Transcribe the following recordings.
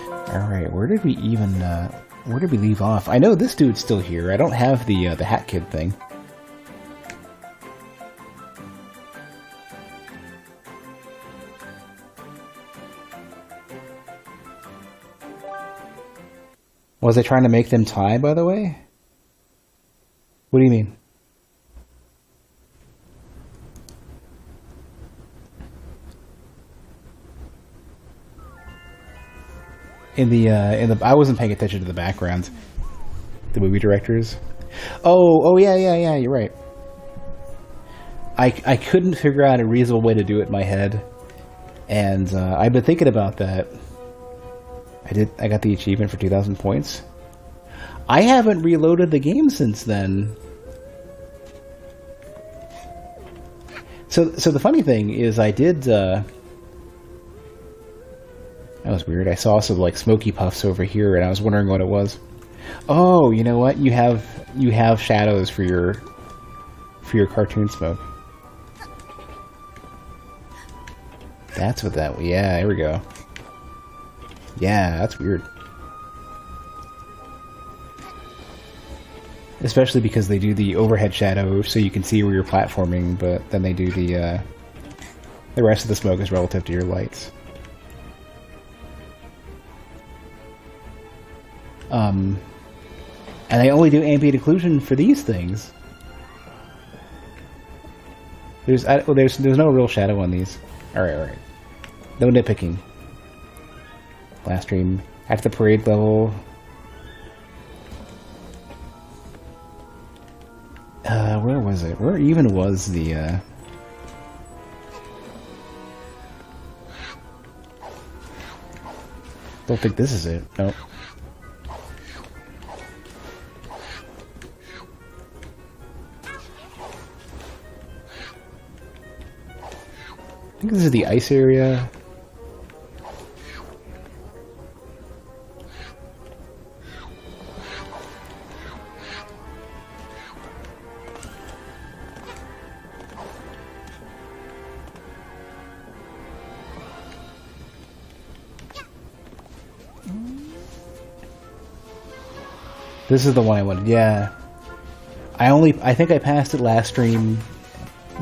Alright, where did we even, where did we leave off? I know this dude's still here. I don't have the Hat Kid thing. Was I trying to make them tie, by the way? What do you mean? In the I wasn't paying attention to the background. The movie directors. Oh yeah, you're right. I couldn't figure out a reasonable way to do it in my head, and I've been thinking about that. I got the achievement for 2,000 points. I haven't reloaded the game since then. So the funny thing is, I did. That was weird. I saw some like smoky puffs over here, and I was wondering what it was. Oh, you know what? You have shadows for your cartoon smoke. That's what that. Yeah, there we go. Yeah, that's weird. Especially because they do the overhead shadow, so you can see where you're platforming, but then they do the rest of the smoke is relative to your lights. And I only do ambient occlusion for these things. There's no real shadow on these. Alright. No nitpicking. Last stream. At the parade level. Where was it? Where even was the, Don't think this is it. Nope. I think this is the ice area. This is the one I wanted. Yeah. I think I passed it last stream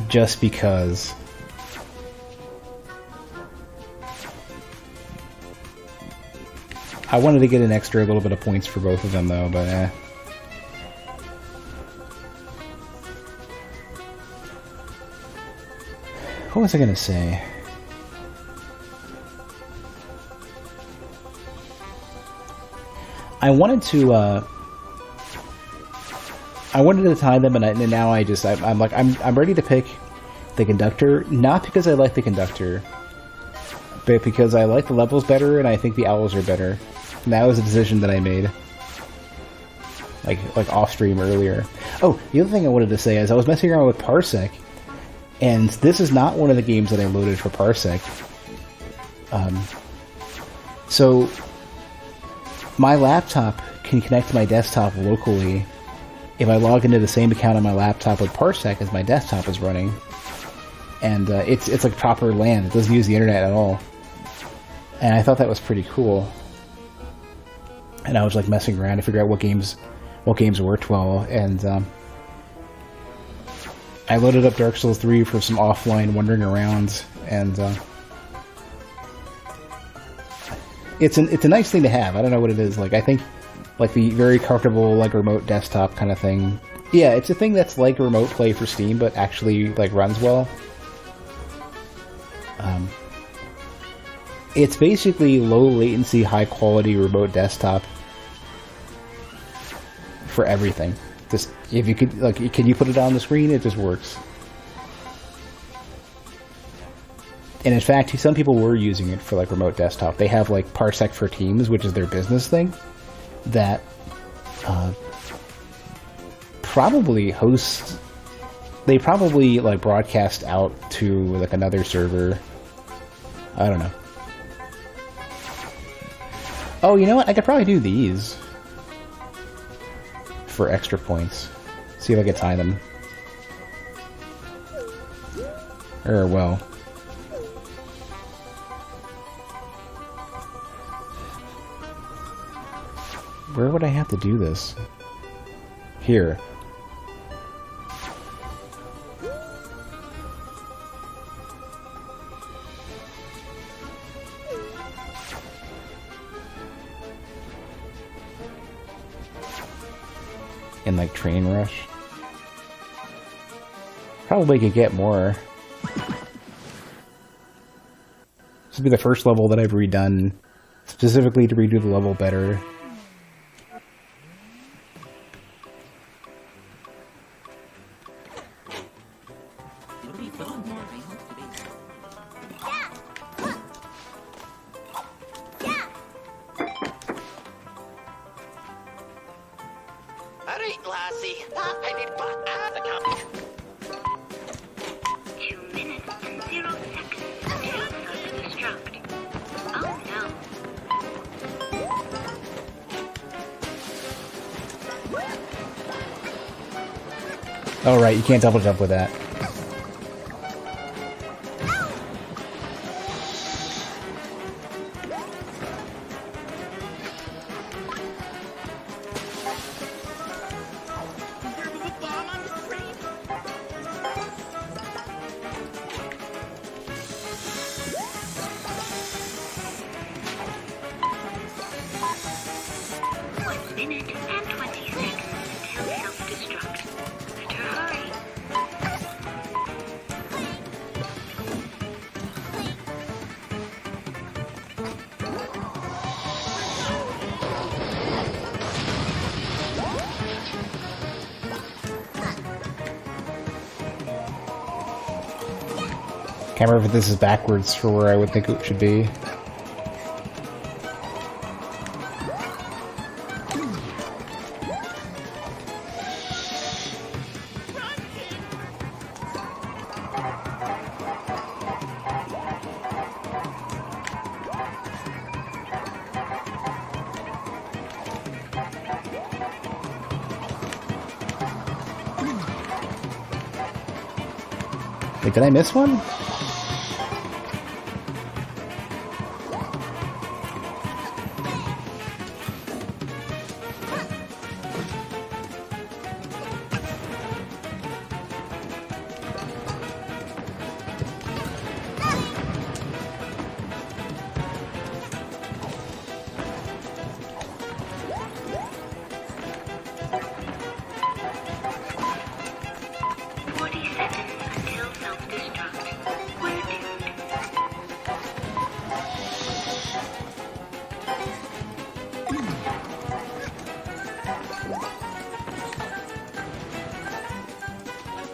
just because. I wanted to get an extra little bit of points for both of them though, but eh. What was I gonna say? I wanted to tie them, and now I'm ready to pick the conductor, not because I like the conductor, but because I like the levels better, and I think the owls are better. And that was a decision that I made, like off stream earlier. Oh, the other thing I wanted to say is I was messing around with Parsec, and this is not one of the games that I loaded for Parsec. So my laptop can connect to my desktop locally if I log into the same account on my laptop with Parsec as my desktop is running, and it's like proper LAN. It doesn't use the internet at all, and I thought that was pretty cool. And I was like messing around to figure out what games worked well, and I loaded up Dark Souls 3 for some offline wandering around, and it's a nice thing to have. I don't know what it is. Like, I think like the very comfortable like remote desktop kind of thing. Yeah, it's a thing that's like remote play for Steam, but actually like runs well. It's basically low latency, high quality remote desktop for everything. Just if you could, like, can you put it on the screen? It just works. And in fact, some people were using it for like remote desktop. They have like Parsec for Teams, which is their business thing, that probably hosts. They probably like broadcast out to like another server. I don't know. Oh, you know what? I could probably do these for extra points. See if I can tie them. Well. Where would I have to do this? Here. In like Train Rush. Probably could get more. This would be the first level that I've redone specifically to redo the level better. Oh right, you can't double jump with that. Can't remember if this is backwards for where I would think it should be. Wait, did I miss one?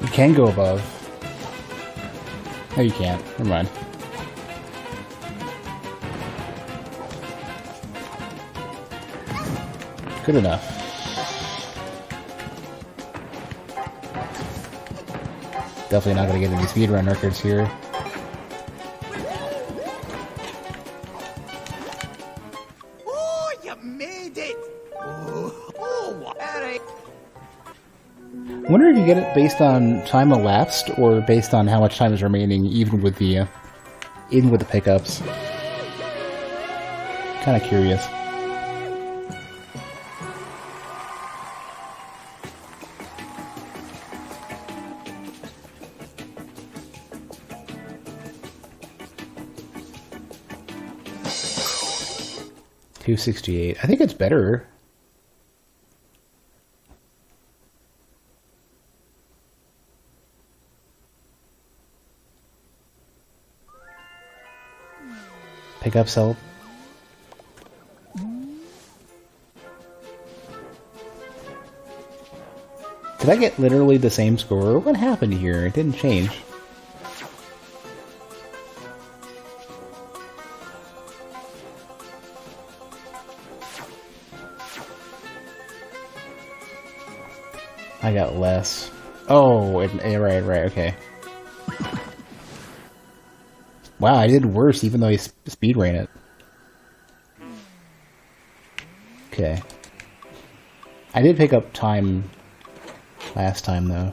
You can go above. No, you can't. Never mind. Good enough. Definitely not going to get any speedrun records here. Oh, you made it! Oh, Eric! I wonder if you get it based on time elapsed or based on how much time is remaining, even with the pickups. Kind of curious. $268. I think it's better. Pickups help. Did I get literally the same score? What happened here? It didn't change. I got less. Oh, right, okay. Wow, I did worse even though I speed ran it. Okay. I did pick up time last time though.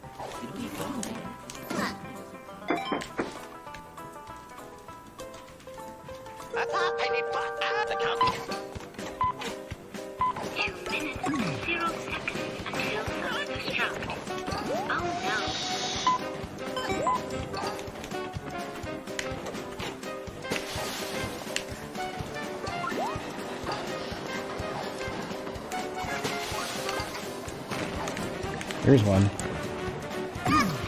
Here's one.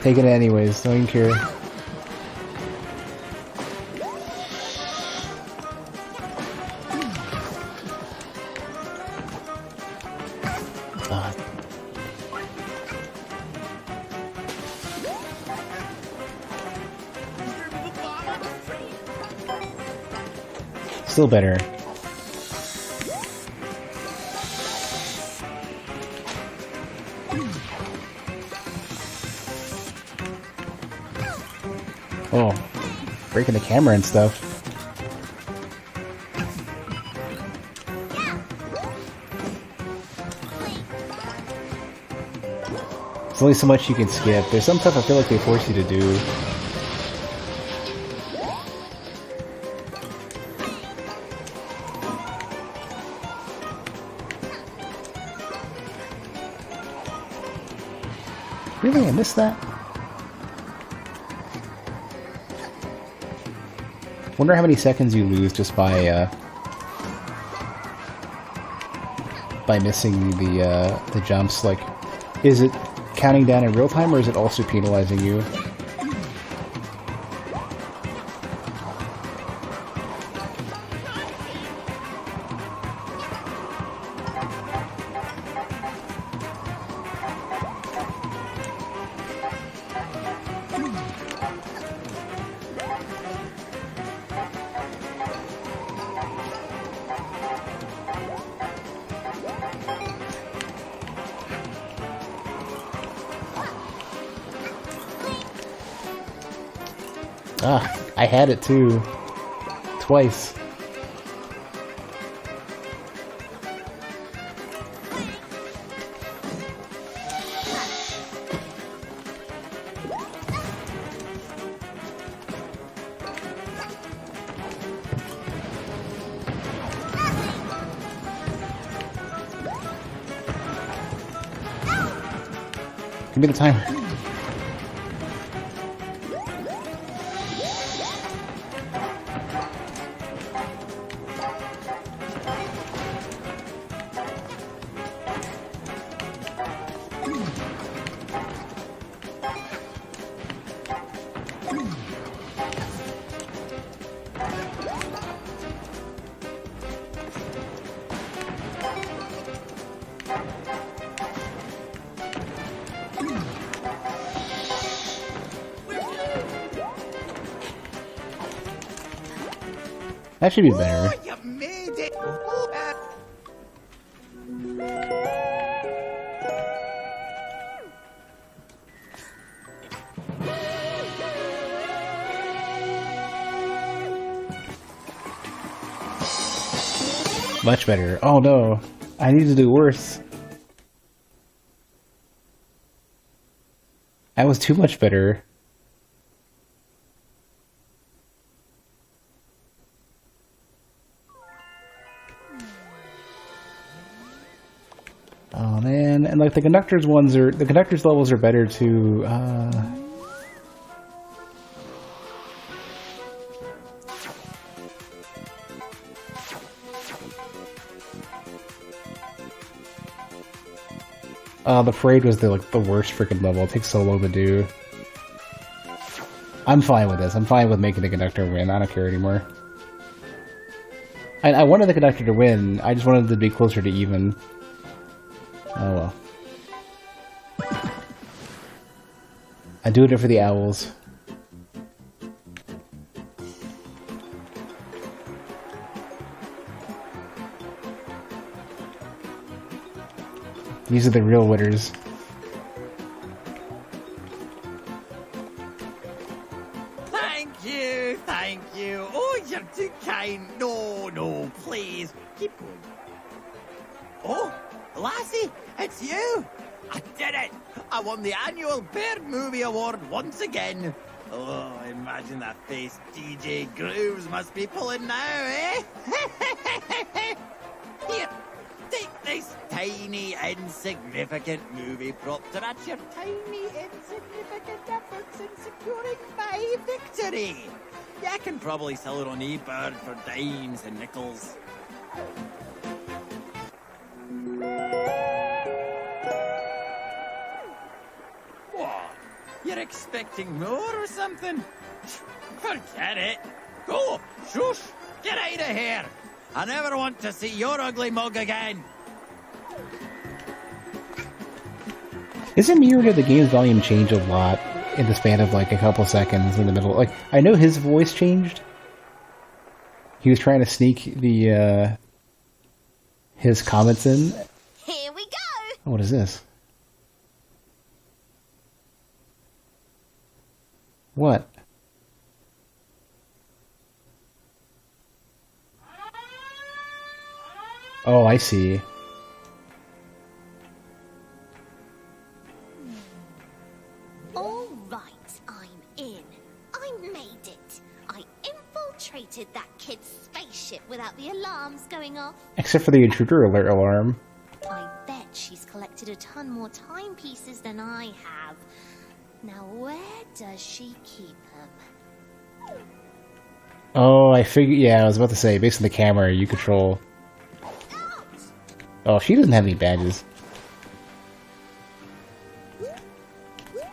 Taking it anyways, don't even care. Still better. Oh, breaking the camera and stuff. There's only so much you can skip. There's some stuff I feel like they force you to do. Really? I missed that? Wonder how many seconds you lose just by missing the jumps. Like, is it counting down in real time, or is it also penalizing you? Ah, I had it too. Twice. Give me the timer. That should be better. Oh, you made it! Much better. Oh no, I need to do worse. That was too much better. Oh man, and like the conductors levels are better too. The parade was the worst freaking level. It takes so long to do. I'm fine with this. I'm fine with making the conductor win. I don't care anymore. I wanted the conductor to win. I just wanted to be closer to even. Oh well. I'm doing it for the owls. These are the real winners. Thank you, thank you. Oh, you're too kind. No, please. Keep going. Oh, Lassie, it's you. I did it. I won the annual Bird Movie Award once again. Oh, imagine that face DJ Grooves must be pulling now, eh? Here, take this tiny, insignificant movie prop to match your tiny, insignificant efforts in securing my victory. Yeah, I can probably sell it on eBird for dimes and nickels. expecting more or something? Forget it. Go, shush, get out of here. I never want to see your ugly mug again. Isn't me or did the game's volume change a lot in the span of like a couple seconds in the middle? Like, I know his voice changed. He was trying to sneak the his comments in. Here we go. What is this? What? Oh, I see. All right, I'm in. I made it. I infiltrated that kid's spaceship without the alarms going off. Except for the intruder alert alarm. I bet she's collected a ton more timepieces than I have. Now where does she keep them? Oh, I figured. Yeah, I was about to say, based on the camera, you control. Oh, she doesn't have any badges.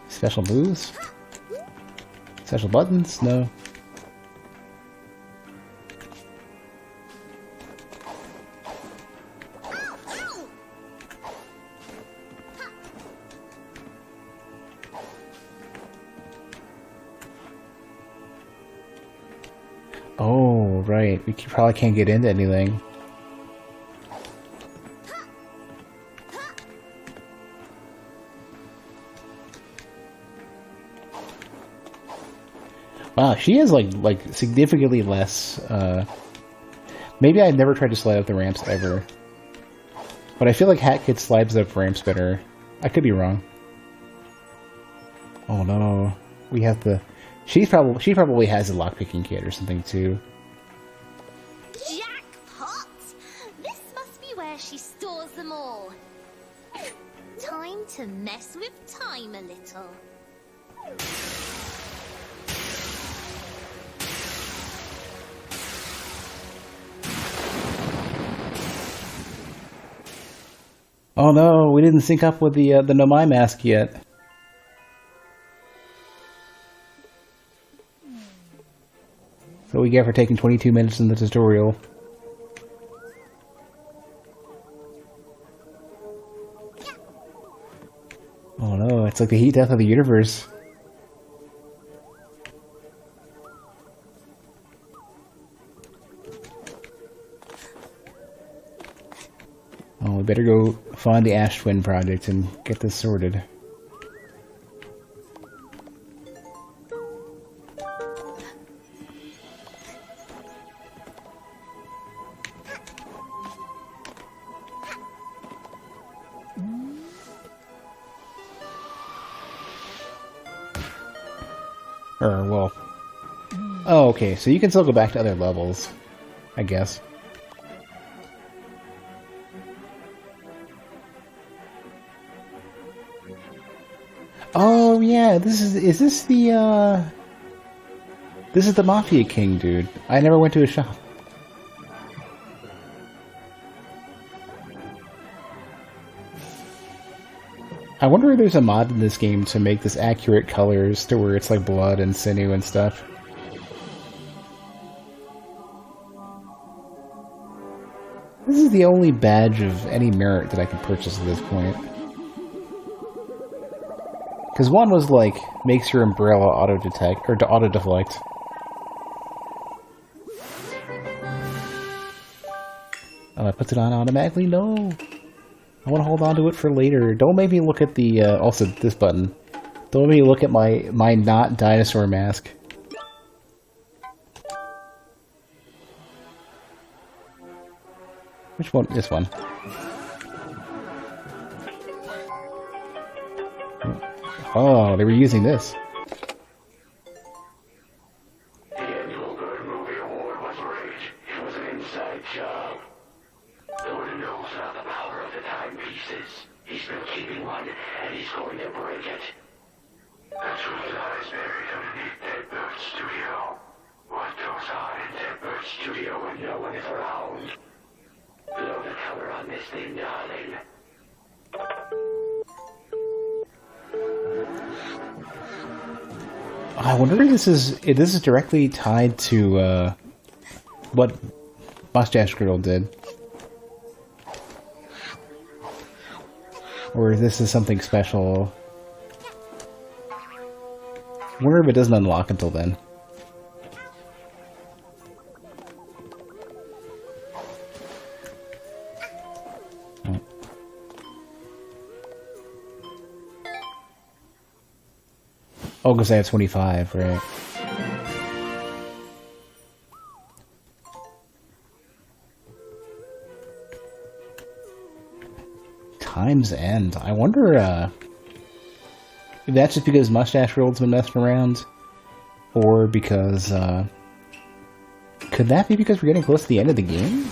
Special moves? Special buttons? No. Oh, right. We probably can't get into anything. Wow, she has like significantly less. Maybe I never tried to slide up the ramps ever, but I feel like Hat Kid slides up ramps better. I could be wrong. Oh no, we have to. She probably has a lockpicking kit or something too. Jackpot! This must be where she stores them all. Time to mess with time a little. Oh no, we didn't sync up with the Nomai mask yet. So we get for taking 22 minutes in the tutorial. Oh no, it's like the heat death of the universe. Oh, we better go find the Ash Twin project and get this sorted. Well... Oh, okay, so you can still go back to other levels, I guess. Oh, yeah, this is this the, This is the Mafia King, dude. I never went to his shop. I wonder if there's a mod in this game to make this accurate colors to where it's like blood and sinew and stuff. This is the only badge of any merit that I can purchase at this point. Because one was like, makes your umbrella auto-detect, or to auto-deflect. Oh, it puts it on automatically? No! I want to hold on to it for later. Don't make me look at the, also this button. Don't make me look at my not dinosaur mask. Which one? This one. Oh, they were using this. The annual Good Movie Award was rigged. It was an inside job. Lord knows about the power of the timepieces. He's been keeping one, and he's going to break it. The truth lies buried underneath Deadbird Studio. What goes on in Deadbird Studio when no one is around? Blow the cover on this thing, darling. I wonder if this is directly tied to what Mustache Girl did, or if this is something special. I wonder if it doesn't unlock until then. Oh, because I have 25, right? Time's End. I wonder, if that's just because Mustache Girl's been messing around, or because, could that be because we're getting close to the end of the game?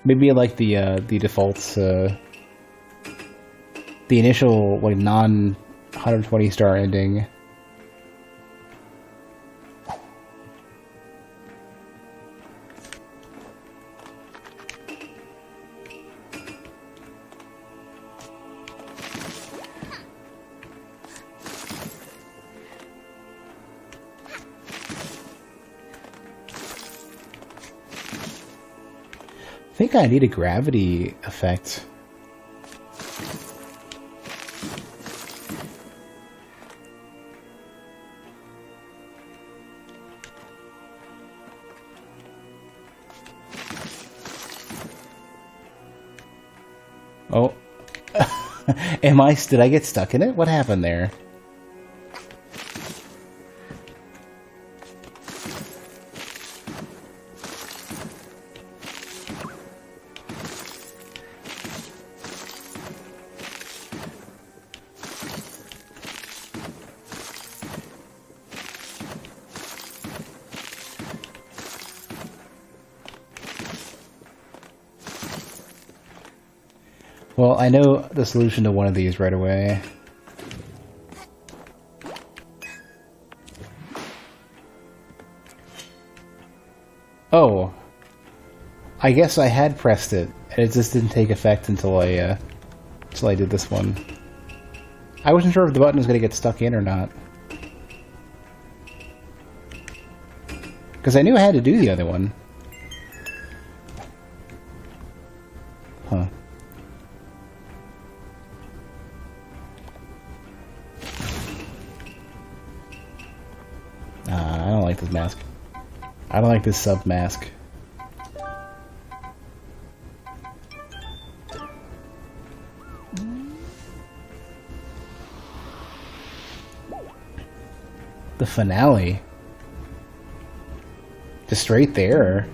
Maybe like the defaults, the initial, like, 120 star ending. I think I need a gravity effect. Oh. Did I get stuck in it? What happened there? Well, I know the solution to one of these right away. Oh. I guess I had pressed it, and it just didn't take effect until I did this one. I wasn't sure if the button was going to get stuck in or not. Because I knew I had to do the other one. Huh. I don't like this mask. I don't like this sub mask. The finale. Just straight there.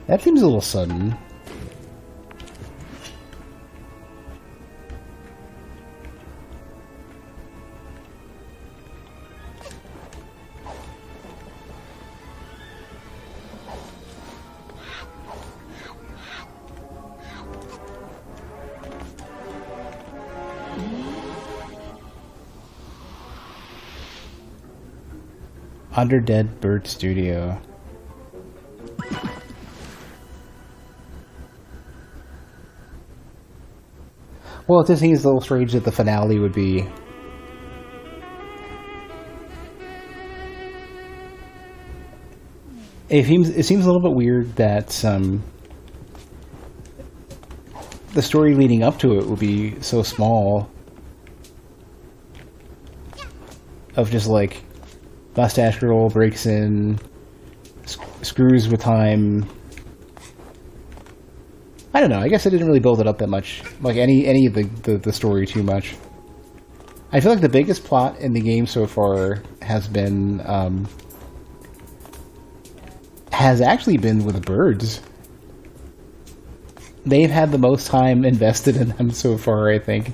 That seems a little sudden. Under Dead Bird Studio. Well, it just seems a little strange that the finale would be... It seems a little bit weird that the story leading up to it would be so small. Of just like... Mustache Girl breaks in, screws with time. I don't know, I guess I didn't really build it up that much. Like any of the story too much. I feel like the biggest plot in the game so far has been, has actually been with the birds. They've had the most time invested in them so far, I think.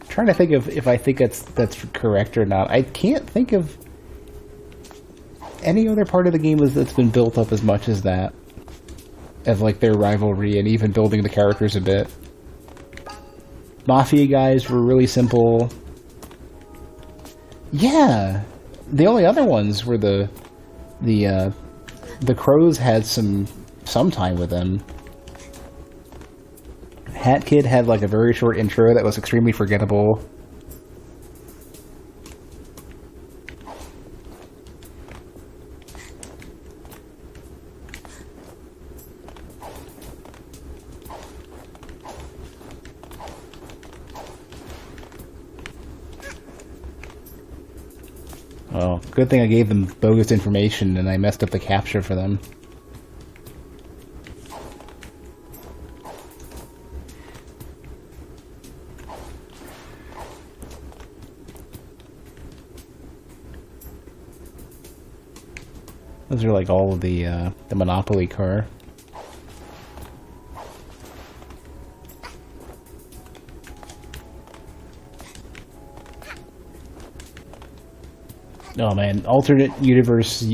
Trying to think of if I think that's correct or not. I can't think of any other part of the game that's been built up as much as that, of like their rivalry and even building the characters a bit. Mafia guys were really simple. Yeah, the only other ones were the Crows had some time with them. Hat Kid had like a very short intro that was extremely forgettable. Well, good thing I gave them bogus information and I messed up the capture for them. Those are like all of the Monopoly car. Oh man, alternate universe,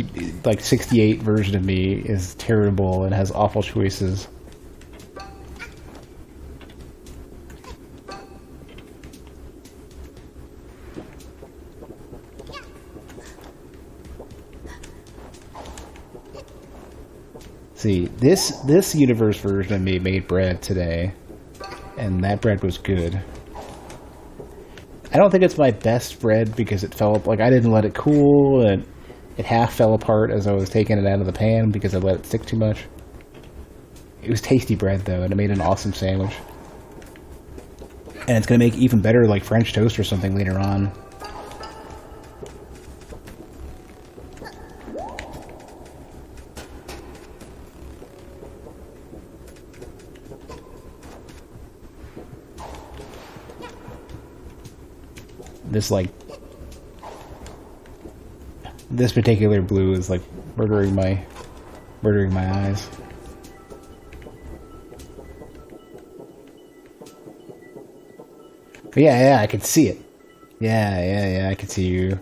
like 68 version of me is terrible and has awful choices. See, this universe version of me made bread today, and that bread was good. I don't think it's my best bread because it fell, like I didn't let it cool, and it half fell apart as I was taking it out of the pan because I let it stick too much. It was tasty bread though, and it made an awesome sandwich. And it's gonna make even better like French toast or something later on. This particular blue is like murdering my eyes. But yeah, I can see it. Yeah, I can see you.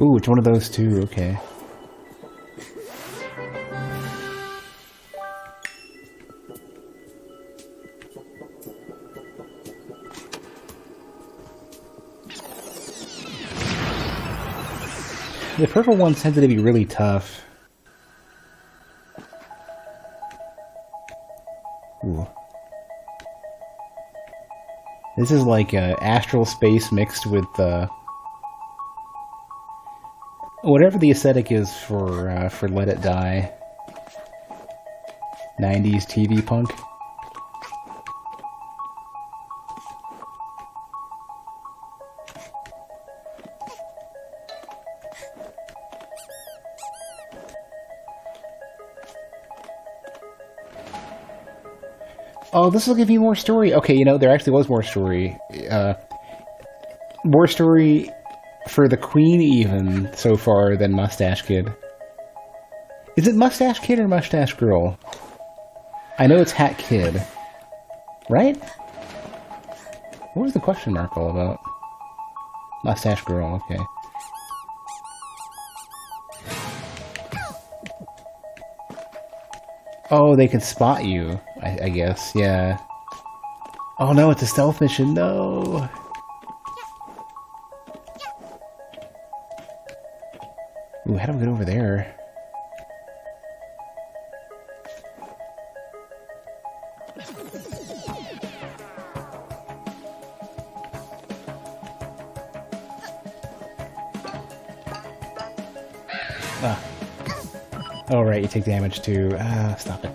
Ooh, it's one of those two, okay. The purple ones tended to be really tough. Ooh. This is like astral space mixed with whatever the aesthetic is for Let It Die. 90s TV punk. Oh, this will give you more story. Okay, you know, there actually was more story. More story for the Queen even so far than Mustache Kid. Is it Mustache Kid or Mustache Girl? I know it's Hat Kid. Right? What was the question mark all about? Mustache Girl, okay. Oh, they can spot you, I guess, yeah. Oh no, it's a stealth mission, no! Ooh, how do we get over there? Ah. Oh, right, you take damage too. Ah, stop it.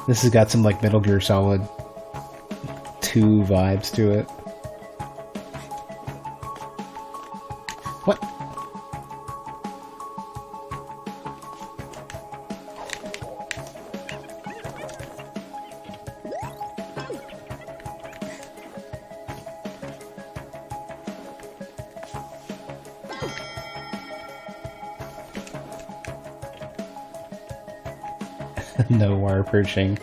This has got some like Metal Gear Solid 2 vibes to it. What? No wire perching.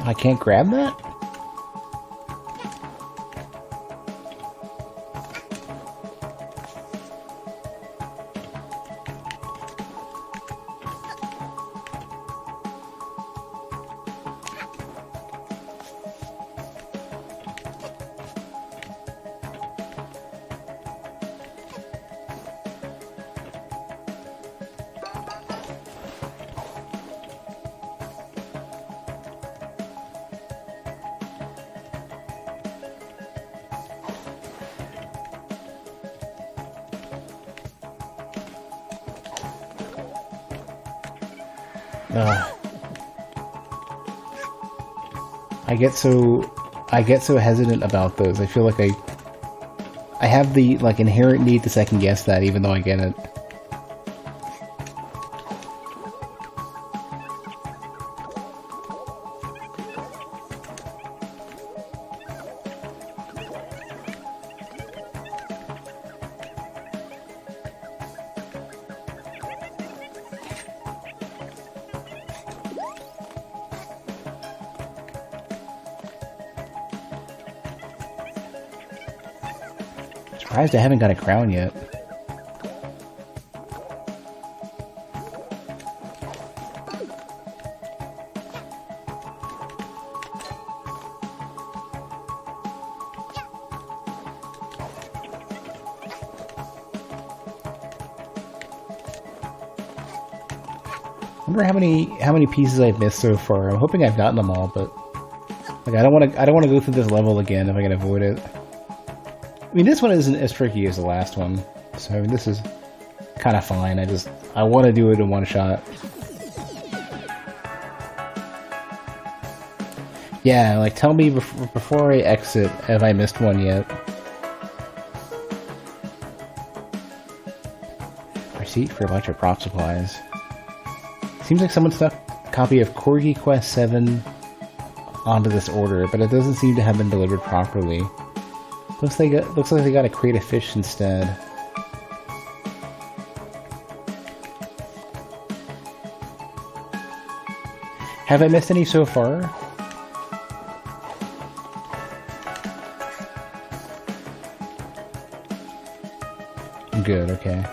I can't grab that? I get so hesitant about those. I feel like I have the like inherent need to second guess that, even though I get it. Surprised I haven't got a crown yet. I wonder how many pieces I've missed so far. I'm hoping I've gotten them all, but like I don't want to go through this level again if I can avoid it. I mean, this one isn't as tricky as the last one, so I mean, this is kind of fine. I want to do it in one shot. Yeah, like tell me before I exit if I missed one yet. Receipt for electric prop supplies. Seems like someone stuck a copy of Corgi Quest 7 onto this order, but it doesn't seem to have been delivered properly. Looks like they got to create a fish instead. Have I missed any so far? Good, okay.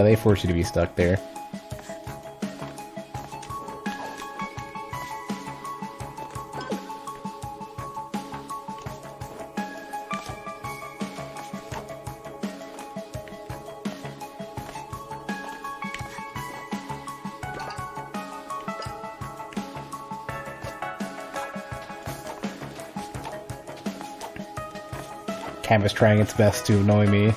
They force you to be stuck there. Camera's trying its best to annoy me.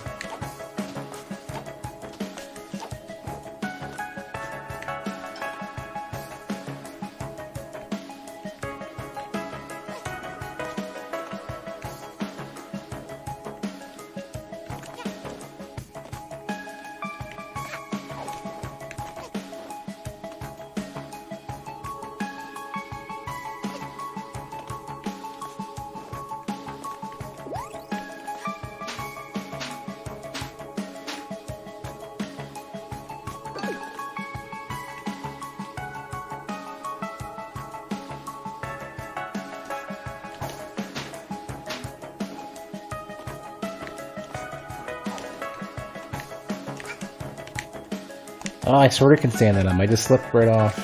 Oh, I sort of can stand on them. I just slipped right off.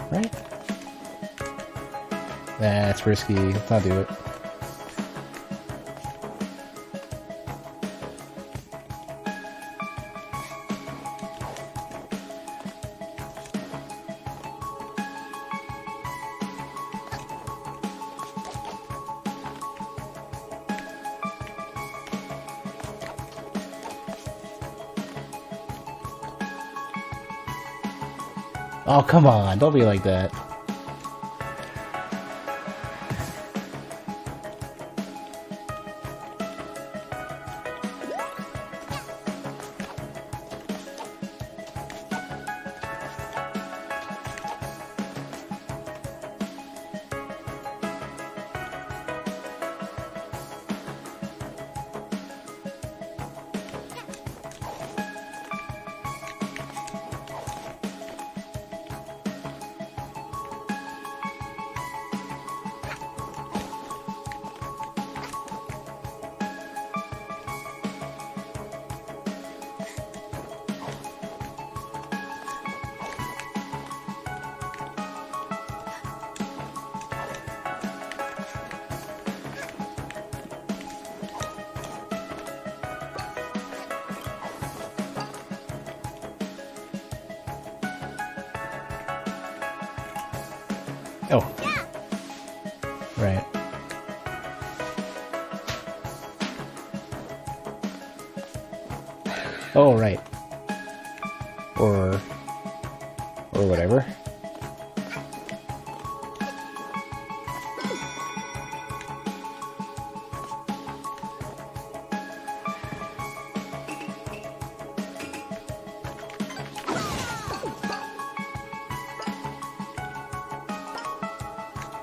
Right? That's risky. Let's not do it. Oh, come on. Don't be like that. Oh. Right. Oh, right. Or whatever.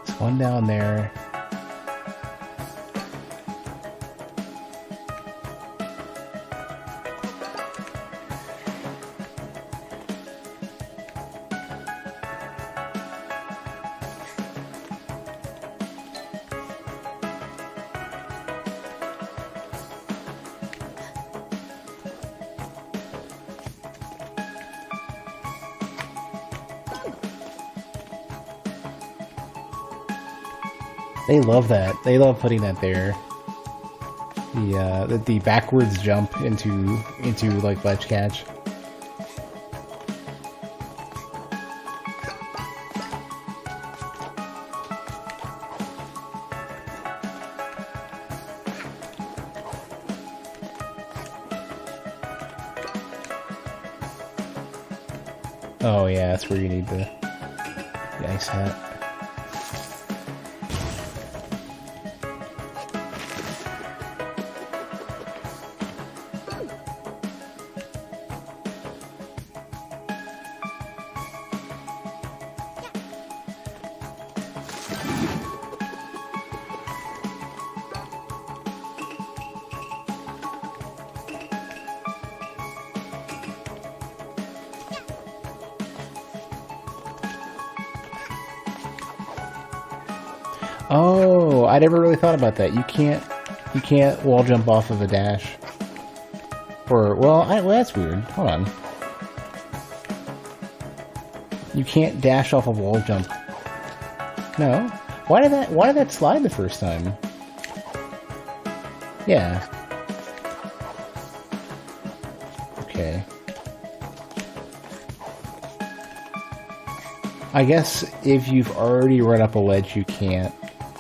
There's one down there. They love that. They love putting that there. The backwards jump into like ledge catch. Oh yeah, that's where you need the ice hat. Oh, I never really thought about that. You can't wall jump off of a dash. Or well, that's weird. Hold on. You can't dash off a wall jump. No. Why did that slide the first time? Yeah. Okay. I guess if you've already run up a ledge, you can't.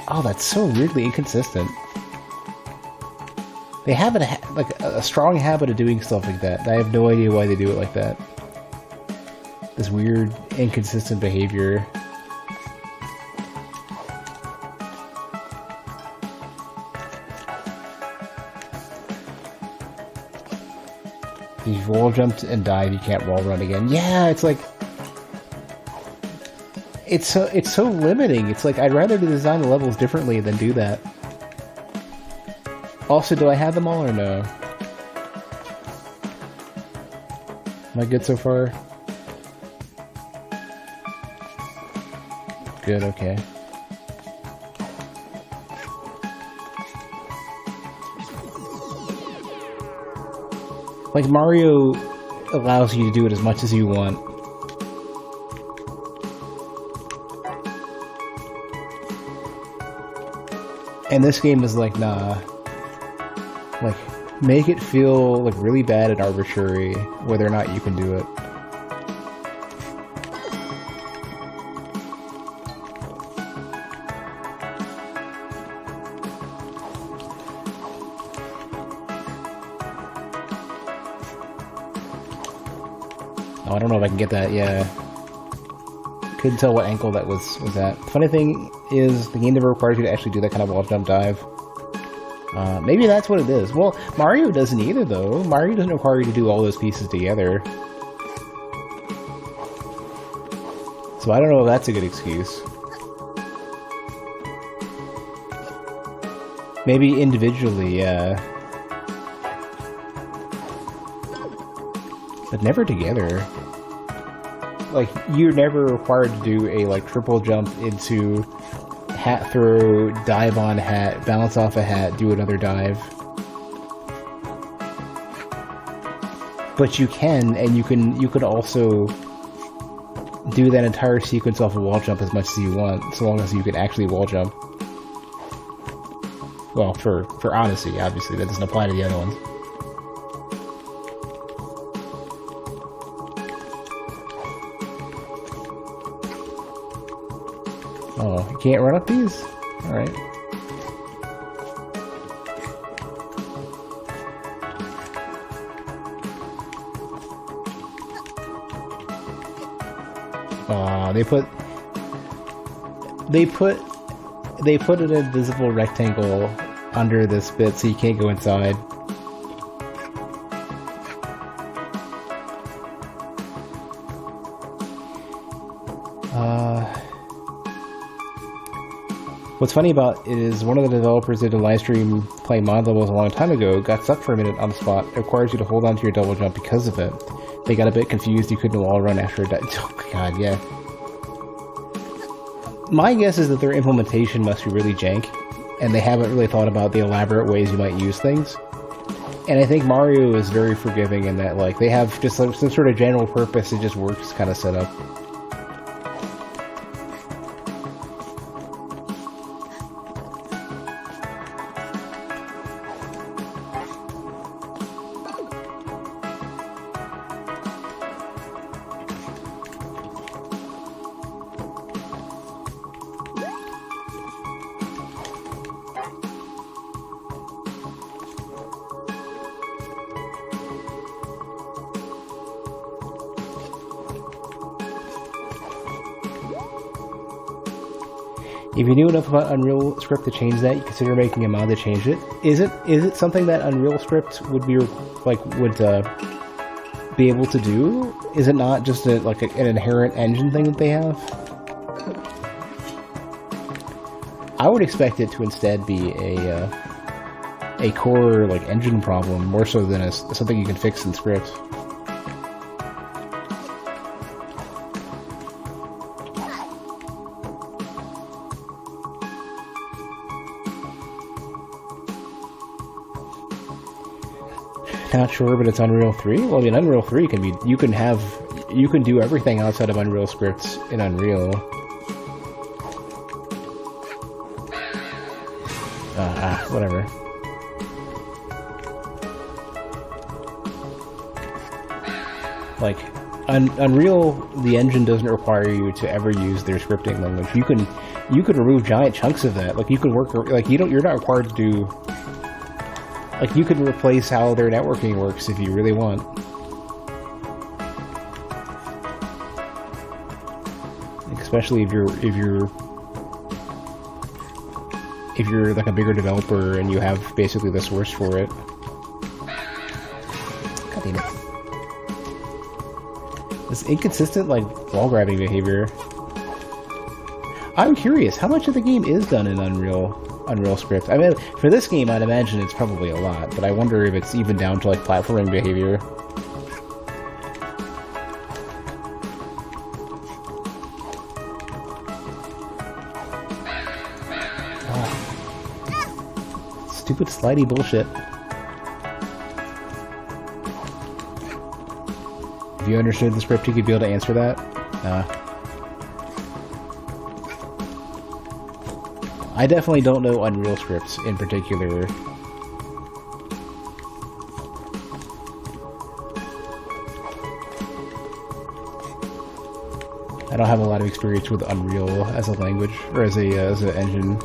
Oh, that's so weirdly inconsistent. They have a strong habit of doing stuff like that. I have no idea why they do it like that. This weird, inconsistent behavior. You've wall jumped and died, you can't wall run again. Yeah, it's like... It's so limiting. It's like, I'd rather design the levels differently than do that. Also, do I have them all or no? Am I good so far? Good, okay. Like, Mario allows you to do it as much as you want. And this game is like, nah. Like, make it feel like really bad and arbitrary whether or not you can do it. Oh, I don't know if I can get that, yeah. Couldn't tell what ankle that was at. The funny thing is, the game never requires you to actually do that kind of wall jump dive. Maybe that's what it is. Well, Mario doesn't either, though. Mario doesn't require you to do all those pieces together. So I don't know if that's a good excuse. Maybe individually, yeah. But never together. Like, you're never required to do a, like, triple jump into hat throw, dive on hat, bounce off a hat, do another dive. But you can, and you can also do that entire sequence off a wall jump as much as you want, so long as you can actually wall jump. Well, for Odyssey, obviously, that doesn't apply to the other ones. Oh, you can't run up these? Alright. They put an invisible rectangle under this bit so you can't go inside. What's funny about it is one of the developers did a live stream playing mod levels a long time ago, got stuck for a minute on the spot. It requires you to hold on to your double jump because of it. They got a bit confused, you couldn't wall run after it. Oh my god, yeah. My guess is that their implementation must be really jank, and they haven't really thought about the elaborate ways you might use things. And I think Mario is very forgiving in that, like, they have just like some sort of general purpose, it just works kind of setup. If you knew enough about Unreal Script to change that, you consider making a mod to change it. Is it something that Unreal Script would be be able to do? Is it not just an inherent engine thing that they have? I would expect it to instead be a core like engine problem more so than something you can fix in script. Not sure, but it's Unreal 3? Well, I mean, Unreal 3 can be... You can do everything outside of Unreal scripts in Unreal. Whatever. Like, Unreal, the engine doesn't require you to ever use their scripting language. You can remove giant chunks of that. Like, you can work... Like, you're not required to do... Like, you can replace how their networking works if you really want. Especially if you're like a bigger developer and you have basically the source for it. God damn it. This inconsistent, like, wall grabbing behavior. I'm curious, how much of the game is done in Unreal script? I mean, for this game, I'd imagine it's probably a lot, but I wonder if it's even down to, like, platforming behavior. Stupid slidey bullshit. If you understood the script, you could be able to answer that. I definitely don't know Unreal scripts in particular. I don't have a lot of experience with Unreal as a language, or as an engine.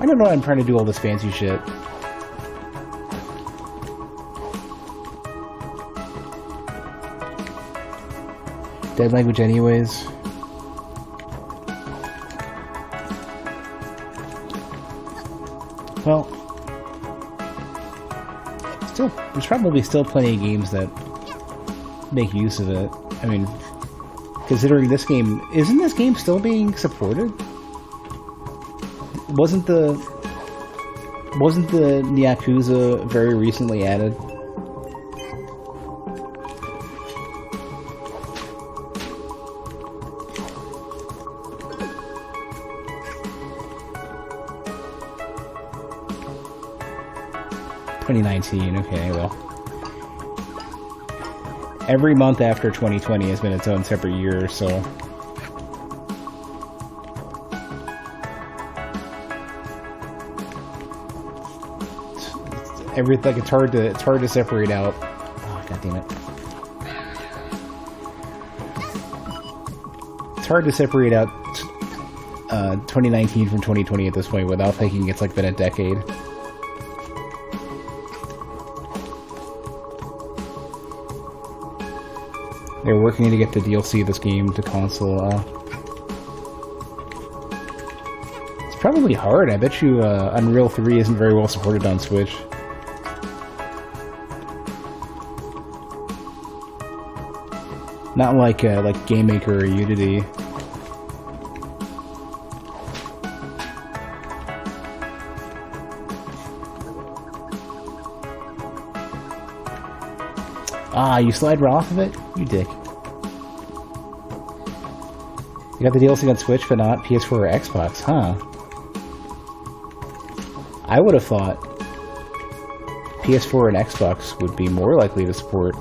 I don't know why I'm trying to do all this fancy shit. Dead language anyways. Well, still, there's probably still plenty of games that make use of it. I mean, considering this game, isn't this game still being supported? Wasn't the Yakuza very recently added? Okay, well. Every month after 2020 has been its own separate year, so... Everything, it's hard to separate out. Oh, God damn it. It's hard to separate out 2019 from 2020 at this point without thinking it's like been a decade. They're working to get the DLC of this game to console. It's probably hard. I bet you Unreal 3 isn't very well supported on Switch. Not like GameMaker or Unity. Ah, you slide right off of it? You dick. You got the DLC on Switch, but not PS4 or Xbox, huh? I would have thought PS4 and Xbox would be more likely to support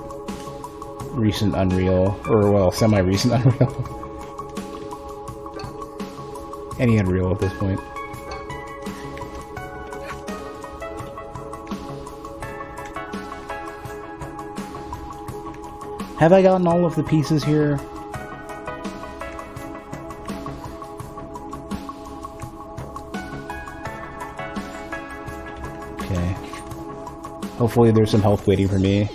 recent Unreal, or, well, semi-recent Unreal. Any Unreal at this point. Have I gotten all of the pieces here? Okay. Hopefully there's some health waiting for me.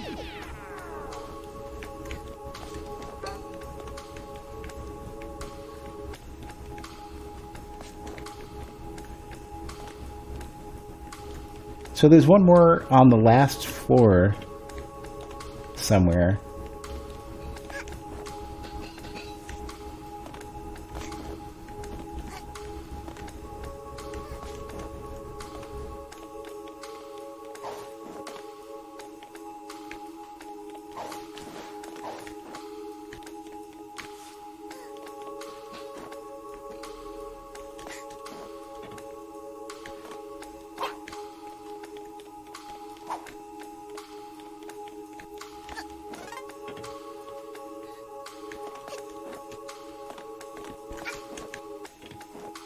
So there's one more on the last floor somewhere.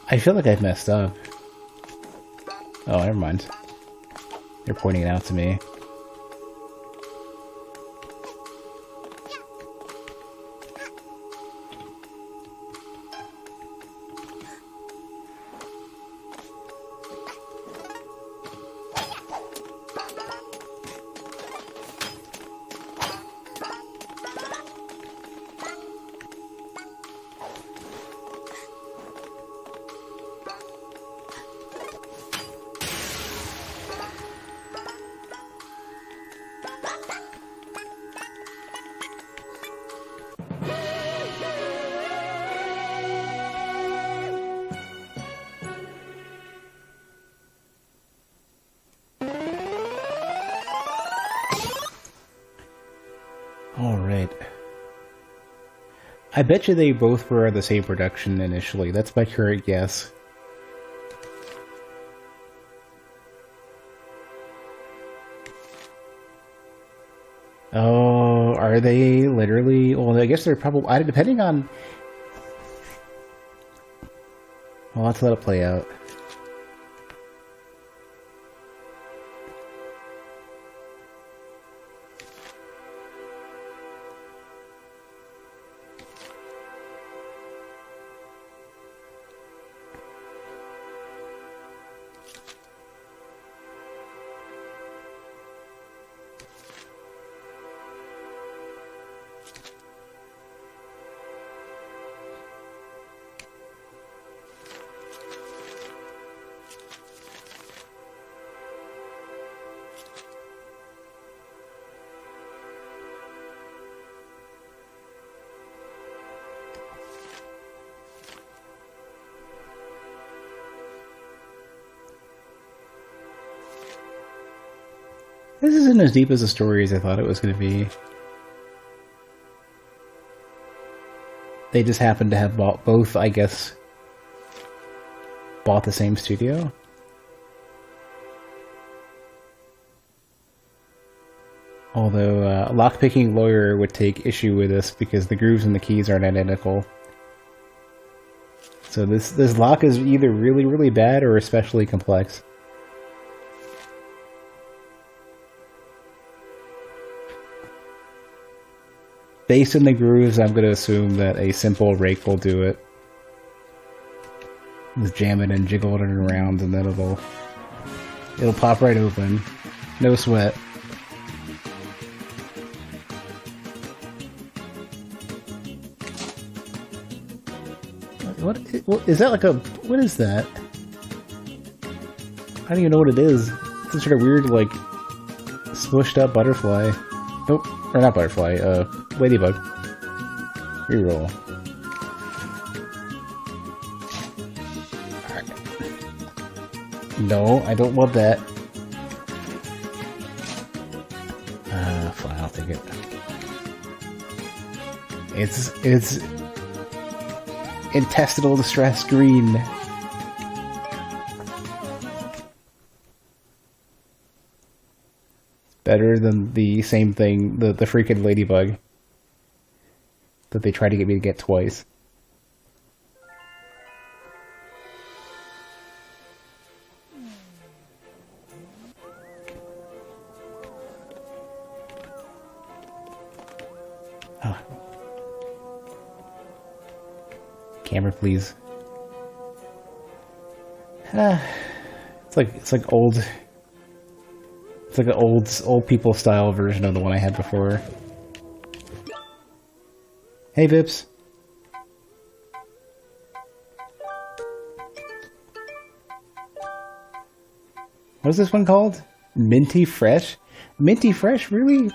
I feel like I've messed up. Oh, never mind. They're pointing it out to me. Alright. I bet you they both were the same production initially. That's my current guess. Oh, are they literally? Well, I guess they're probably... depending on... Well, let's let it play out. This isn't as deep as the story as I thought it was going to be. They just happened to have bought both, I guess, bought the same studio. Although a lockpicking lawyer would take issue with this because the grooves and the keys aren't identical. So this lock is either really, really bad or especially complex. Based on the grooves, I'm going to assume that a simple rake will do it. Just jam it and jiggle it around, and then it'll pop right open. No sweat. What is that? Like a what is that? I don't even know what it is. It's some sort of weird, like, smushed up butterfly. Nope, or not butterfly. Ladybug. Reroll. Alright. No, I don't want that. Fine, I'll take it. It's intestinal distress green. Better than the same thing, the freaking ladybug that they tried to get me to get twice. Oh. Camera, please. It's like old. It's like an old people style version of the one I had before. Hey, Vips. What's this one called? Minty Fresh? Minty Fresh? Really?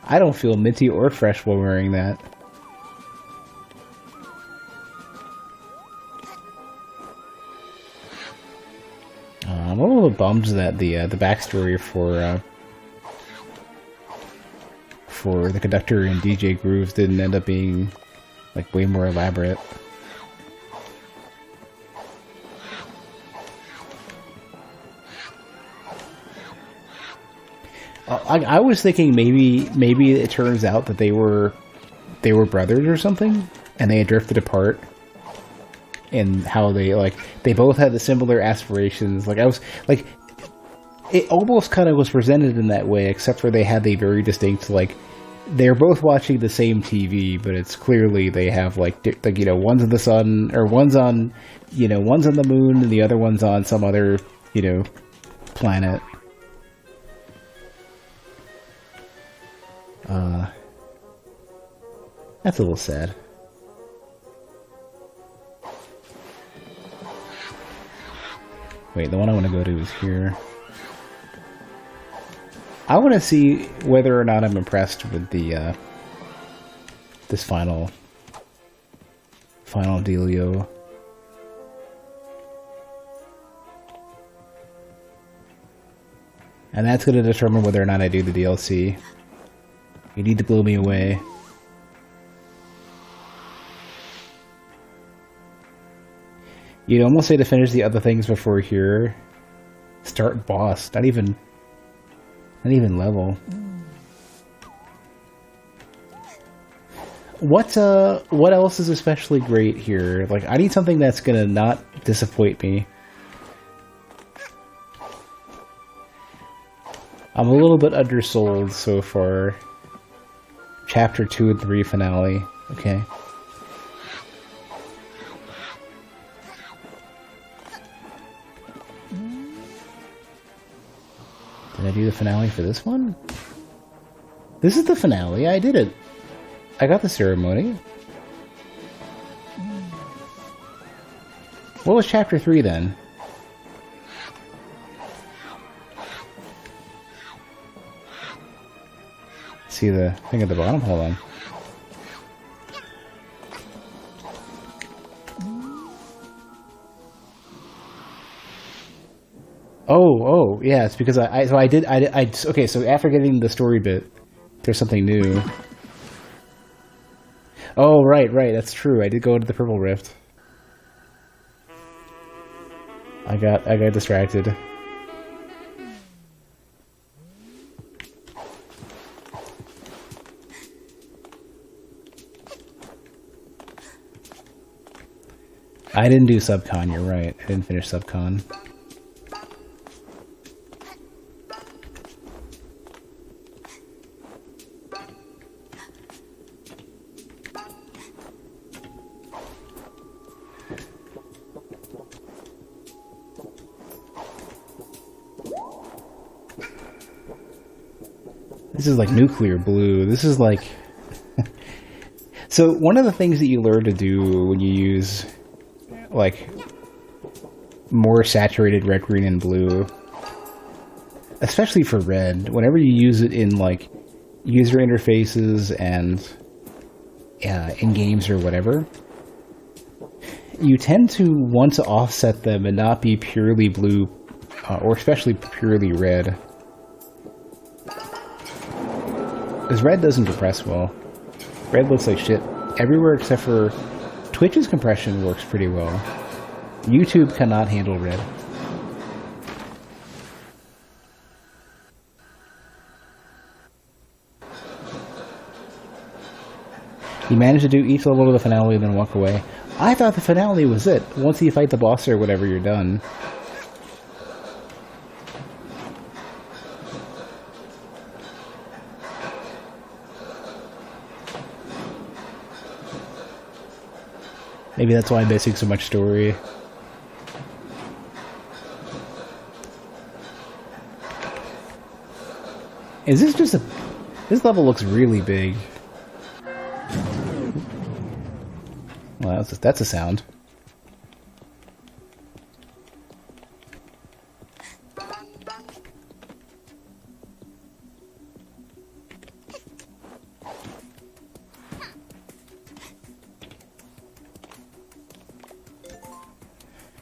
I don't feel minty or fresh while wearing that. I'm a little bummed that the backstory for the conductor and DJ Grooves didn't end up being like way more elaborate. I was thinking maybe it turns out that they were brothers or something, and they had drifted apart. And how they both had the similar aspirations. Like I was like, it almost kind of was presented in that way, except for they had the very distinct, like, they're both watching the same TV, but it's clearly they have like you know, one's in the sun, or one's on, you know, one's on the moon and the other one's on some other, you know, planet. That's a little sad. Wait, the one I want to go to is here. I want to see whether or not I'm impressed with the this final dealio. And that's going to determine whether or not I do the DLC. You need to blow me away. You'd almost say to finish the other things before here. Start boss. Not even level. What else is especially great here? Like, I need something that's gonna not disappoint me. I'm a little bit undersold so far. Chapter 2 and 3 finale. Okay. Did I do the finale for this one? This is the finale. I did it. I got the ceremony. What was chapter 3 then? See the thing at the bottom? Hold on. Oh, yeah, it's because okay, so after getting the story bit, there's something new. Oh, right, that's true. I did go into the Purple Rift. I got distracted. I didn't do Subcon, you're right. I didn't finish Subcon. This is like nuclear blue. This is like... So, one of the things that you learn to do when you use, like, more saturated red, green, and blue, especially for red, whenever you use it in, like, user interfaces and in games or whatever, you tend to want to offset them and not be purely blue, or especially purely red. Because red doesn't compress well. Red looks like shit everywhere except for Twitch's compression works pretty well. YouTube cannot handle red. You manage to do each level of the finale and then walk away. I thought the finale was it. Once you fight the boss or whatever, you're done. Maybe that's why I'm missing so much story. Is this just a... This level looks really big. Well, that's a sound.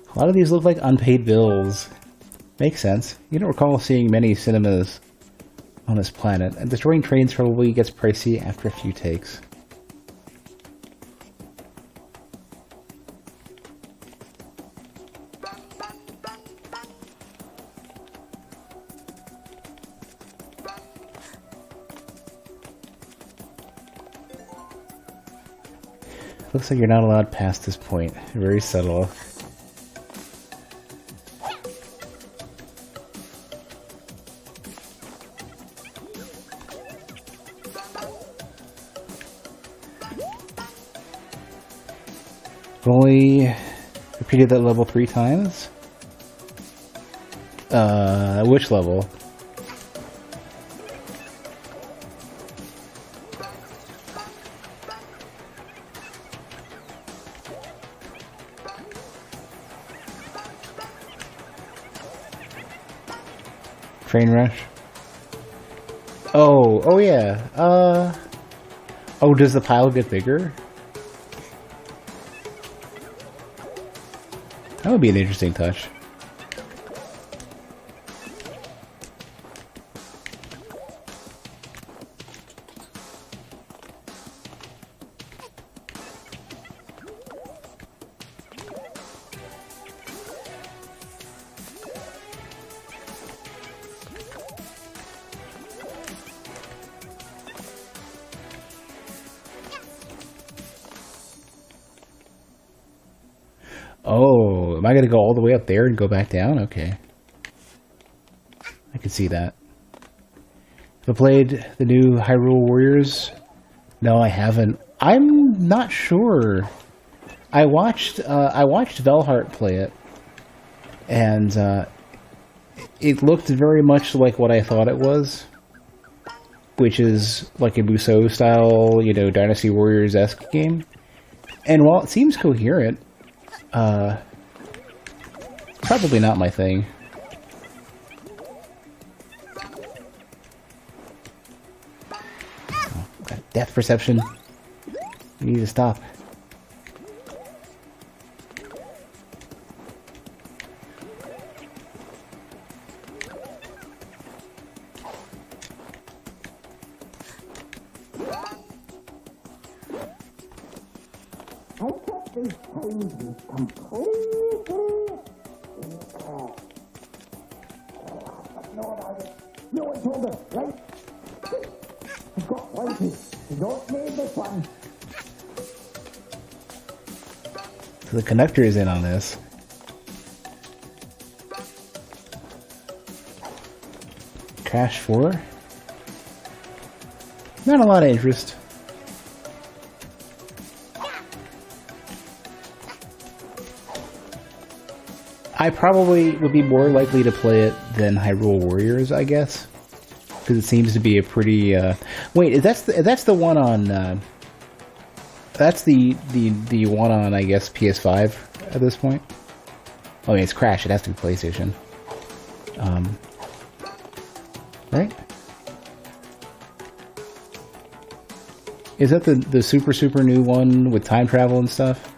A lot of these look like unpaid bills. Makes sense. You don't recall seeing many cinemas on this planet, and destroying trains probably gets pricey after a few takes. Looks like you're not allowed past this point. Very subtle. I've only repeated that level 3 times. Which level? Train Rush? Oh yeah. Oh, does the pile get bigger? That would be an interesting touch. Oh, am I gonna go all the way up there and go back down? Okay. I can see that. Have I played the new Hyrule Warriors? No, I haven't. I'm not sure. I watched Velhart play it, and it looked very much like what I thought it was, which is like a Musou style, you know, Dynasty Warriors-esque game. And while it seems coherent, probably not my thing. Oh, depth perception. You need to stop. This time he's completely incorrect. But know about it. No one told us, right? He's got plenty. You don't need this one. So the conductor is in on this. Crash 4? Not a lot of interest. I probably would be more likely to play it than Hyrule Warriors, I guess. Because it seems to be a pretty... Wait, that's the one on... That's the one on, I guess, PS5 at this point? Oh, I mean, it's Crash. It has to be PlayStation. Right? Is that the super new one with time travel and stuff?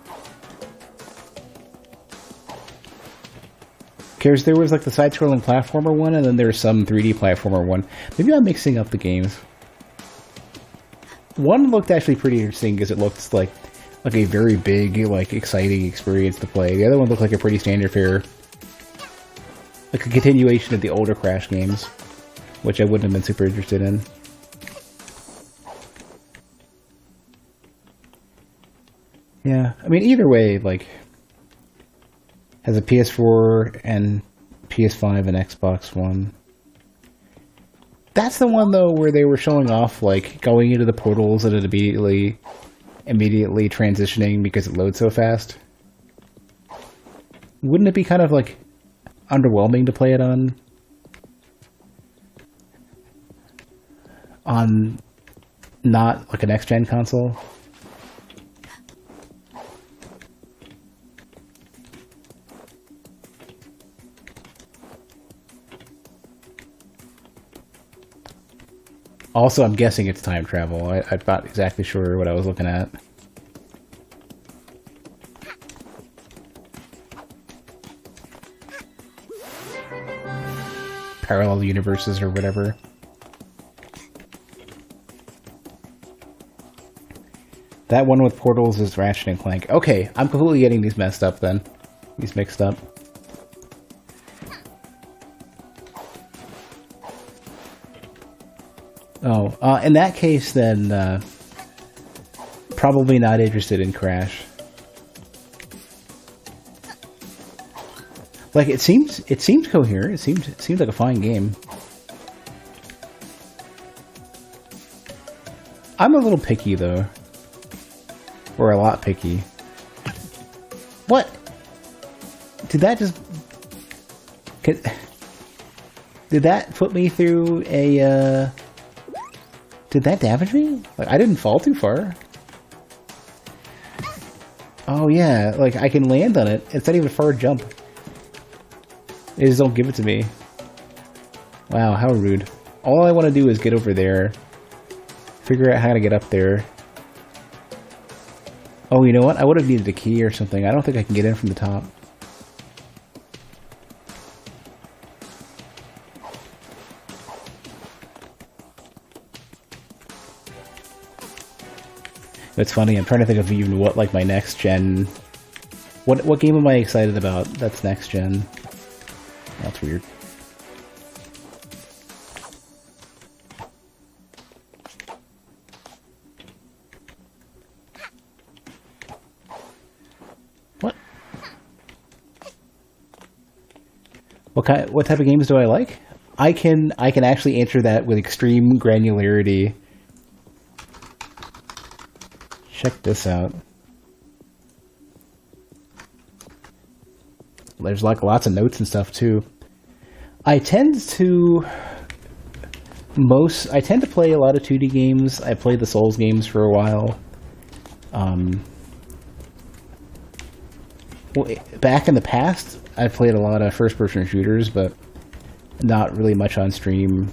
Because there was like the side-scrolling platformer one, and then there's some 3D platformer one. Maybe I'm mixing up the games. One looked actually pretty interesting because it looked like a very big, like, exciting experience to play. The other one looked like a pretty standard fare, like a continuation of the older Crash games, which I wouldn't have been super interested in. Yeah, I mean, either way, like, has a PS4 and PS5 and Xbox One. That's the one, though, where they were showing off, like, going into the portals and it immediately transitioning because it loads so fast. Wouldn't it be kind of, like, underwhelming to play it on not, like, a next-gen console? Also, I'm guessing it's time travel. I'm not exactly sure what I was looking at. Parallel universes or whatever. That one with portals is Ratchet and Clank. Okay, I'm completely getting these messed up then. These mixed up. Oh, in that case, then probably not interested in Crash. Like it seems coherent. It seems like a fine game. I'm a little picky though, or a lot picky. What? Did that just? Did that put me through a? Did that damage me? Like, I didn't fall too far. Oh yeah, like I can land on it. It's not even a far jump. They just don't give it to me. Wow, how rude. All I want to do is get over there. Figure out how to get up there. Oh, you know what? I would have needed a key or something. I don't think I can get in from the top. It's funny, I'm trying to think of even what, like, my next gen... What game am I excited about that's next gen? That's weird. What? What type of games do I like? I can actually answer that with extreme granularity. Check this out. There's like lots of notes and stuff too. I tend to play a lot of 2D games. I played the Souls games for a while. Well, back in the past, I played a lot of first-person shooters, but not really much on stream.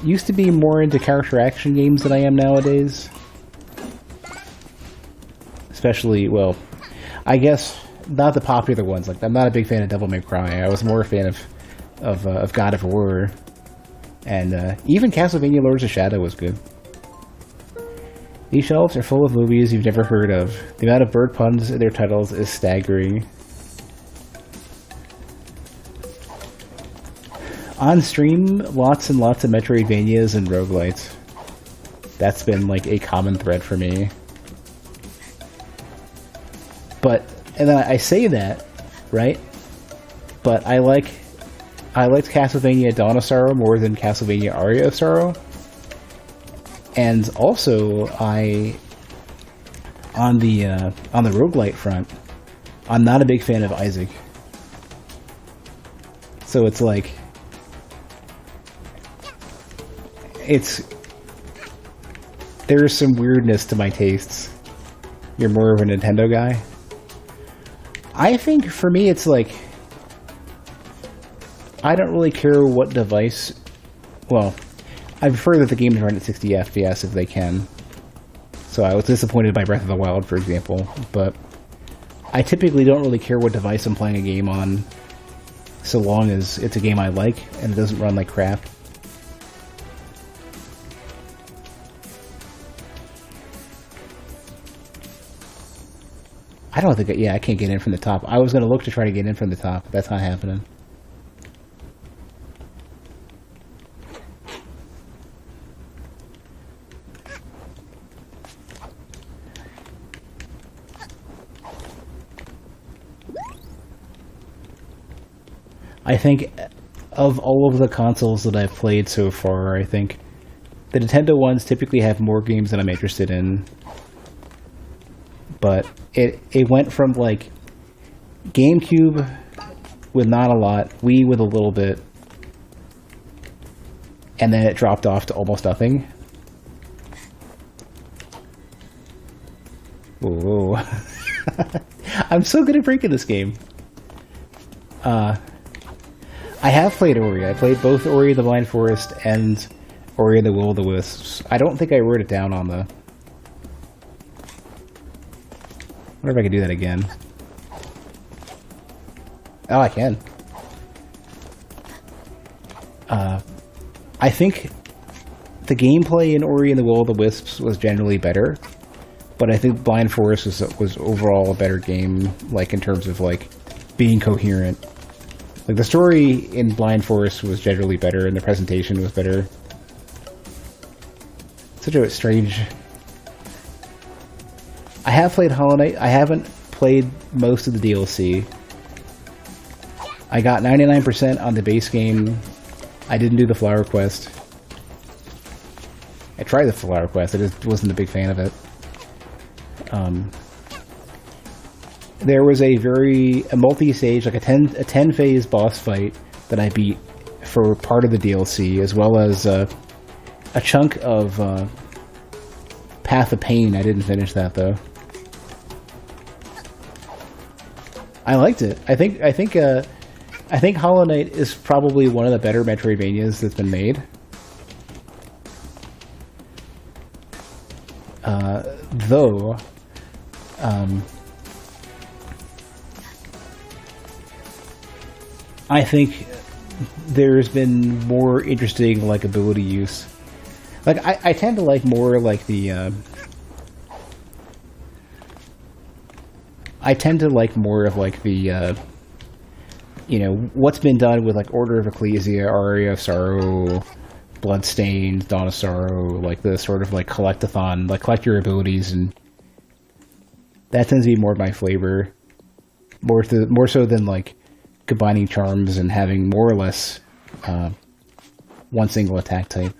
Used to be more into character action games than I am nowadays. Especially, well, I guess not the popular ones. Like, I'm not a big fan of Devil May Cry. I was more a fan of God of War, and even Castlevania: Lords of Shadow was good. These shelves are full of movies you've never heard of. The amount of bird puns in their titles is staggering. On stream, lots and lots of Metroidvanias and roguelites. That's been like a common thread for me. But, and then I say that, right? But I liked Castlevania Dawn of Sorrow more than Castlevania Aria of Sorrow. And also, on the roguelite front, I'm not a big fan of Isaac. So it's like, there's some weirdness to my tastes. You're more of a Nintendo guy. I think for me it's like, I don't really care what device. Well, I prefer that the games run at 60 FPS if they can. So I was disappointed by Breath of the Wild, for example, but I typically don't really care what device I'm playing a game on, so long as it's a game I like and it doesn't run like crap. I don't think, I can't get in from the top. I was going to look to try to get in from the top, but that's not happening. I think of all of the consoles that I've played so far, I think the Nintendo ones typically have more games than I'm interested in. But it went from like GameCube with not a lot, Wii with a little bit, and then it dropped off to almost nothing. Whoa. I'm so good at breaking this game. I have played Ori. I played both Ori and the Blind Forest and Ori and the Will of the Wisps. I don't think I wrote it down on the... I wonder if I can do that again. Oh, I can. I think the gameplay in Ori and the Will of the Wisps was generally better, but I think Blind Forest was overall a better game, like in terms of like being coherent. Like the story in Blind Forest was generally better, and the presentation was better. Such a strange. I have played Hollow Knight. I haven't played most of the DLC. I got 99% on the base game. I didn't do the Flower Quest. I tried the Flower Quest. I just wasn't a big fan of it. There was a multi-stage, like a 10-phase boss fight that I beat for part of the DLC, as well as a chunk of Path of Pain. I didn't finish that though. I liked it. I think Hollow Knight is probably one of the better Metroidvanias that's been made. Though, I think there's been more interesting like ability use. Like I tend to like more like the I tend to like more of like the you know, what's been done with like Order of Ecclesia, Aria of Sorrow, Bloodstained, Dawn of Sorrow, like the sort of like collectathon, like collect your abilities, and that tends to be more my flavor. More so than like combining charms and having more or less one single attack type.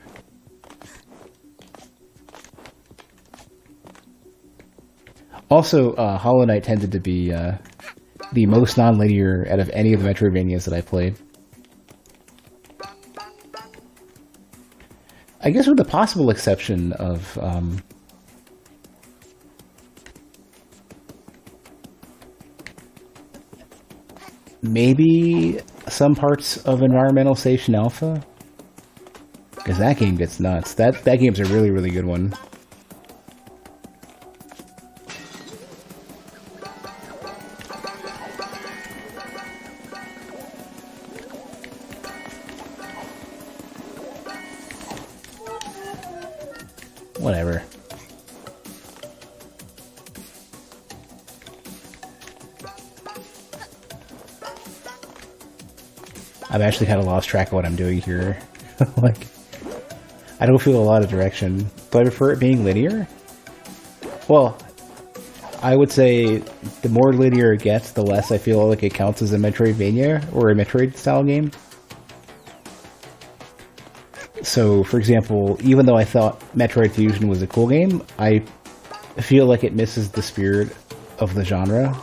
Also, Hollow Knight tended to be the most non-linear out of any of the Metroidvanias that I played. I guess with the possible exception of maybe some parts of Environmental Station Alpha, because that game gets nuts. That game's a really, really good one. Whatever. I've actually kind of lost track of what I'm doing here. Like, I don't feel a lot of direction. Do I prefer it being linear? Well, I would say the more linear it gets, the less I feel like it counts as a Metroidvania or a Metroid-style game. So, for example, even though I thought Metroid Fusion was a cool game, I feel like it misses the spirit of the genre.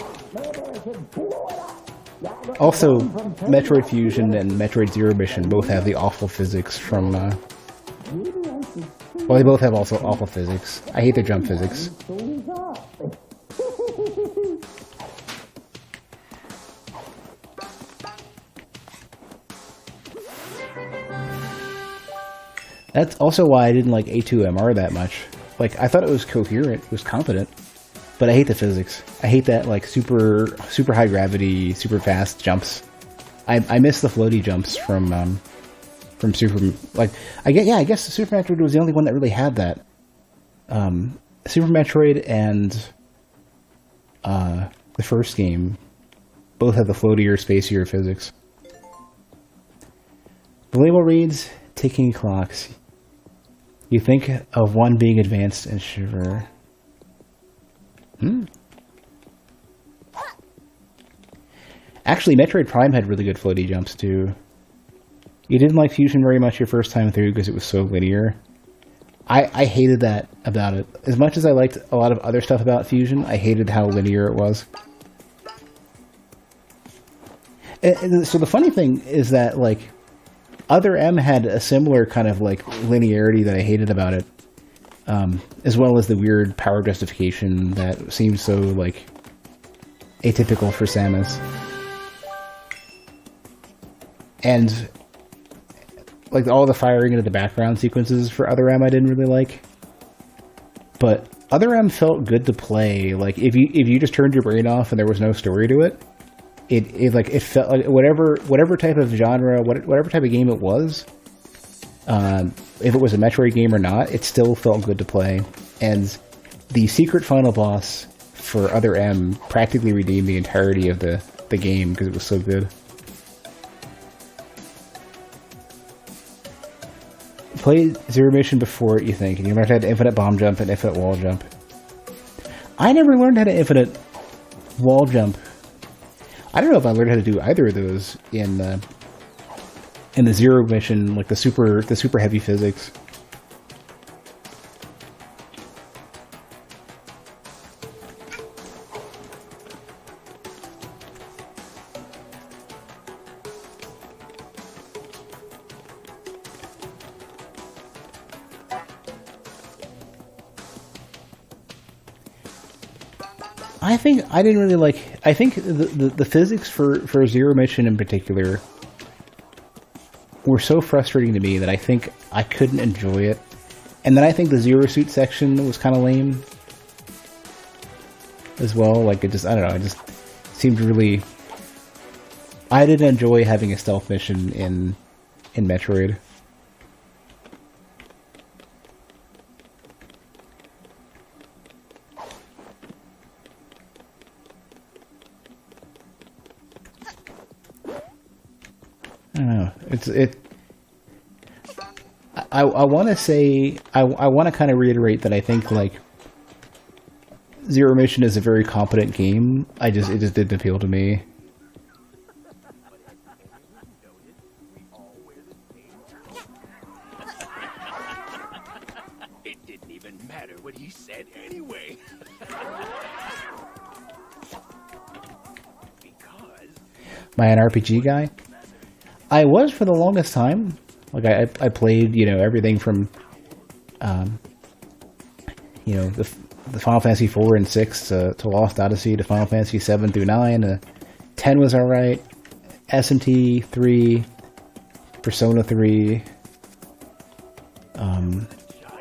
Also, Metroid Fusion and Metroid Zero Mission both have the awful physics from, well, they both have also awful physics. I hate their jump physics. That's also why I didn't like A2MR that much. Like, I thought it was coherent, it was competent, but I hate the physics. I hate that, like, super high gravity, super fast jumps. I miss the floaty jumps from Super... Like, I guess Super Metroid was the only one that really had that. Super Metroid and the first game both had the floatier, spacier physics. The label reads, ticking clocks. You think of one being advanced and shiver. Actually, Metroid Prime had really good floaty jumps, too. You didn't like Fusion very much your first time through because it was so linear. I hated that about it. As much as I liked a lot of other stuff about Fusion, I hated how linear it was. And so the funny thing is that, like, Other M had a similar kind of, like, linearity that I hated about it, as well as the weird power justification that seemed so, like, atypical for Samus. And, like, all the firing into the background sequences for Other M I didn't really like. But Other M felt good to play. Like, if you just turned your brain off and there was no story to it, it felt like whatever type of genre, whatever type of game it was, if it was a Metroid game or not, it still felt good to play. And the secret final boss for Other M practically redeemed the entirety of the game because it was so good. Play Zero Mission before it, you think, and you learned how to infinite bomb jump and infinite wall jump. I never learned how to infinite wall jump. I don't know if I learned how to do either of those in the Zero Mission, like the super heavy physics. I think I didn't really like... I think the physics for Zero Mission in particular were so frustrating to me that I think I couldn't enjoy it. And then I think the Zero Suit section was kind of lame as well. Like, it just... I don't know, it just seemed really... I didn't enjoy having a stealth mission in Metroid. I don't know. I want to say... I want to kind of reiterate that I think, like, Zero Mission is a very competent game. It just didn't appeal to me. It didn't even matter what he said anyway. Because... Am I an RPG guy? I was for the longest time. Like, I played, you know, everything from, you know, the Final Fantasy 4 and 6 to Lost Odyssey to Final Fantasy 7 through 9. 10 was alright. SMT 3, Persona 3,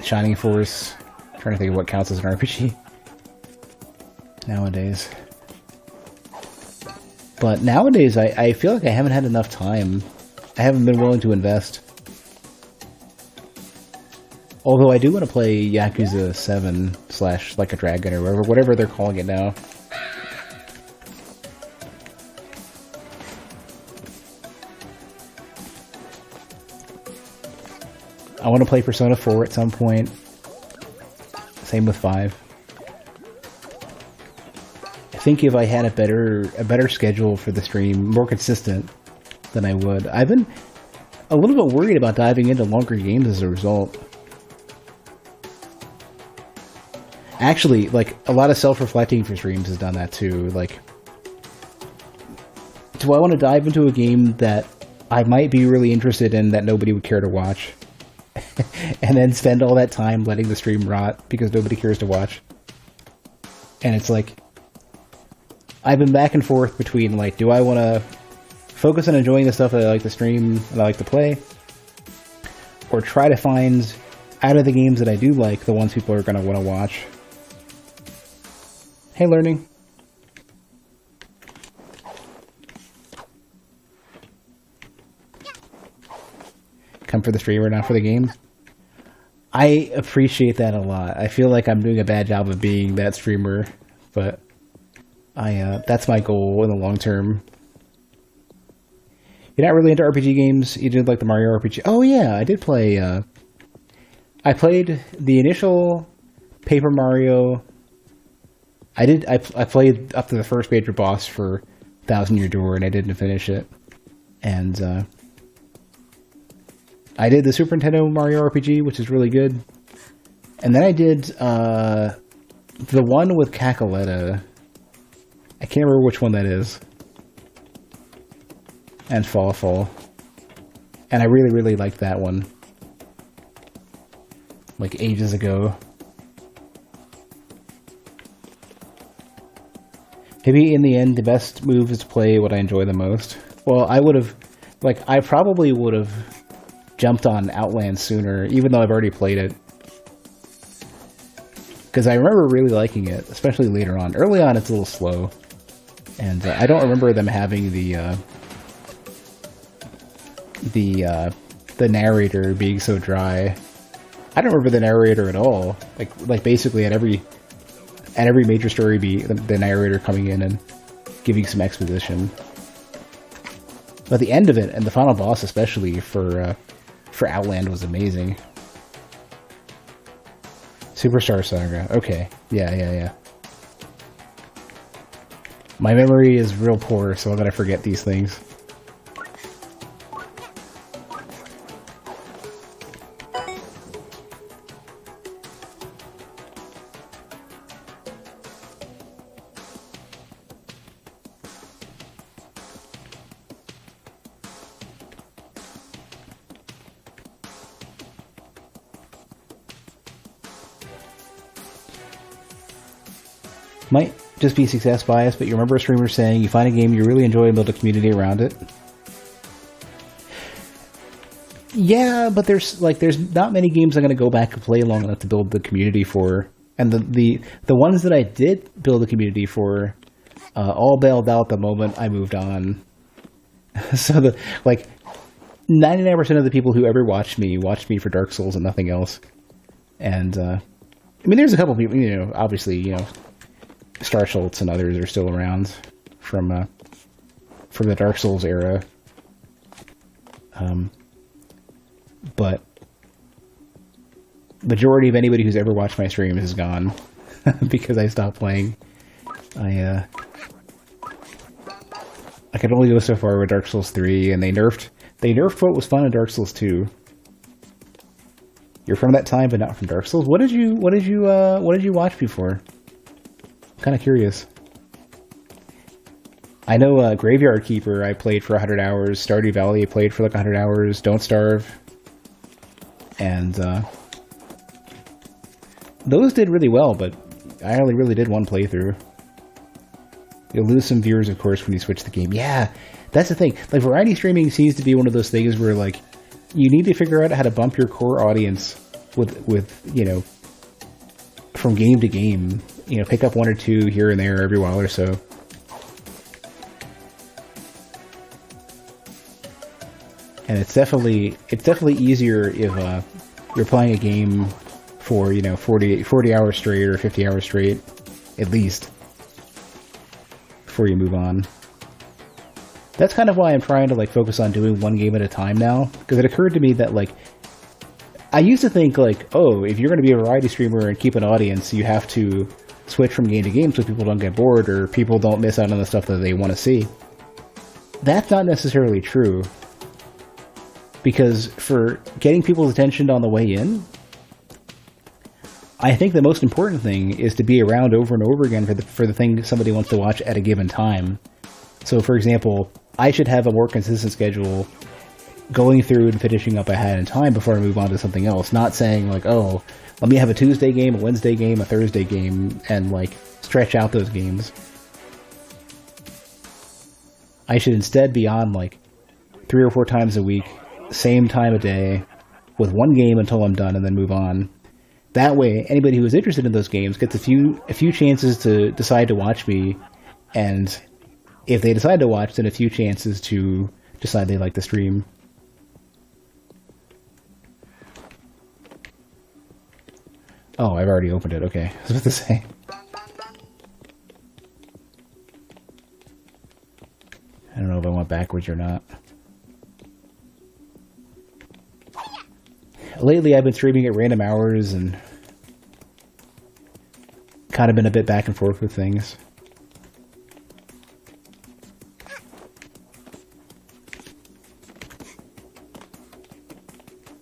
Shining Force. I'm trying to think of what counts as an RPG nowadays. But nowadays, I feel like I haven't had enough time. I haven't been willing to invest. Although I do want to play Yakuza 7 / Like a Dragon or whatever they're calling it now. I want to play Persona 4 at some point. Same with 5. I think if I had a better schedule for the stream, more consistent, than I would. I've been a little bit worried about diving into longer games as a result. Actually, like, a lot of self-reflecting for streams has done that too. Like, do I want to dive into a game that I might be really interested in that nobody would care to watch? And then spend all that time letting the stream rot because nobody cares to watch? And it's like, I've been back and forth between, like, do I want to focus on enjoying the stuff that I like to stream and I like to play, or try to find, out of the games that I do like, the ones people are going to want to watch? Hey, Learning. Come for the streamer, not for the game. I appreciate that a lot. I feel like I'm doing a bad job of being that streamer, but that's my goal in the long term. You're not really into RPG games? You did like the Mario RPG? Oh yeah, I did play, I played the initial Paper Mario. I played up to the first major boss for Thousand Year Door, and I didn't finish it. And, I did the Super Nintendo Mario RPG, which is really good. And then I did, the one with Cackletta. I can't remember which one that is. And Fall. And I really, really liked that one. Like, ages ago. Maybe in the end, the best move is to play what I enjoy the most. Well, I probably would have jumped on Outland sooner, even though I've already played it. Because I remember really liking it, especially later on. Early on, it's a little slow. And I don't remember them having the narrator being so dry. I don't remember the narrator at all. Like basically at every major story beat, the narrator coming in and giving some exposition. But the end of it, and the final boss especially for Outland, was amazing. Superstar Saga. Okay. Yeah. My memory is real poor, so I'm gonna forget these things. Might just be success bias, but you remember a streamer saying you find a game you really enjoy and build a community around it. Yeah, but there's not many games I'm going to go back and play long enough to build the community for. And the ones that I did build a community for, all bailed out the moment I moved on. So 99% of the people who ever watched me for Dark Souls and nothing else. And I mean, there's a couple people, obviously, Star Schultz and others are still around from the Dark Souls era. But majority of anybody who's ever watched my streams is gone because I stopped playing. I could only go so far with Dark Souls 3, and they nerfed what was fun in Dark Souls 2. You're from that time, but not from Dark Souls. What did you watch before? I'm kind of curious. I know Graveyard Keeper I played for 100 hours. Stardew Valley I played for 100 hours. Don't Starve. And those did really well, but I only really did one playthrough. You'll lose some viewers, of course, when you switch the game. Yeah, that's the thing. Like, variety streaming seems to be one of those things where, like, you need to figure out how to bump your core audience with from game to game. Pick up one or two here and there every while or so. And it's definitely easier if you're playing a game for 40 hours straight or 50 hours straight, at least, before you move on. That's kind of why I'm trying to focus on doing one game at a time now, because it occurred to me that I used to think, like, oh, if you're going to be a variety streamer and keep an audience, you have to switch from game to game so people don't get bored or people don't miss out on the stuff that they want to see. That's not necessarily true. Because for getting people's attention on the way in, I think the most important thing is to be around over and over again for the thing somebody wants to watch at a given time. So, for example, I should have a more consistent schedule going through and finishing up ahead in time before I move on to something else. Not saying, like, oh, let me have a Tuesday game, a Wednesday game, a Thursday game, and, like, stretch out those games. I should instead be on, like, 3 or 4 times a week, same time of day, with one game until I'm done and then move on. That way, anybody who is interested in those games gets a few chances to decide to watch me, and if they decide to watch, then a few chances to decide they like the stream. Oh, I've already opened it. Okay, I was about to say. I don't know if I went backwards or not. Lately, I've been streaming at random hours and kind of been a bit back and forth with things.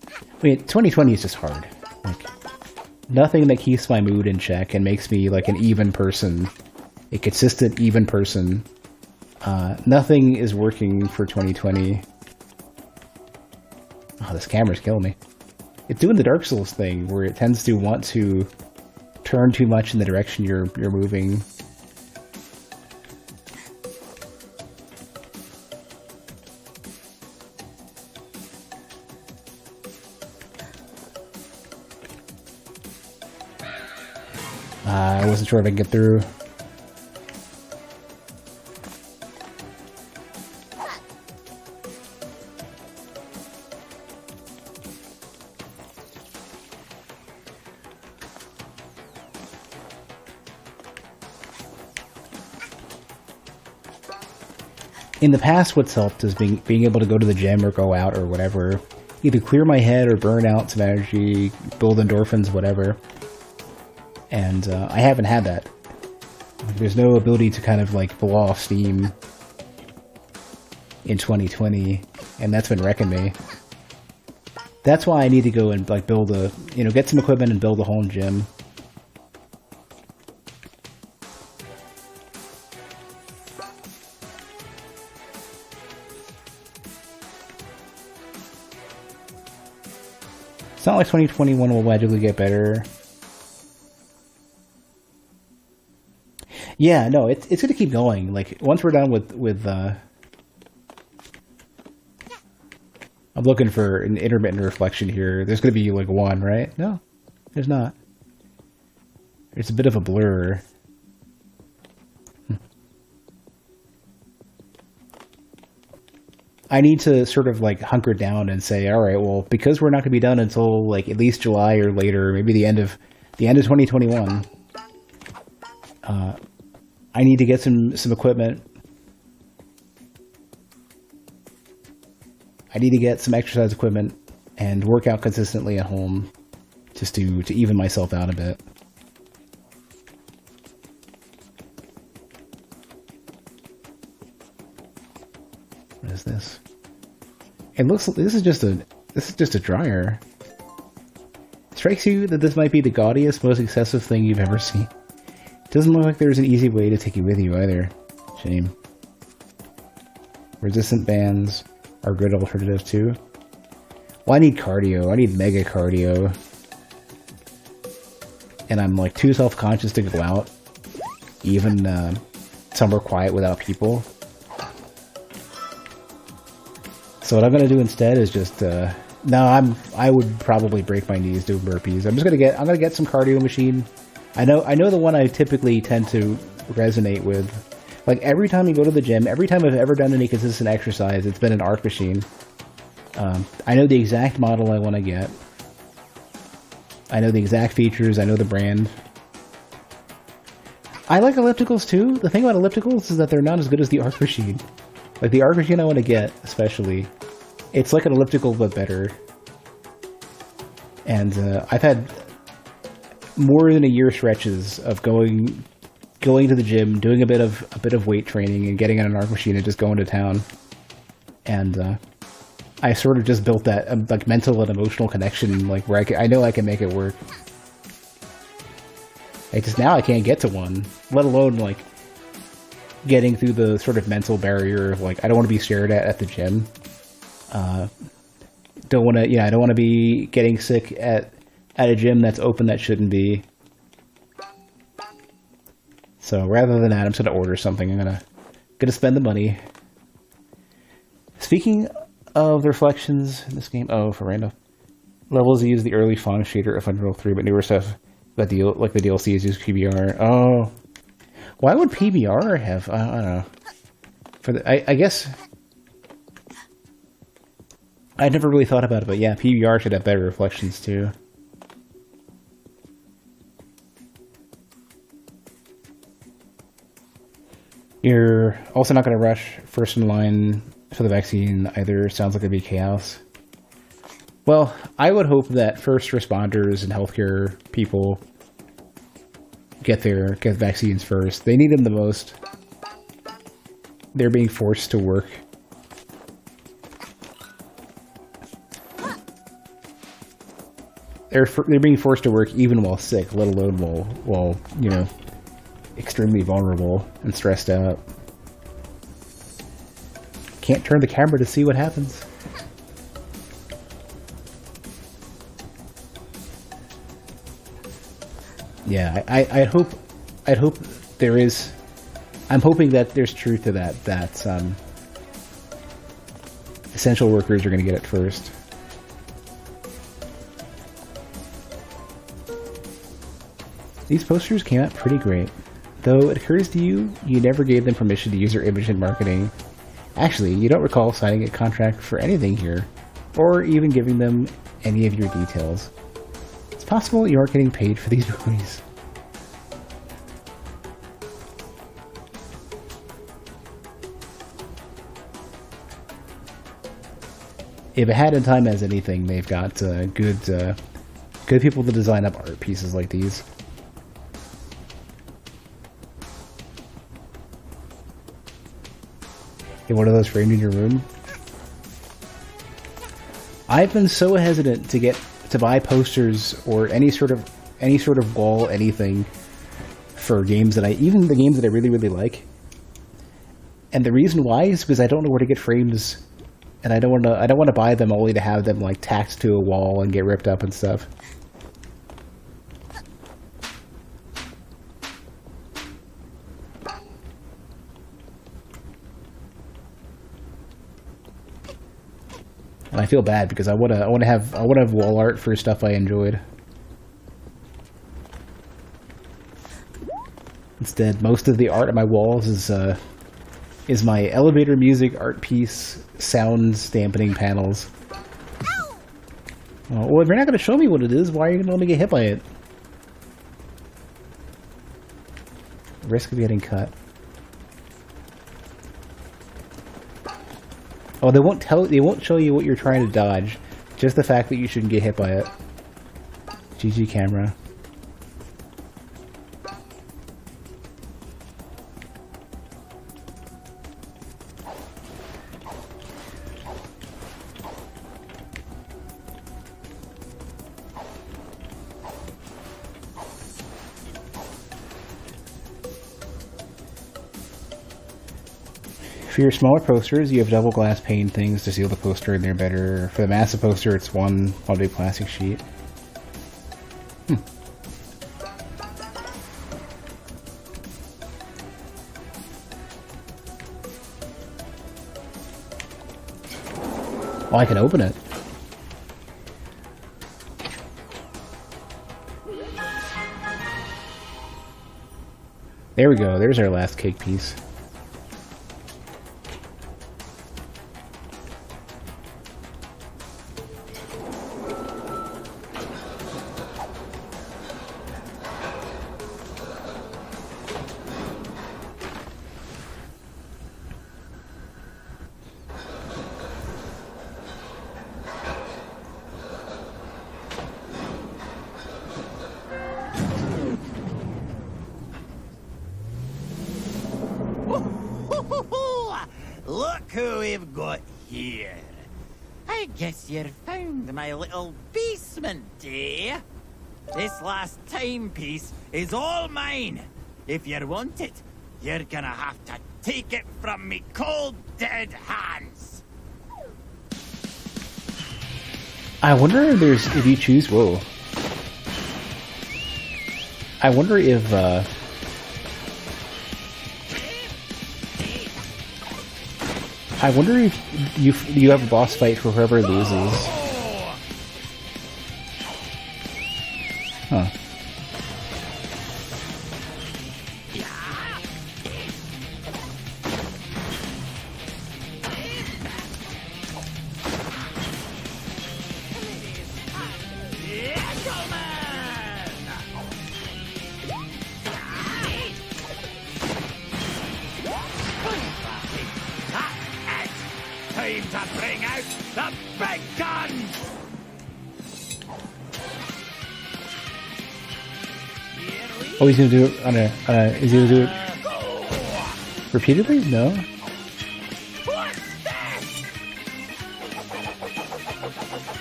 I mean, 2020 is just hard. Like, nothing that keeps my mood in check and makes me like an even person, a consistent even person. Nothing is working for 2020. Oh, this camera's killing me. It's doing the Dark Souls thing, where it tends to want to turn too much in the direction you're moving. I wasn't sure if I could get through. In the past, what's helped is being able to go to the gym or go out or whatever, either clear my head or burn out some energy, build endorphins, whatever. And I haven't had that. There's no ability to kind of like blow off steam in 2020, and that's been wrecking me. That's why I need to go and like build a, get some equipment and build a home gym. It's not like 2021 will magically get better. Yeah, no, it's going to keep going. Like, once we're done with I'm looking for an intermittent reflection here. There's going to be, like, one, right? No, there's not. It's a bit of a blur. I need to sort of, like, hunker down and say, all right, well, because we're not going to be done until, like, at least July or later, maybe the end of 2021, I need to get some equipment. I need to get some exercise equipment and work out consistently at home just to even myself out a bit. What is this? It looks like this is just a dryer. It strikes you that this might be the gaudiest, most excessive thing you've ever seen. Doesn't look like there's an easy way to take it with you either. Shame. Resistant bands are good alternatives too. Well, I need cardio. I need mega cardio. And I'm like too self-conscious to go out. Even somewhere quiet without people. So what I'm gonna do instead is just I would probably break my knees doing burpees. I'm gonna get some cardio machine. I know the one I typically tend to resonate with. Like, every time you go to the gym, every time I've ever done any consistent exercise, it's been an arc machine. I know the exact model I want to get. I know the exact features. I know the brand. I like ellipticals too. The thing about ellipticals is that they're not as good as the arc machine. Like, the arc machine I want to get, especially, it's like an elliptical but better. And I've had more than a year stretches of going to the gym, doing a bit of weight training, and getting on an arc machine and just going to town. And I sort of just built that like mental and emotional connection, like where I know I can make it work. Now I can't get to one, let alone like getting through the sort of mental barrier of like I don't want to be stared at the gym. Don't want to, I don't want to be getting sick at a gym that's open that shouldn't be. So rather than that, I'm just gonna order something. I'm gonna spend the money. Speaking of the reflections in this game, for random levels, use the early font shader of Unreal 3, but newer stuff like the DLCs use PBR. Oh, why would PBR have? I don't know. I guess I never really thought about it, but yeah, PBR should have better reflections too. You're also not going to rush first in line for the vaccine either. Sounds like it'd be chaos. Well, I would hope that first responders and healthcare people get vaccines first. They need them the most. They're being forced to work. They're being forced to work even while sick, let alone while extremely vulnerable and stressed out. Can't turn the camera to see what happens. Yeah, I'd hope there is. I'm hoping that there's truth to that essential workers are going to get it first. These posters came out pretty great. Though it occurs to you, you never gave them permission to use your image in marketing. Actually, you don't recall signing a contract for anything here, or even giving them any of your details. It's possible you aren't getting paid for these movies. If it had in time as anything, they've got good people to design up art pieces like these. Get one of those framed in your room. I've been so hesitant to buy posters or any sort of wall anything for games even the games that I really, really like. And the reason why is because I don't know where to get frames, and I don't want to buy them only to have them like tacked to a wall and get ripped up and stuff. And I feel bad because I want to have wall art for stuff I enjoyed. Instead, most of the art on my walls is my elevator music art piece sound dampening panels. Well, if you're not going to show me what it is, why are you going to let me get hit by it? Risk of getting cut. Oh, they won't show you what you're trying to dodge. Just the fact that you shouldn't get hit by it. GG camera. For your smaller posters, you have double glass pane things to seal the poster, and they're better. For the massive poster, it's one big plastic sheet. Oh, I can open it. There we go. There's our last cake piece. who we've got here. I guess you found my little basement, eh? This last timepiece is all mine. If you want it, you're gonna have to take it from me cold, dead hands. I wonder if you choose. Whoa. I wonder if you have a boss fight for whoever loses. Huh. Time to bring out the big guns! Oh, he's gonna do it on a. Is he gonna do it repeatedly? No.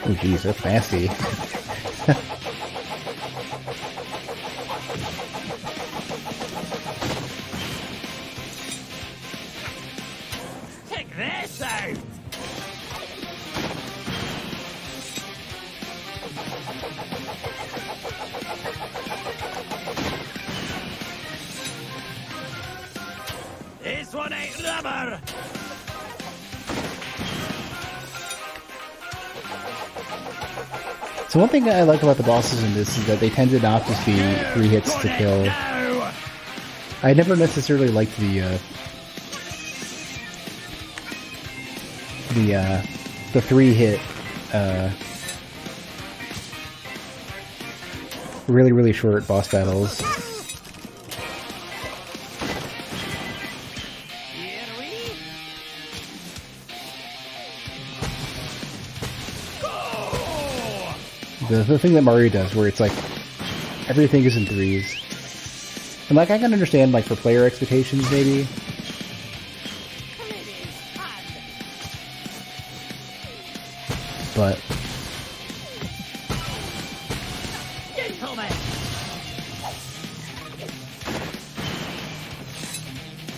Oh, jeez, that's nasty. Check this out! This one ain't rubber! So one thing I like about the bosses in this is that they tend to not just be 3 hits to kill. I never necessarily liked the 3-hit really short boss battles. The thing that Mario does, where it's like everything is in 3s, and like I can understand like for player expectations maybe, but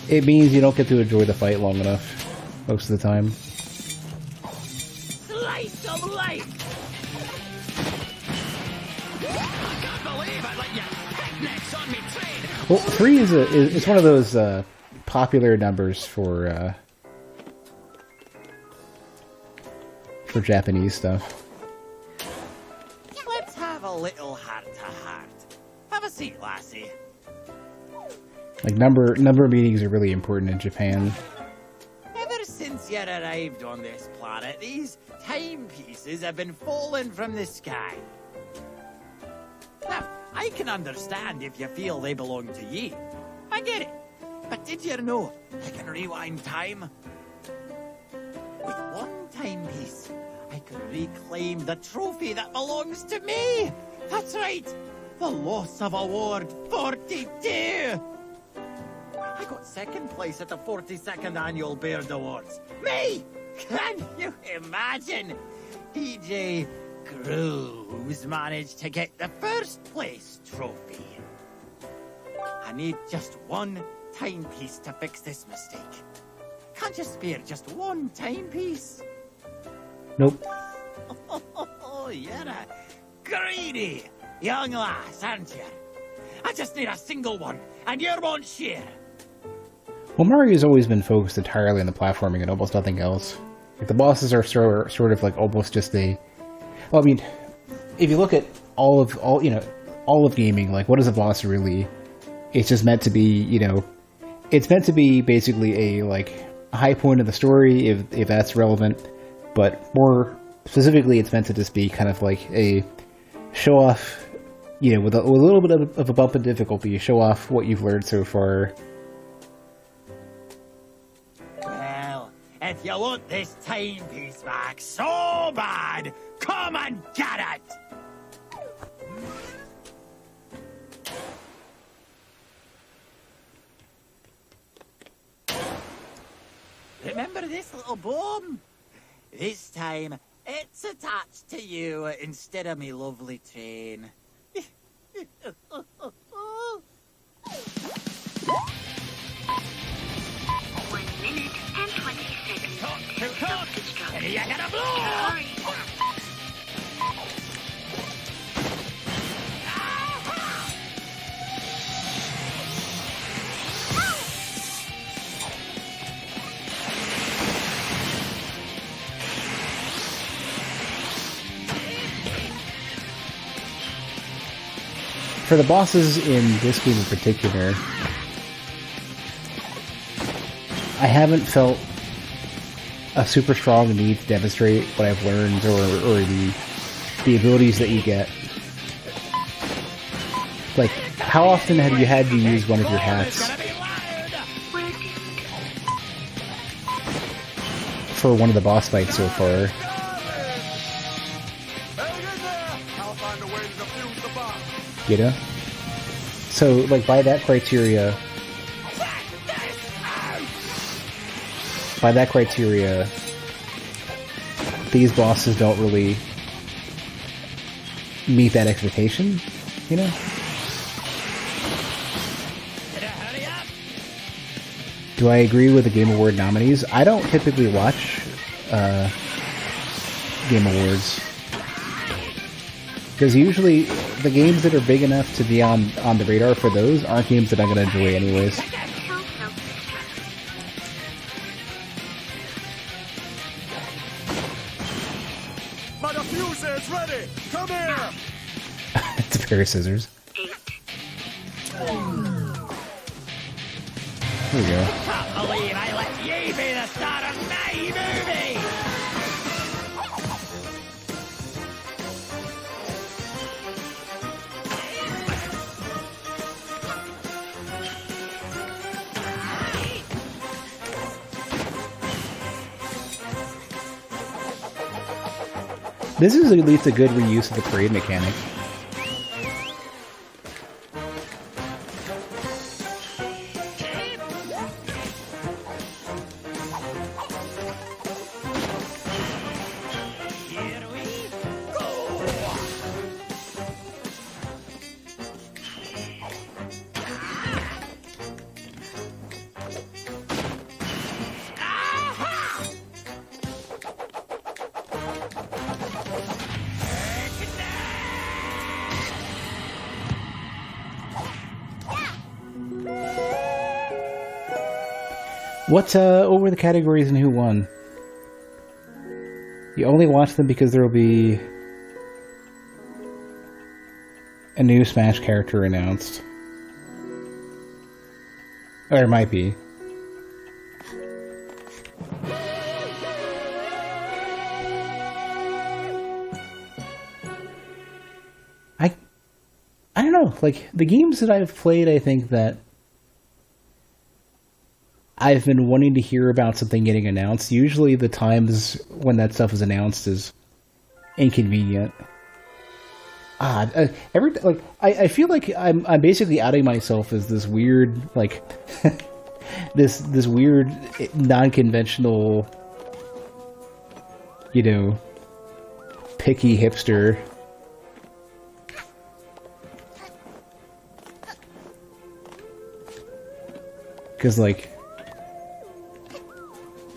it means you don't get to enjoy the fight long enough most of the time. Slice of life! Well, 3 is one of those popular numbers for Japanese stuff. Let's have a little heart-to-heart. Have a seat, lassie. Like number meanings are really important in Japan. Ever since you arrived on this planet, these timepieces have been falling from the sky. Now, I can understand if you feel they belong to you. I get it. But did you know I can rewind time? With one timepiece, I can reclaim the trophy that belongs to me. That's right. The Loss of Award 42. I got second place at the 42nd Annual Baird Awards. Me! Can you imagine? DJ Grooves managed to get the first place trophy. I need just one timepiece to fix this mistake. Can't you spare just one timepiece? Nope. Oh, you're a greedy young lass, aren't you? I just need a single one, and you won't share. Well, Mario's always been focused entirely on the platforming and almost nothing else. Like, the bosses are sort of like almost just a. Well, I mean, if you look at all of gaming, like what is a boss really? It's just meant to be, it's meant to be basically a high point of the story if that's relevant, but more specifically, it's meant to just be kind of like a show off, with a little bit of a bump in difficulty, show off what you've learned so far. Well, if you want this timepiece back so bad, come and get it! remember this little bomb? This time, it's attached to you instead of me lovely train. 1 minute and 20 seconds. Talk, Self-destruct. you gotta blow! Hurry. For the bosses in this game in particular, I haven't felt a super strong need to demonstrate what I've learned or the abilities that you get. Like, how often have you had to use one of your hats We're doomed. for one of the boss fights so far? Hang in there! I'll find a way to defuse the bomb. You know? So, like, by that criteria, these bosses don't really meet that expectation, you know? Do I agree with the Game Award nominees? I don't typically watch Game Awards. Because usually the games that are big enough to be on the radar for those aren't games that I'm going to enjoy anyways. Self-destruct. My diffuser is ready! Come here! It's a pair of scissors. 8. There we go. Can't believe I let you be the star of my movie! This is at least a good reuse of the parade mechanic. Here we go! Aha! What were the categories and who won? You only watch them because there will be a new Smash character announced. Or it might be. I don't know, like, the games that I've played, I think that I've been wanting to hear about something getting announced. Usually the times when that stuff is announced is inconvenient. I feel like I'm basically outing myself as this weird, like, this weird, non-conventional, you know, picky hipster. Because, like,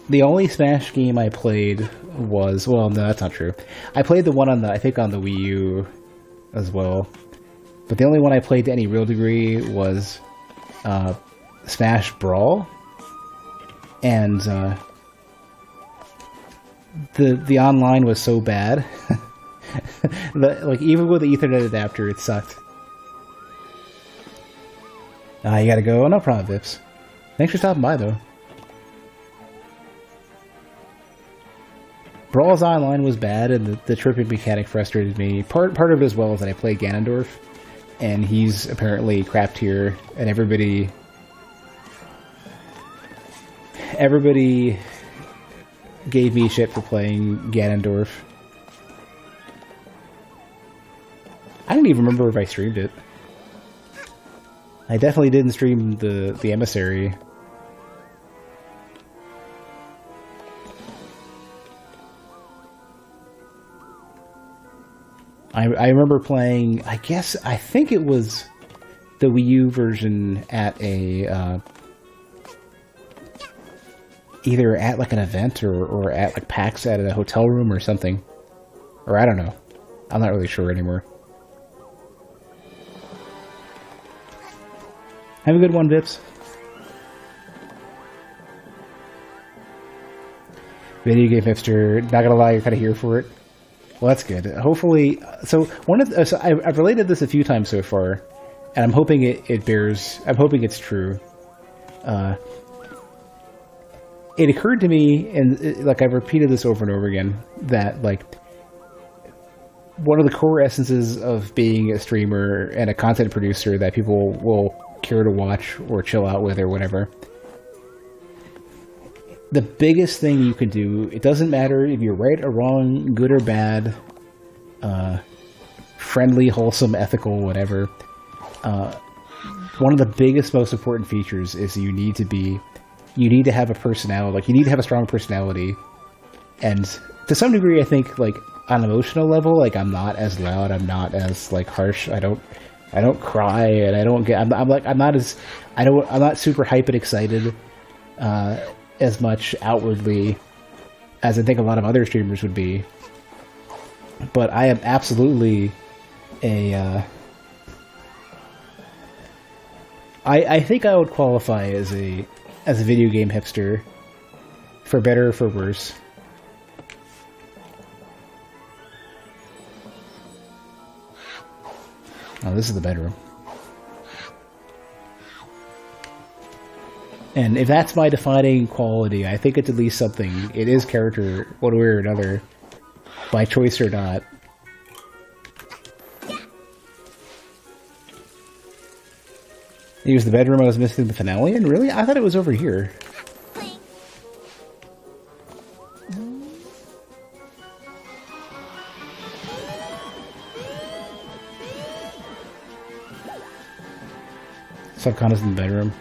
the only Smash game I played was... Well, no, that's not true. I played the one on the... I think on the Wii U as well. But the only one I played to any real degree was Smash Brawl. And the online was so bad. Like, even with the Ethernet adapter, it sucked. You gotta go. No problem, Vips. Thanks for stopping by, though. Brawl's online was bad, and the tripping mechanic frustrated me. Part of it as well is that I played Ganondorf, and he's apparently crap tier, and everybody gave me shit for playing Ganondorf. I don't even remember if I streamed it. I definitely didn't stream the Emissary. I remember playing, I think it was the Wii U version at a, either at like an event or at like PAX at a hotel room or something. Or I don't know. I'm not really sure anymore. Have a good one, Vips. Video game hipster, not gonna lie, you're kind of here for it. Well, that's good. Hopefully, so I've related this a few times so far, and I'm hoping it bears. I'm hoping it's true. It occurred to me, and like I've repeated this over and over again, that like one of the core essences of being a streamer and a content producer that people will care to watch or chill out with or whatever. The biggest thing you can do, it doesn't matter if you're right or wrong, good or bad, friendly, wholesome, ethical, whatever. One of the biggest, most important features is you need to have a personality, like you need to have a strong personality. And to some degree, I think, like, on an emotional level, like, I'm not as loud, I'm not as, like, harsh, I don't cry, and I don't get, I'm not super hype and excited, as much outwardly as I think a lot of other streamers would be. But I am absolutely I think I would qualify as a video game hipster, for better or for worse. Oh, this is the bedroom. And if that's my defining quality, I think it's at least something. It is character, one way or another, by choice or not. Here's the bedroom I was missing the finale in? Really? I thought it was over here. Subcon in the bedroom.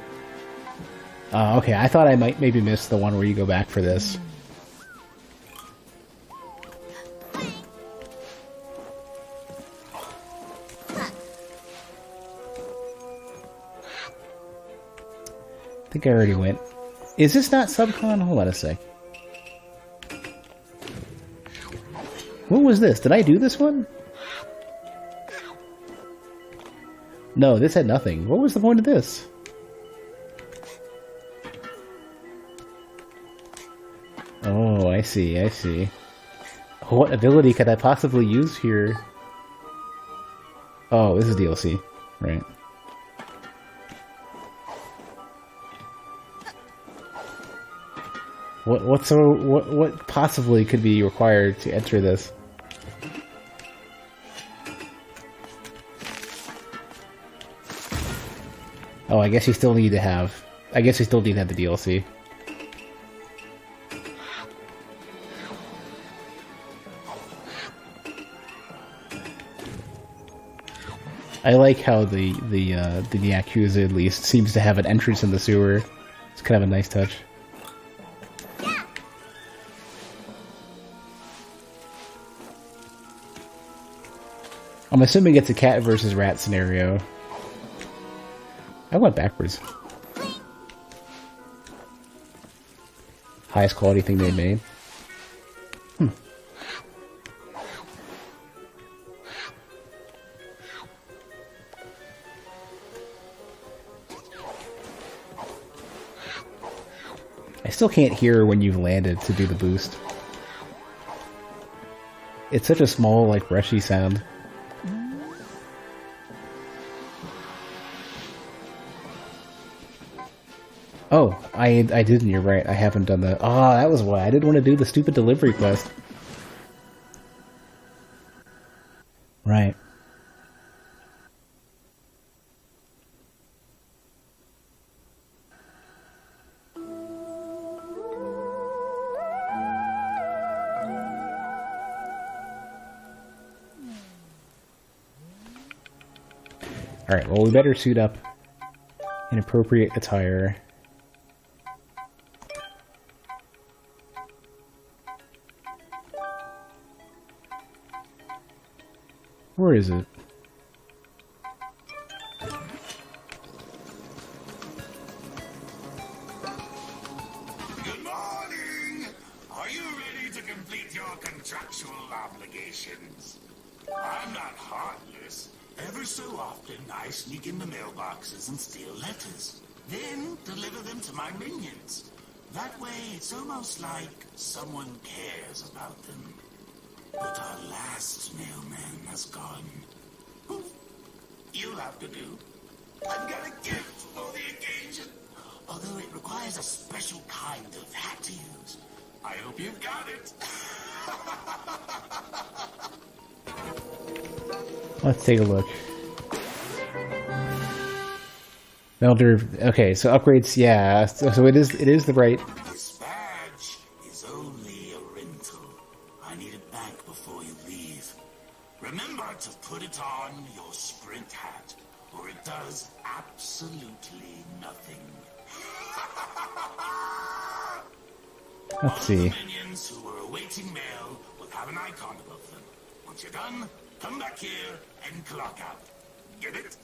Okay, I thought I might maybe miss the one where you go back for this. I think I already went. Is this not Subcon? Hold on a sec. What was this? Did I do this one? No, this had nothing. What was the point of this? Oh, I see, I see. What ability could I possibly use here? Oh, this is DLC, right? What possibly could be required to enter this? Oh, I guess you still need to have. I guess you still need to have the DLC. I like how the Yakuza at least seems to have an entrance in the sewer. It's kind of a nice touch. I'm assuming it's a cat versus rat scenario. I went backwards. Highest quality thing they made. I still can't hear when you've landed to do the boost. It's such a small, like, brushy sound. Oh, I didn't, you're right. I haven't done that. Oh, that was why. I didn't want to do the stupid delivery quest. Right. Alright, well, we better suit up in appropriate attire. Where is it? Good morning! Are you ready to complete your contractual obligations? I'm not heartless. Ever so often, I sneak into mailboxes and steal letters. Then deliver them to my minions. That way, it's almost like someone cares about them. But our last mailman has gone. You'll have to do. I've got a gift for the occasion. Although it requires a special kind of hat to use. I hope you've got it. Let's take a look. Melder. Okay, so upgrades. Yeah, so it is the right. This badge is only a rental. I need it back before you leave. Remember to put it on your sprint hat, or it does absolutely nothing. Let's see. All the minions who were awaiting mail will have an icon above them. Once you're done, come back here and clock out. Get it?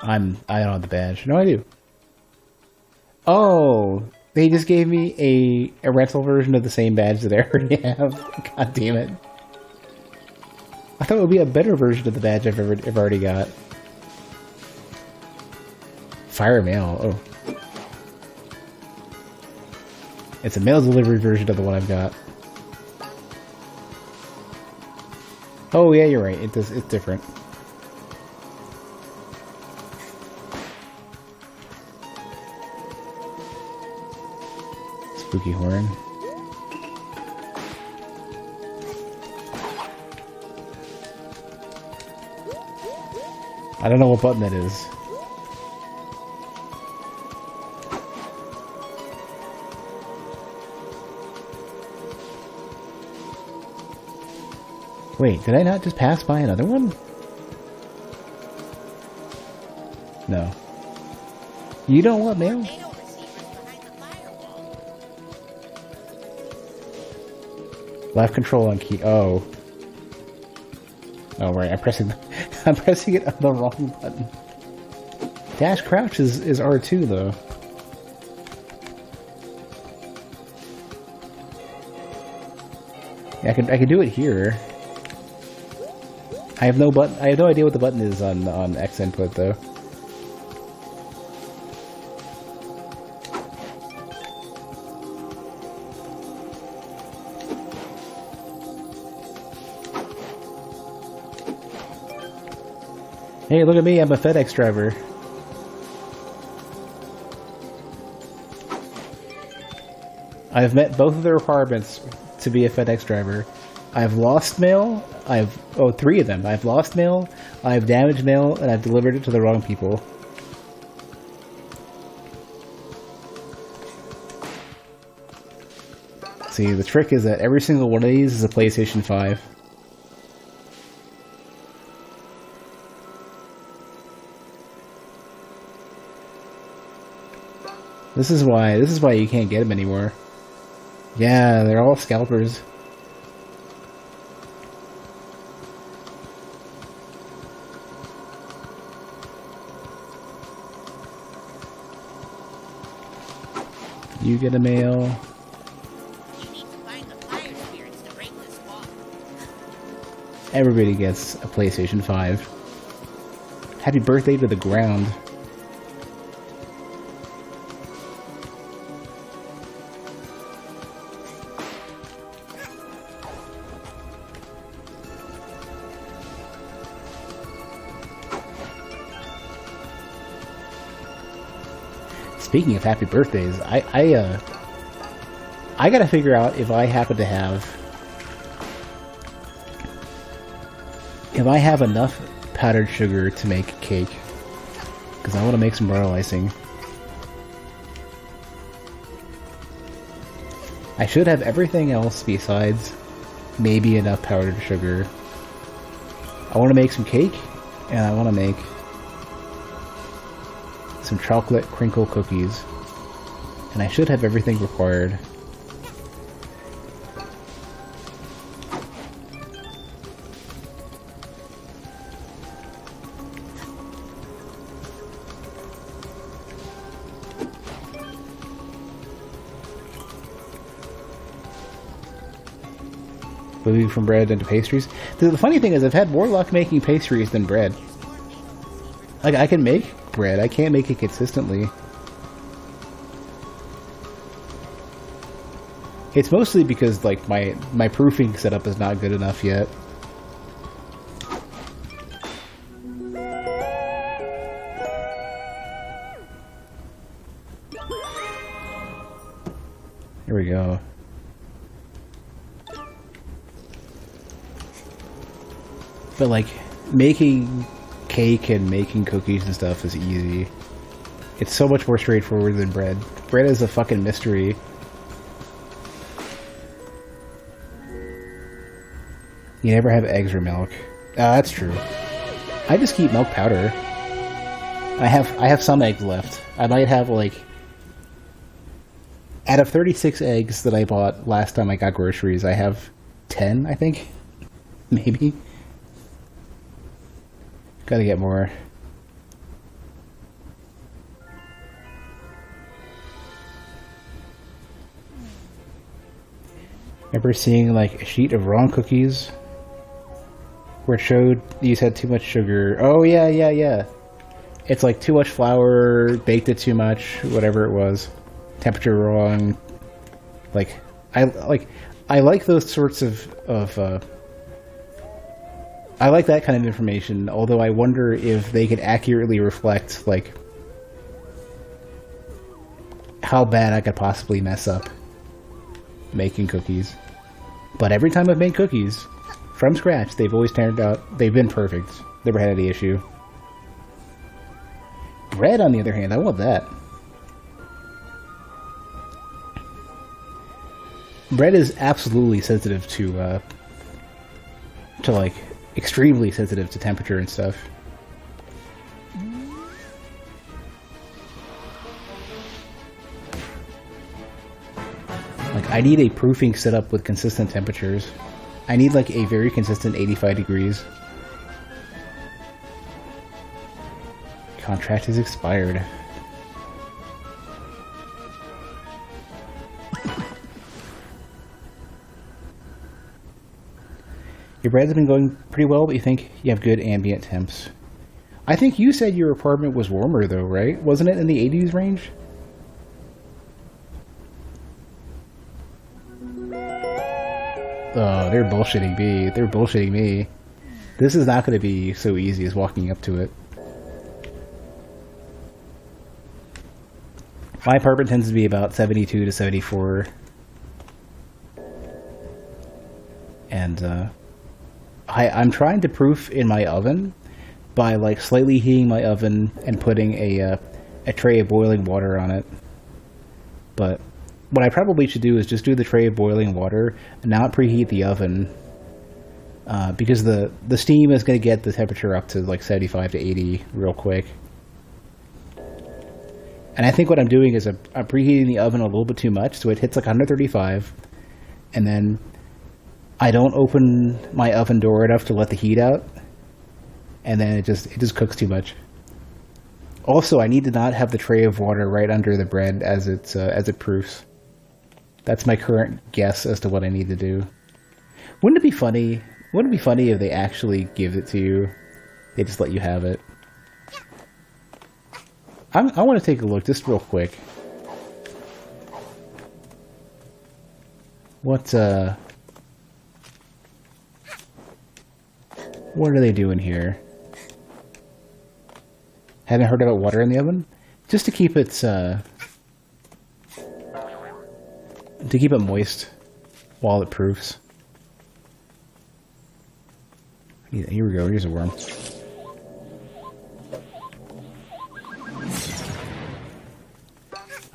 I don't have the badge. No, I do. Oh, they just gave me a rental version of the same badge that I already have. God damn it! I thought it would be a better version of the badge I've already got. Fire mail. Oh, it's a mail delivery version of the one I've got. Oh yeah, you're right. It's different. Spooky horn. I don't know what button that is. Wait, did I not just pass by another one? No. You don't want mail? Potato receivers behind the firewall. Left control on key. Oh. Oh right, I'm pressing it on the wrong button. Dash crouch is R2 though. Yeah, I can do it here. I have no idea what the button is on X input though. Hey, look at me, I'm a FedEx driver. I've met both of the requirements to be a FedEx driver. I've lost mail, three of them. I've lost mail, I've damaged mail, and I've delivered it to the wrong people. See, the trick is that every single one of these is a PlayStation 5. This is why you can't get them anymore. Yeah, they're all scalpers. You get a mail. You need to find the fire spirits to break this wall. Everybody gets a PlayStation 5. Happy birthday to the ground. Speaking of happy birthdays, I gotta figure out if I happen to have enough powdered sugar to make cake, because I want to make some royal icing. I should have everything else besides maybe enough powdered sugar. I want to make some cake, and I want to make some chocolate crinkle cookies, and I should have everything required. moving from bread into pastries. The funny thing is, I've had more luck making pastries than bread. Like, I can make bread, I can't make it consistently. It's mostly because, like, my proofing setup is not good enough yet. Here we go. But, like, making cake and making cookies and stuff is easy. It's so much more straightforward than bread. Bread is a fucking mystery. You never have eggs or milk. That's true. I just keep milk powder. I have some eggs left. I might have, like, out of 36 eggs that I bought last time I got groceries, I have 10, I think. Maybe. Gotta get more. Remember seeing, like, a sheet of wrong cookies where it showed these had too much sugar. Oh, yeah. It's like too much flour, baked it too much, whatever it was. Temperature wrong. Like, I like those sorts of I like that kind of information, although I wonder if they could accurately reflect, like, how bad I could possibly mess up making cookies. But every time I've made cookies from scratch, they've always turned out, they've been perfect. Never had any issue. Bread, on the other hand, I want that. Bread is absolutely sensitive to like, extremely sensitive to temperature and stuff. Like, I need a proofing setup with consistent temperatures. I need, like, a very consistent 85 degrees. Contract is expired. Your bread has been going pretty well, but you think you have good ambient temps. I think you said your apartment was warmer, though, right? Wasn't it in the 80s range? Oh, they're bullshitting me. They're bullshitting me. This is not going to be so easy as walking up to it. My apartment tends to be about 72 to 74. And, I'm trying to proof in my oven by, like, slightly heating my oven and putting a tray of boiling water on it. But what I probably should do is just do the tray of boiling water and not preheat the oven, because the steam is going to get the temperature up to, like, 75 to 80 real quick. And I think what I'm doing is I'm preheating the oven a little bit too much, so it hits, like, 135, and then I don't open my oven door enough to let the heat out, and then it just cooks too much. Also, I need to not have the tray of water right under the bread as it proofs. That's my current guess as to what I need to do. Wouldn't it be funny? Wouldn't it be funny if they actually give it to you? They just let you have it. I want to take a look just real quick. What are they doing here? Haven't heard about water in the oven? Just to keep it moist while it proofs. Yeah, here we go. Here's a worm.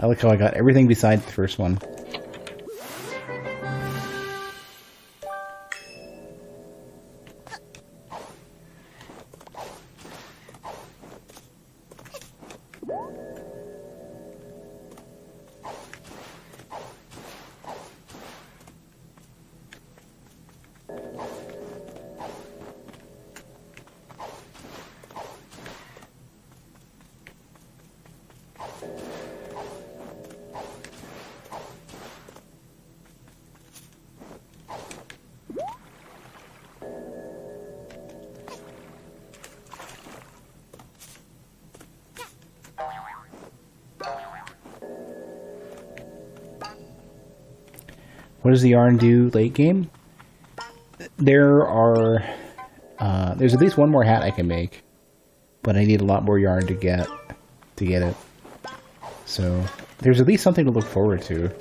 I like how I got everything besides the first one. What does the yarn do late game? There's at least one more hat I can make, but I need a lot more yarn to get it. So there's at least something to look forward to.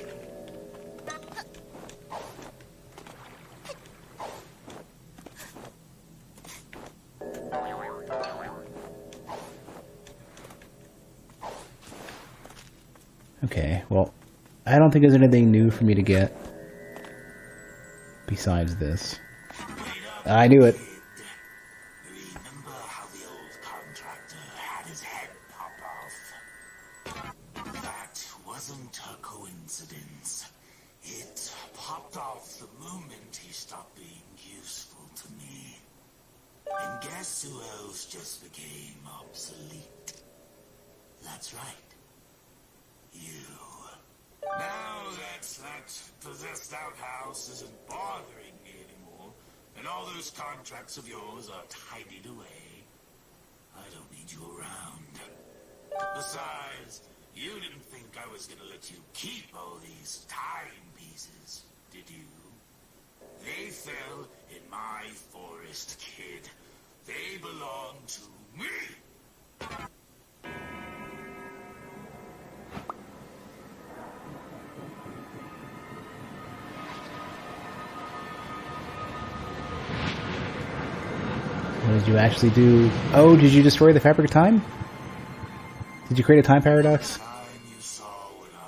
Okay, well, I don't think there's anything new for me to get besides this. I knew it. Remember how the old contractor had his head pop off? That wasn't a coincidence. It popped off the moment he stopped being useful to me. And guess who else just became obsolete? That's right. You. Now that possessed outhouse isn't bothering me anymore, and all those contracts of yours are tidied away, I don't need you around. Besides, you didn't think I was gonna let you keep all these timepieces, did you? They fell in my forest, kid. They belong to me! What did you actually do? Oh, did you destroy the fabric of time? Did you create a time paradox?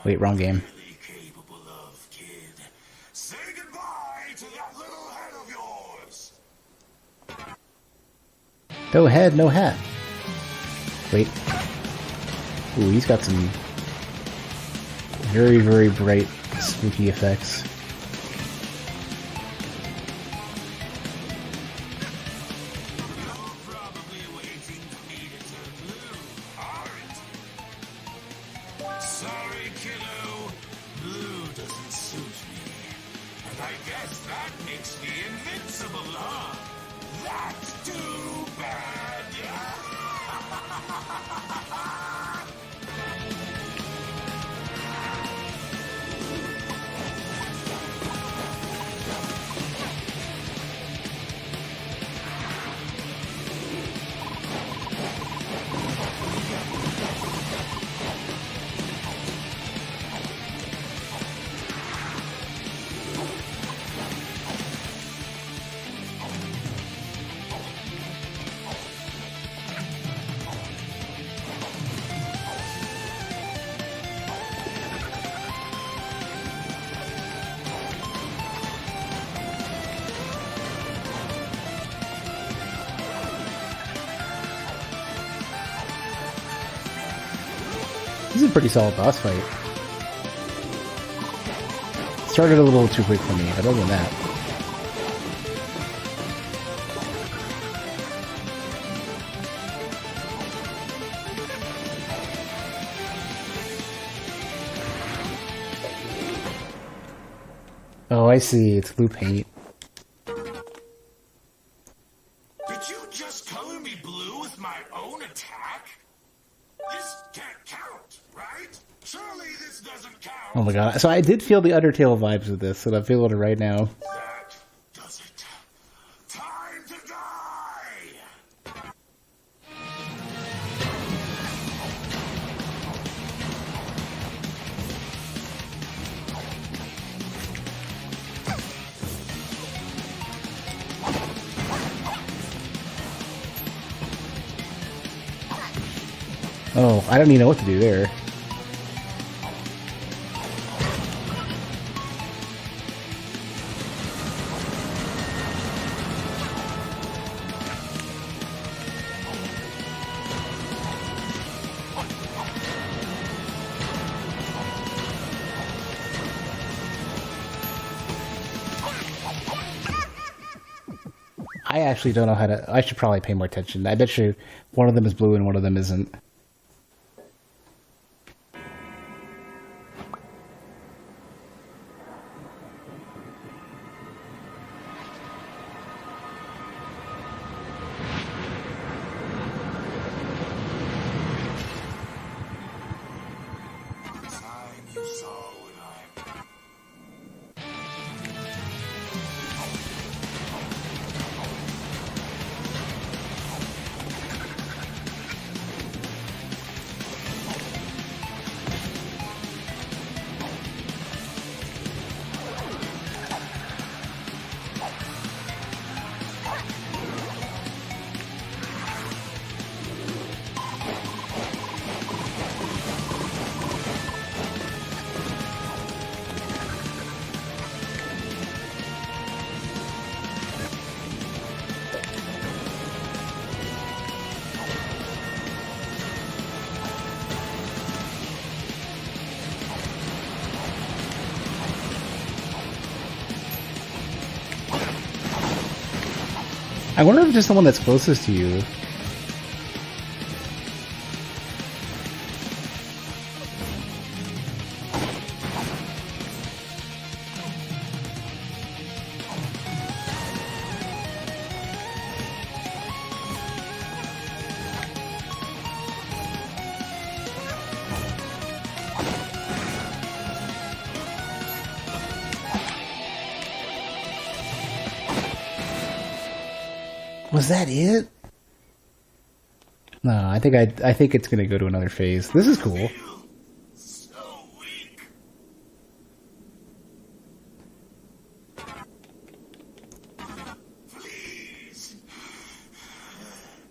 Wait, wrong game. Capable of, kid. Say goodbye to that little head of yours. No head, no hat. Wait. Ooh, he's got some very, very bright, spooky effects. Sorry, kiddo. Blue doesn't suit me. And I guess that makes me invincible, huh? That's too bad. This is a pretty solid boss fight. Started a little too quick for me, but other than that. Oh, I see. It's blue paint. Did you just color me blue with my own attack? This can't count, right? Surely this doesn't count. Oh my god. So I did feel the Undertale vibes of this, and I'm feeling it right now. That does it. Time to die! Oh, I don't even know what to do there. I actually don't know how to... I should probably pay more attention. I bet you one of them is blue and one of them isn't. Time you saw when I... I wonder if it's just the one that's closest to you. Was that it? No, I think it's gonna go to another phase. This is cool. So weak. Please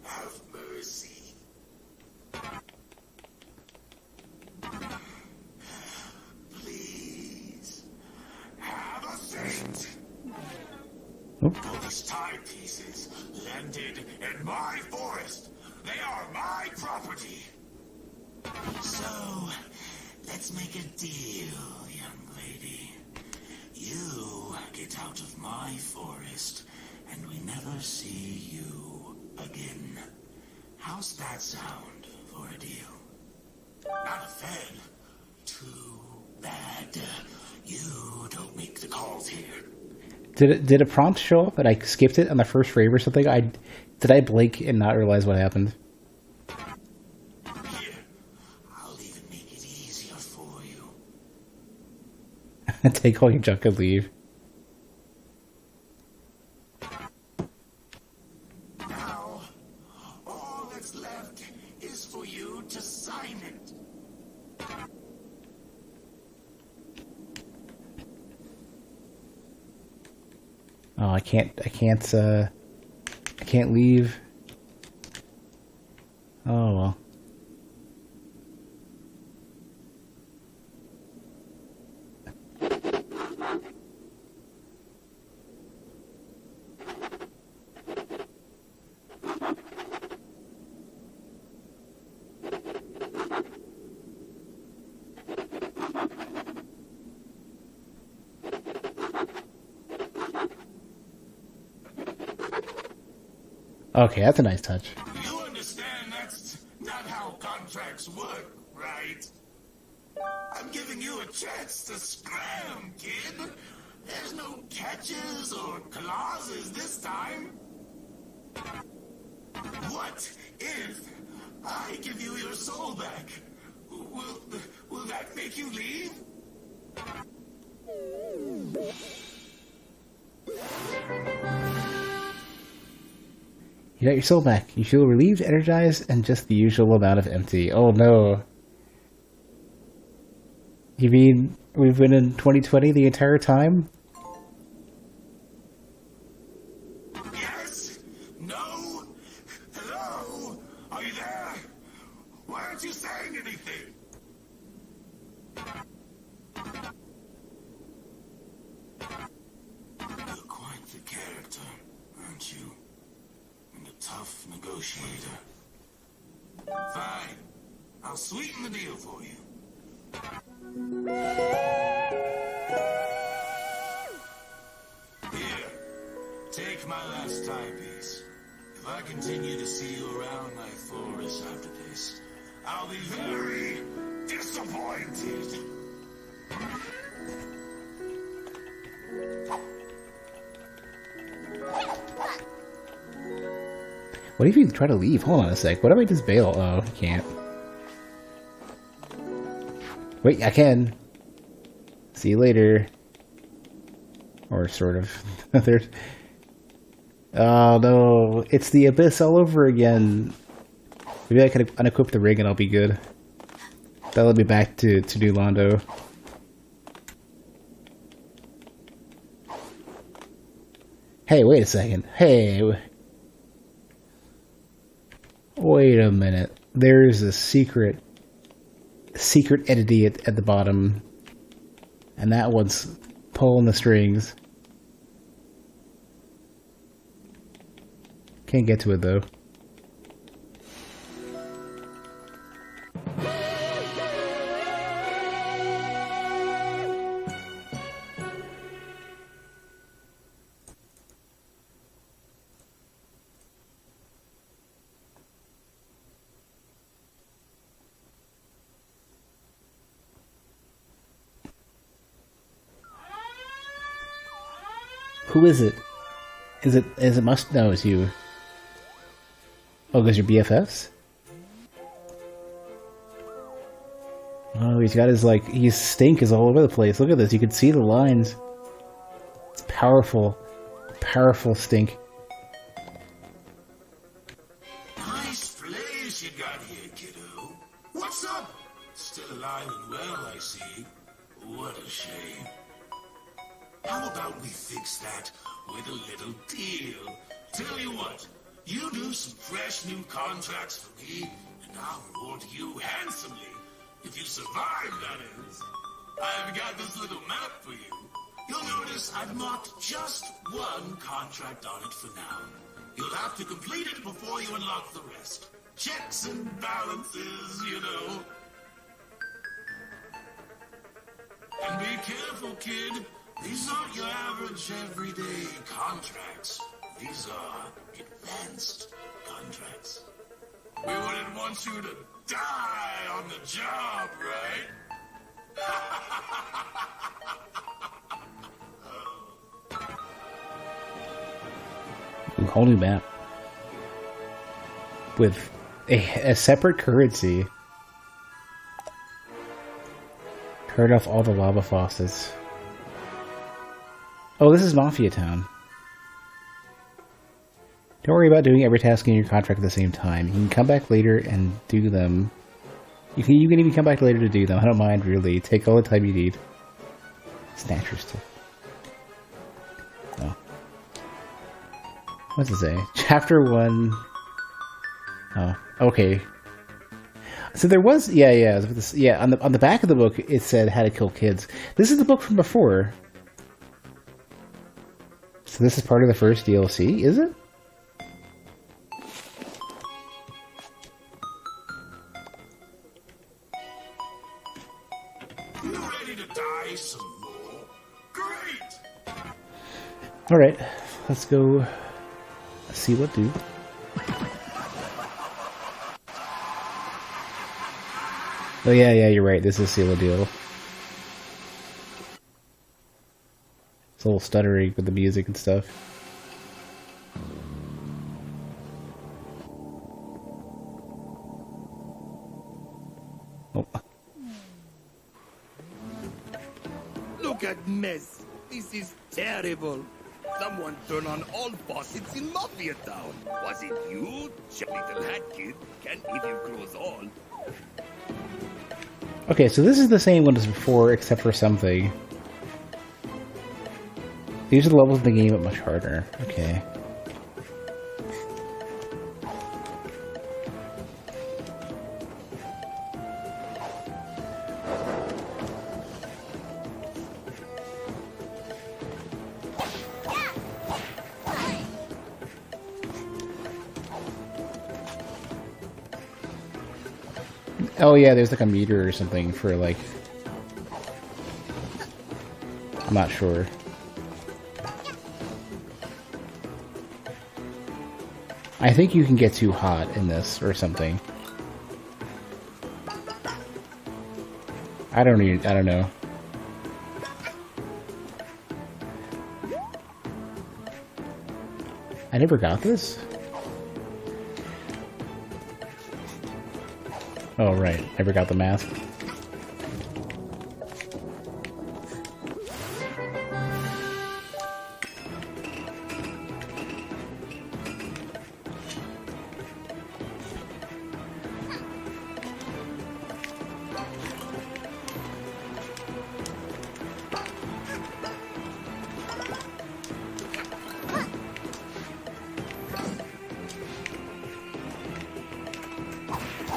have mercy. Please have a saint. Oop. All these timepieces landed in my forest. They are my property. So, let's make a deal, young lady. You get out of my forest, and we never see you again. How's that sound for a deal? Not a fan. Too bad. You don't make the calls here. Did a prompt show up and I skipped it on the first frame or something? Did I blink and not realize what happened? Here, I'll even make it easier for you. Take all your junk and leave. Now, all that's left is for you to sign it. Oh, I can't leave. Oh well. Okay, that's a nice touch. You understand that's not how contracts work, right? I'm giving you a chance to scram, kid. There's no catches or clauses this time. What if I give you your soul back? Will that make you leave? You got your soul back. You feel relieved, energized, and just the usual amount of empty. Oh no. You mean we've been in 2020 the entire time? Yes? No? Hello? Are you there? Why aren't you saying anything? You're quite the character, aren't you? And a tough negotiator. Fine. I'll sweeten the deal for you. Here. Take my last timepiece. If I continue to see you around my forest after this, I'll be very disappointed. What if you try to leave? Hold on a sec. What if I just bail? Oh, I can't. Wait, I can. See you later. Or sort of. There's. Oh no, it's the abyss all over again. Maybe I could unequip the ring and I'll be good. That'll be back to New Londo. Hey, wait a second. Hey. Wait a minute. There's a secret entity at the bottom. And that one's pulling the strings. Can't get to it though. Who is it? Is it must? No, it's you. Oh, because you're BFFs? Oh, he's got his, like, his stink is all over the place. Look at this, you can see the lines. It's powerful. Powerful stink. Nice place you got here, kiddo. What's up? Still alive and well, I see. What a shame. How about we fix that with a little deal? Tell you what, you do some fresh new contracts for me, and I'll reward you handsomely. If you survive, that is. I've got this little map for you. You'll notice I've marked just one contract on it for now. You'll have to complete it before you unlock the rest. Checks and balances, you know. And be careful, kid. These aren't your average everyday contracts. These are advanced contracts. We wouldn't want you to die on the job, right? Ooh, whole new map. With a separate currency. Turn off all the lava faucets. Oh, this is Mafia Town. Don't worry about doing every task in your contract at the same time. You can come back later and do them. You can even come back later to do them. I don't mind, really. Take all the time you need. Snatcher stuff. Oh. What's it say? Chapter 1. Oh, okay. So there was, yeah, on the back of the book it said how to kill kids. This is the book from before. So this is part of the first DLC, is it? You ready to die some more? Great! Alright, let's go see what do. Oh yeah, you're right, this is Seal a Deal. It's a little stuttering with the music and stuff. Oh. Look at mess. This is terrible. Someone turn on all faucets in Mafia Town. Was it you? Little hat kid. Can't eat your clothes all. Okay, so this is the same one as before, except for something. These are the levels of the game, but much harder. Okay. Oh yeah, there's like a meter or something for like... I'm not sure. I think you can get too hot in this or something. I don't know. I never got this? Oh right, never got the mask.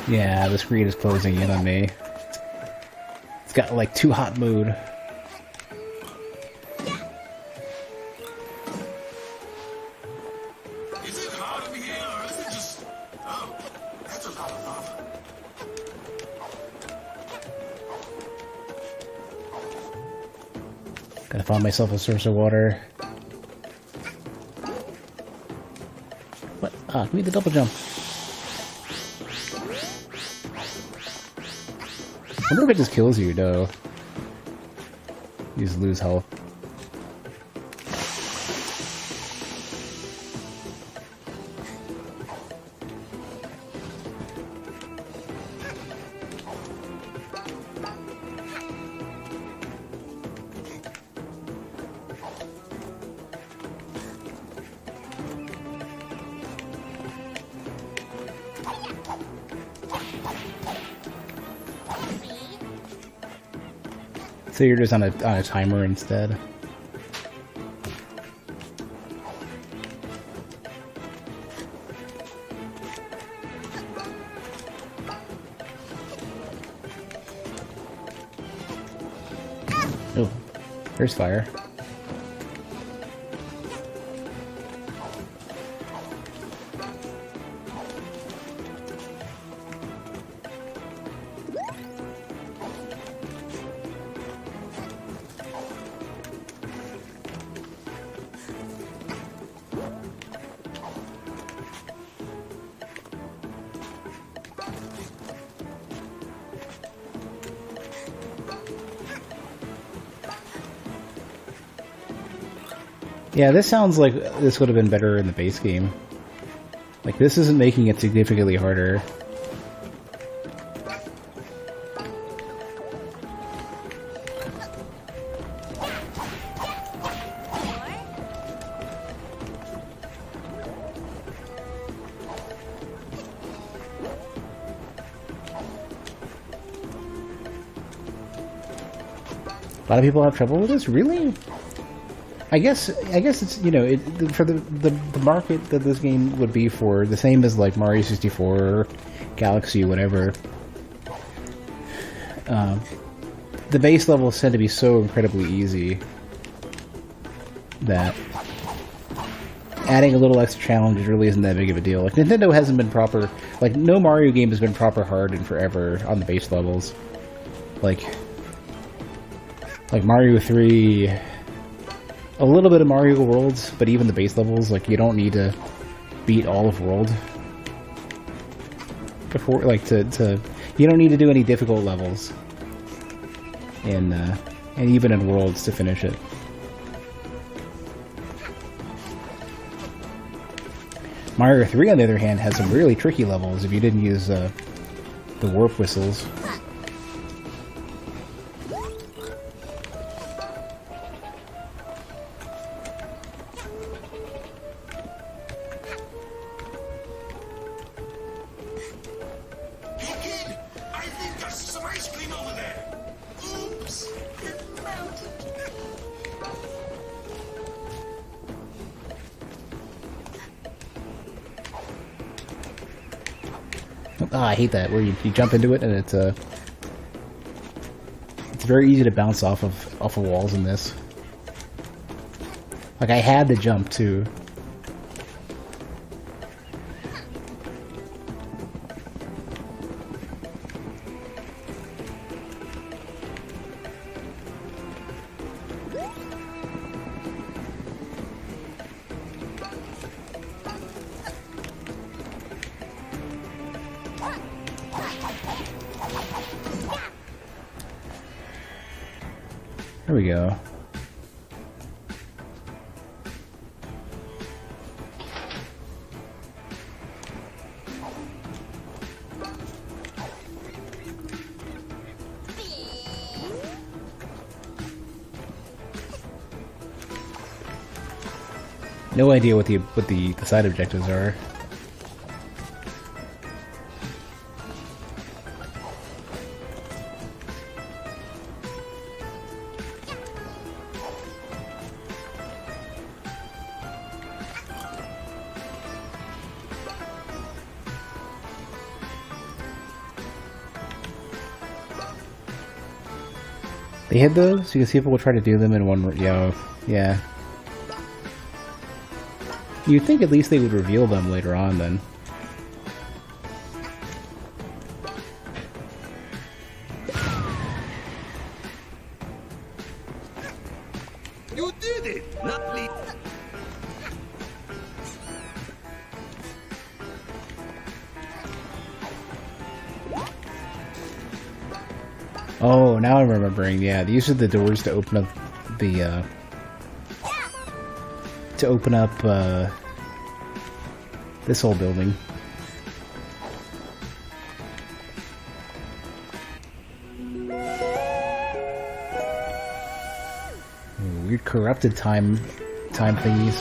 Yeah, the screen is closing in on me. It's got like too hot mood. Is it hot in here, or is it just... Oh, that's a lot of lava. Gotta find myself a source of water. What? Ah, give me the double jump. I wonder if it just kills you, no. You just lose health. So you're just on a timer instead. Oh, there's fire. Yeah, this sounds like this would have been better in the base game. Like, this isn't making it significantly harder. A lot of people have trouble with this? Really? I guess it's, you know, for the market that this game would be for, the same as like Mario 64 or Galaxy, whatever. The base levels tend to be so incredibly easy that adding a little extra challenge really isn't that big of a deal. Like, Nintendo hasn't been proper, like, no Mario game has been proper hard in forever on the base levels. Like Mario 3, a little bit of Mario Worlds, but even the base levels, like, you don't need to beat all of World before, like, you don't need to do any difficult levels and even in Worlds to finish it. Mario 3, on the other hand, has some really tricky levels if you didn't use the warp whistles. Oh, I hate that, where you jump into it and it's very easy to bounce off of walls in this. Like, I had to jump too. There we go. No idea what the side objectives are. They hid those because people will try to do them in one. Yeah. You'd think at least they would reveal them later on, then. You did it! Lovely. Oh, now I'm remembering. Yeah, these are the doors to open up the this whole building. Ooh, weird corrupted time thingies.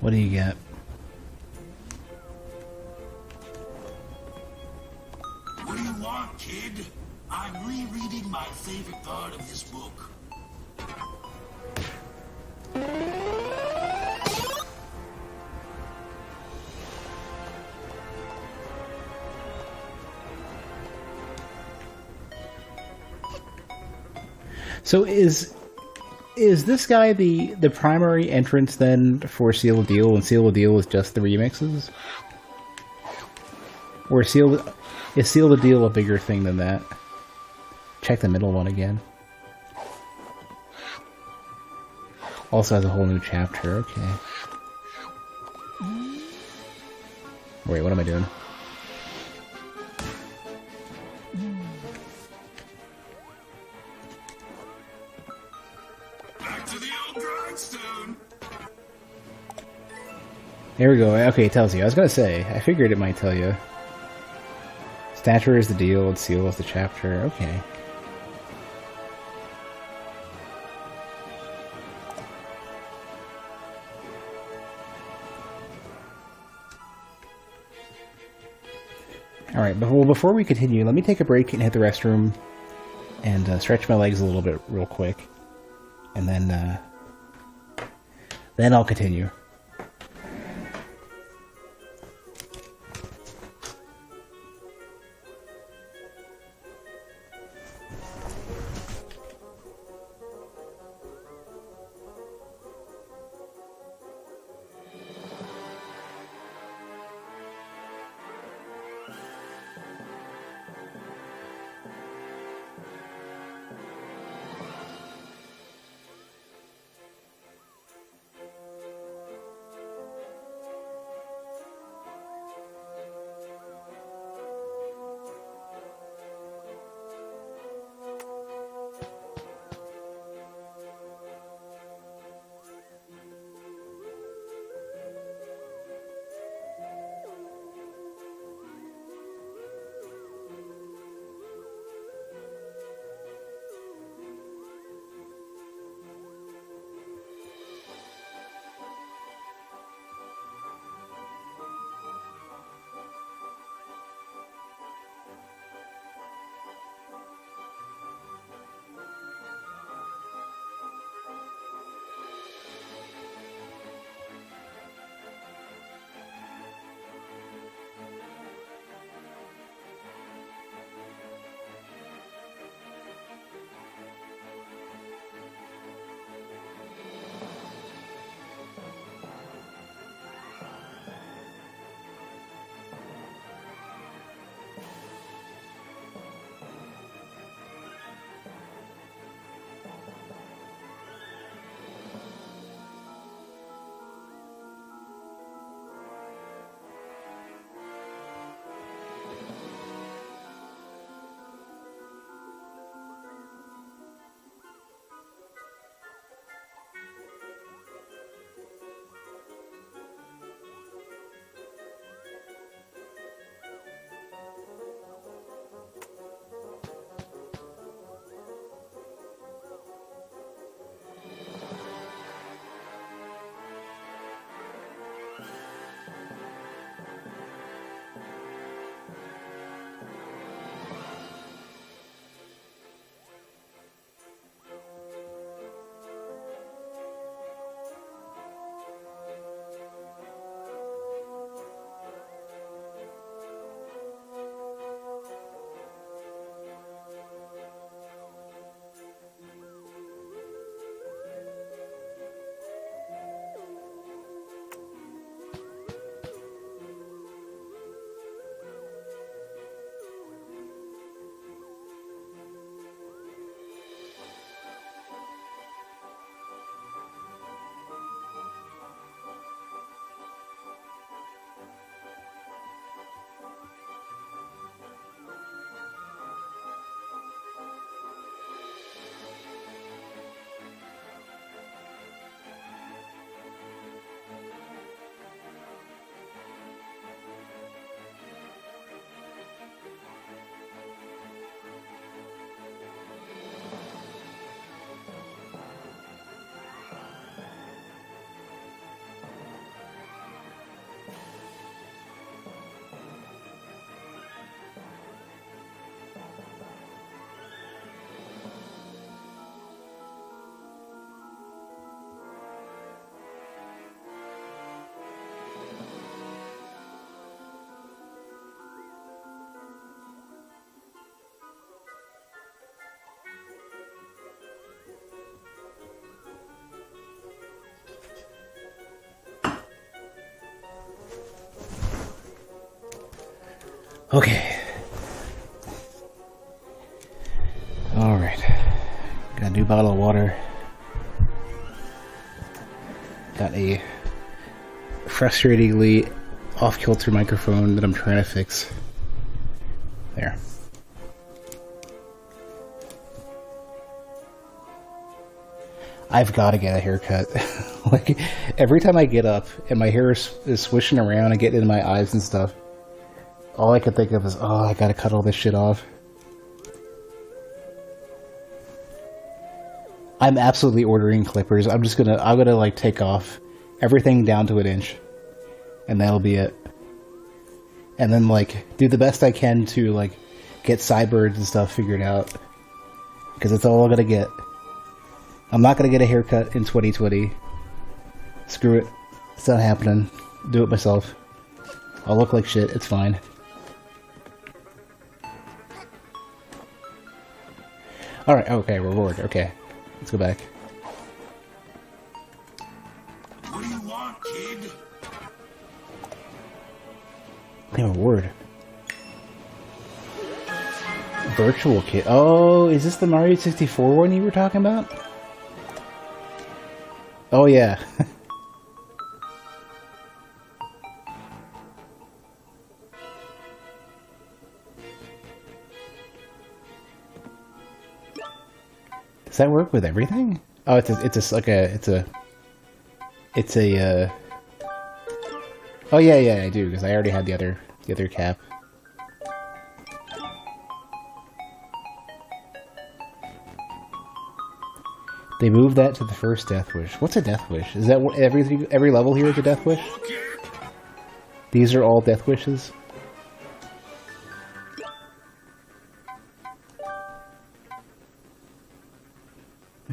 What do you get? What do you want, kid? I'm rereading my favorite part of this book. So is this guy the primary entrance then for Seal the Deal, and Seal the Deal is just the remixes? Or is Seal the Deal a bigger thing than that? Check the middle one again. Also has a whole new chapter, okay. Wait, what am I doing? Back to the old grindstone. There we go. Okay, it tells you. I was gonna say, I figured it might tell you. Stature is the deal, and Seal is the chapter. Okay. Alright, well, before we continue, let me take a break and hit the restroom and stretch my legs a little bit real quick. And then I'll continue. Okay. Alright. Got a new bottle of water. Got a frustratingly off-kilter microphone that I'm trying to fix. There. I've got to get a haircut. Like, every time I get up and my hair is swishing around and getting into my eyes and stuff, all I can think of is, oh, I gotta cut all this shit off. I'm absolutely ordering clippers. I'm gonna like take off everything down to an inch, and that'll be it. And then like do the best I can to like get sideburns and stuff figured out, because it's all I'm gonna get. I'm not gonna get a haircut in 2020. Screw it. It's not happening. Do it myself. I'll look like shit. It's fine. Alright, okay, reward. Okay. Let's go back. What do you want, kid? Yeah, reward. Virtual kit. Oh, is this the Mario 64 one you were talking about? Oh, yeah. Does that work with everything? Oh, it's a oh yeah, I do, because I already had the other cap. They moved that to the first Death Wish. What's a Death Wish? Is that what every level here is a Death Wish? These are all Death Wishes?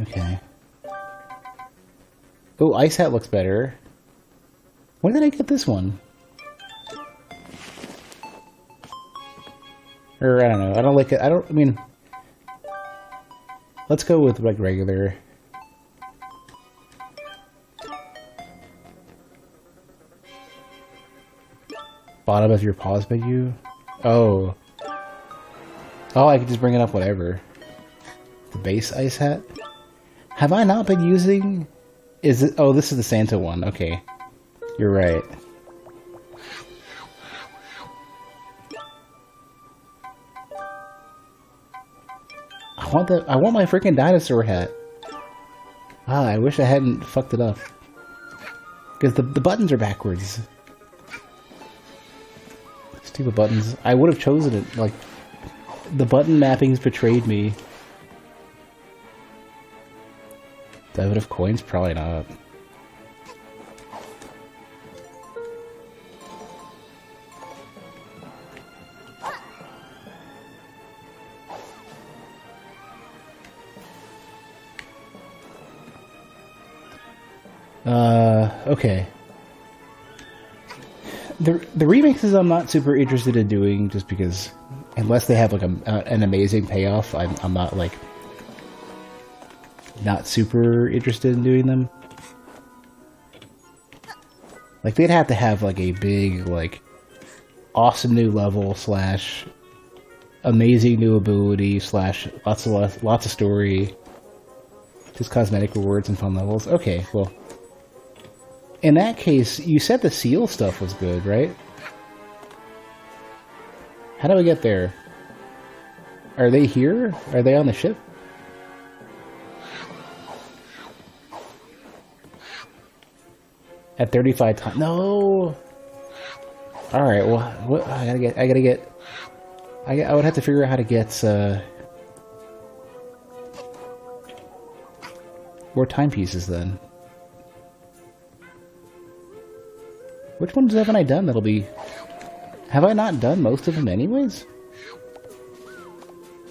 Okay. Oh, Ice Hat looks better. When did I get this one? Or, I don't know. I don't like it. I mean... Let's go with, like, regular. Bottom of your pause menu? Oh. Oh, I can just bring it up whatever. The base Ice Hat? Have I not been using... Is it... Oh, this is the Santa one. Okay. You're right. I want my freaking dinosaur hat. Ah, I wish I hadn't fucked it up. Because the buttons are backwards. Stupid buttons. I would have chosen it. Like, the button mappings betrayed me. Do I have coins? Probably not. Okay. The remixes I'm not super interested in doing, just because unless they have like an amazing payoff, I'm not like not super interested in doing them. Like they'd have to have like a big like awesome new level slash amazing new ability slash lots of story, just cosmetic rewards and fun levels. Okay, well. In that case, you said the seal stuff was good, right? How do we get there? Are they here? Are they on the ship? At 35 times? No! Alright, well, what? I would have to figure out how to get, more timepieces then. Which ones haven't I done that'll be... Have I not done most of them anyways?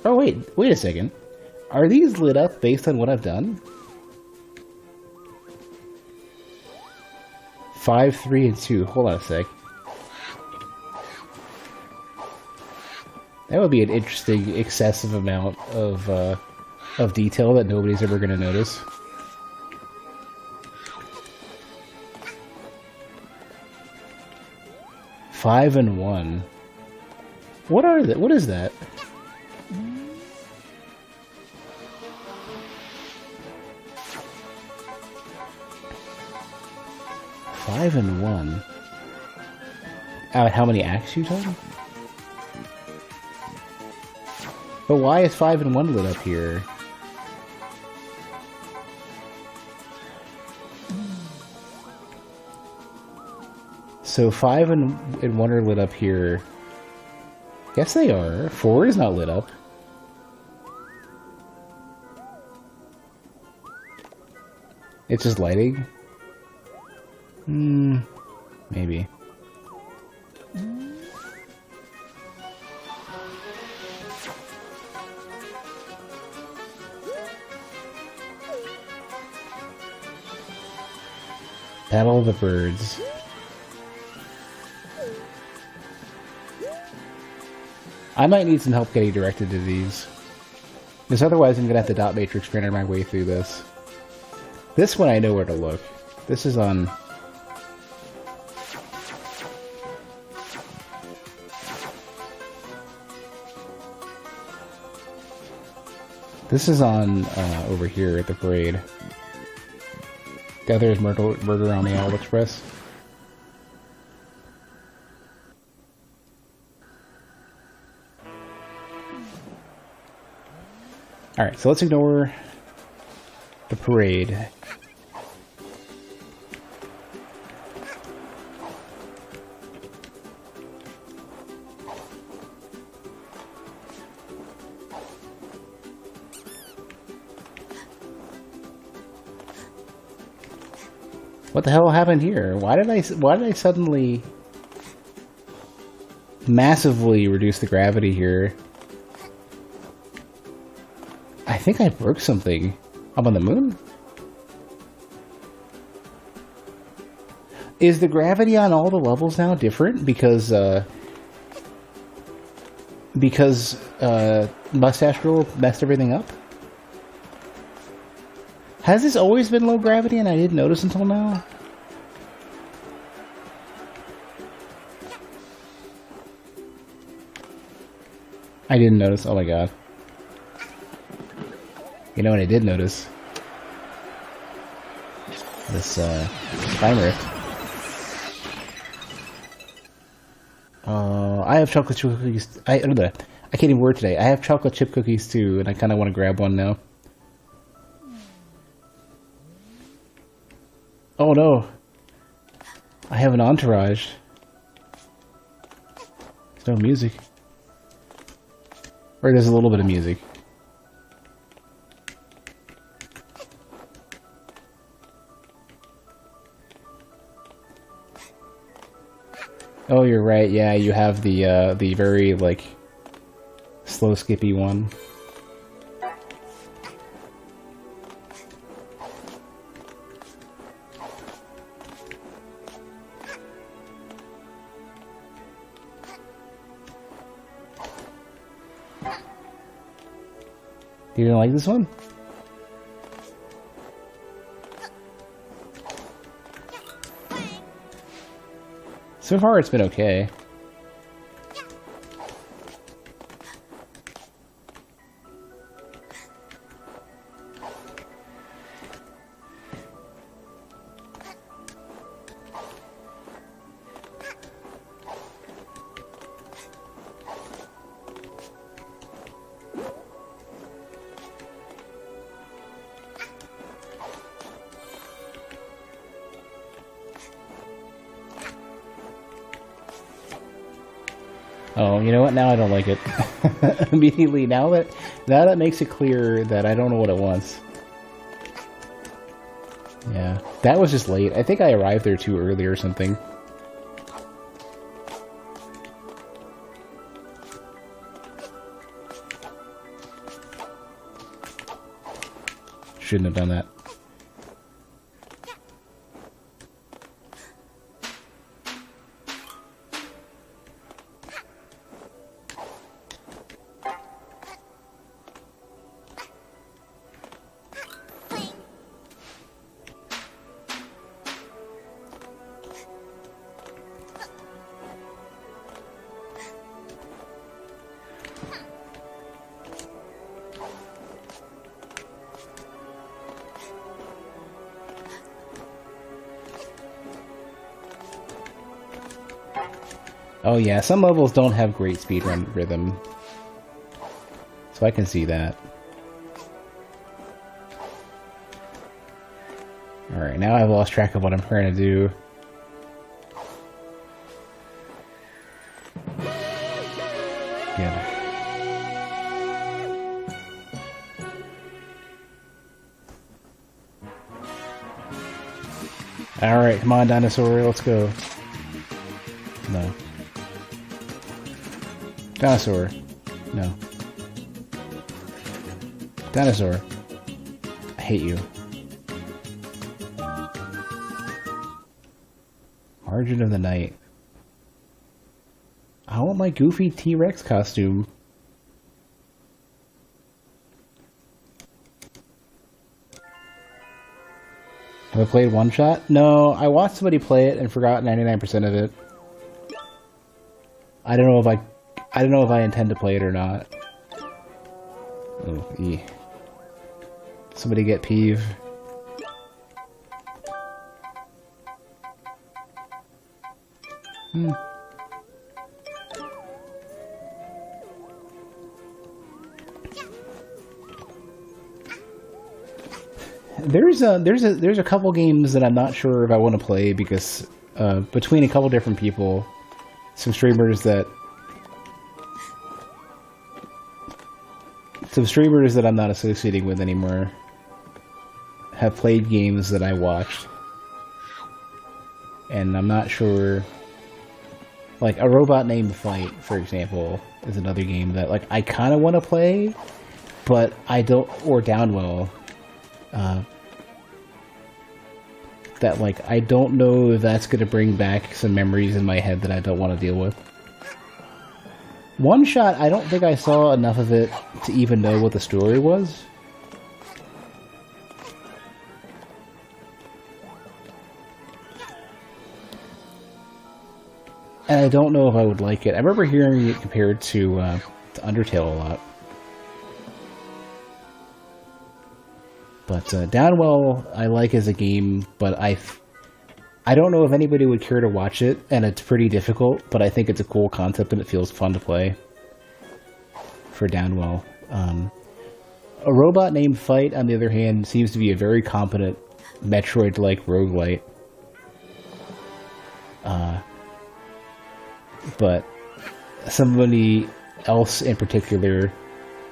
Oh wait a second. Are these lit up based on what I've done? 5, 3, and 2. Hold on a sec. That would be an interesting excessive amount of detail that nobody's ever going to notice. Five and 1. What are that? What is that? Five and one. How many acts you told? But why is 5 and 1 lit up here? So 5 and 1 are lit up here. Yes, they are. 4 is not lit up. It's just lighting? Maybe. Battle of the Birds. I might need some help getting directed to these. Because otherwise I'm going to have to dot matrix printer my way through this. This one I know where to look. This is on... This is on, over here at the parade. The other is Murder on the Owl Express. Alright, so let's ignore the parade. What the hell happened here? Why did I suddenly massively reduce the gravity here? I think I broke something. I'm on the moon? Is the gravity on all the levels now different because Mustache Girl messed everything up? Has this always been low gravity and I didn't notice until now? I didn't notice. Oh my god. You know what I did notice? This, time rift. I have chocolate chip cookies. I can't even word today. I have chocolate chip cookies too, and I kind of want to grab one now. Oh no. I have an entourage. There's no music. Or there's a little bit of music. Oh, you're right. Yeah, you have the very, like, slow skippy one. You didn't like this one? So far, it's been okay. Oh, you know what? Now I don't like it. Immediately, now that makes it clear that I don't know what it wants. Yeah, that was just late. I think I arrived there too early or something. Shouldn't have done that. Oh yeah, some levels don't have great speedrun rhythm. So I can see that. Alright, now I've lost track of what I'm trying to do. Good. Alright, come on, dinosaur, let's go. No. Dinosaur. No. Dinosaur. I hate you. Margin of the Night. I want my goofy T-Rex costume. Have I played One Shot? No, I watched somebody play it and forgot 99% of it. I don't know if I intend to play it or not. Oh, somebody get peeve. There's a couple games that I'm not sure if I want to play because between a couple different people, some streamers that I'm not associating with anymore have played games that I watched, and I'm not sure. Like A Robot Named Fight, for example, is another game that like I kind of want to play, but I don't. Or Downwell. That like I don't know if that's going to bring back some memories in my head that I don't want to deal with. One Shot, I don't think I saw enough of it to even know what the story was. And I don't know if I would like it. I remember hearing it compared to Undertale a lot. But Downwell I like as a game, but I don't know if anybody would care to watch it, and it's pretty difficult, but I think it's a cool concept and it feels fun to play for Downwell. A Robot Named Fight, on the other hand, seems to be a very competent Metroid-like roguelite. But somebody else in particular,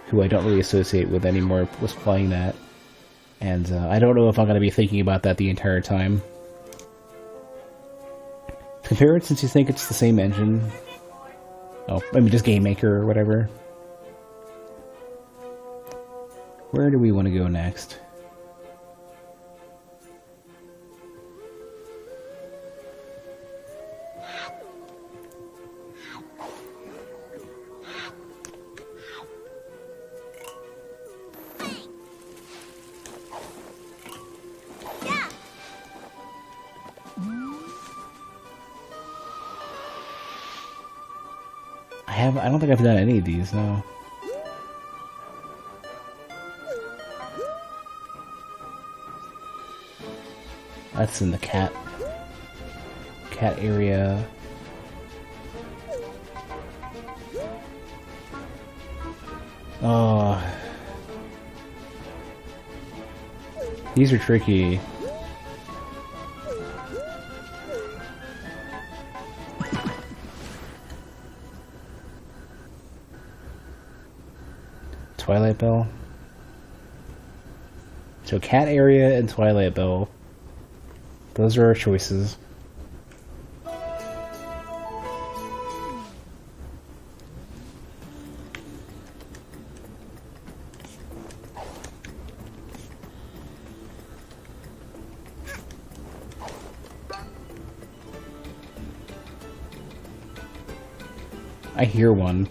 who I don't really associate with anymore, was playing that. And I don't know if I'm going to be thinking about that the entire time. Compare it since you think it's the same engine. Oh, I mean just Game Maker or whatever. Where do we want to go next? I don't think I've done any of these, no. That's in the cat area. Oh. These are tricky. Twilight Bell. So cat area and Twilight Bell. Those are our choices. I hear one.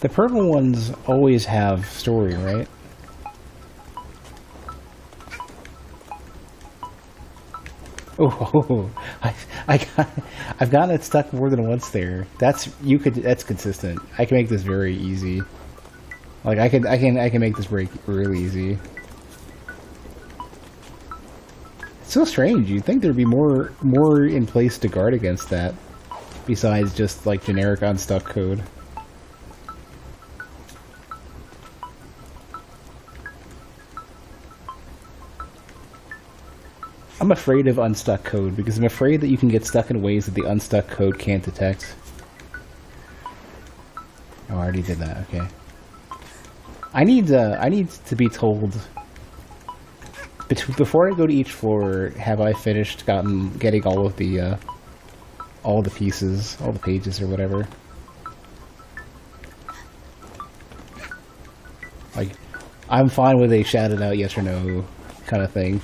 The purple ones always have story, right? Oh, I've gotten it stuck more than once there. That's consistent. I can make this very easy. Like I can make this break really easy. It's so strange. You'd think there'd be more in place to guard against that, besides just like generic unstuck code. I'm afraid of unstuck code because I'm afraid that you can get stuck in ways that the unstuck code can't detect. Oh, I already did that. Okay. I need to be told before I go to each floor. Have I finished getting all the pieces, all the pages, or whatever? Like, I'm fine with a shouted out yes or no kind of thing.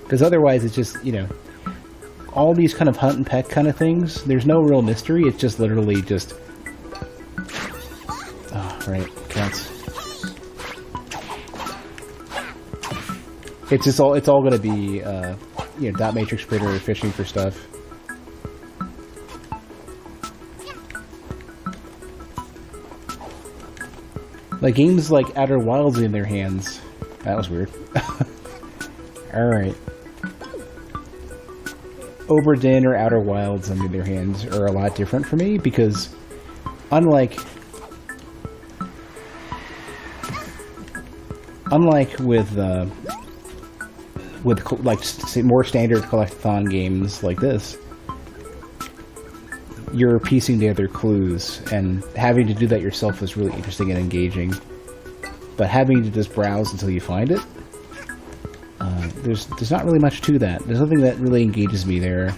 Because otherwise it's just, all these kind of hunt and peck kind of things, there's no real mystery, it's just literally just... Oh, right, cats. It's all gonna be, dot matrix splitter fishing for stuff. Like games like Outer Wilds in their hands. That was weird. Alright. Oberdin or Outer Wilds, on the other hand, are a lot different for me because, unlike with like more standard collectathon games like this, you're piecing together clues, and having to do that yourself is really interesting and engaging. But having to just browse until you find it, there's not really much to that. There's nothing that really engages me there.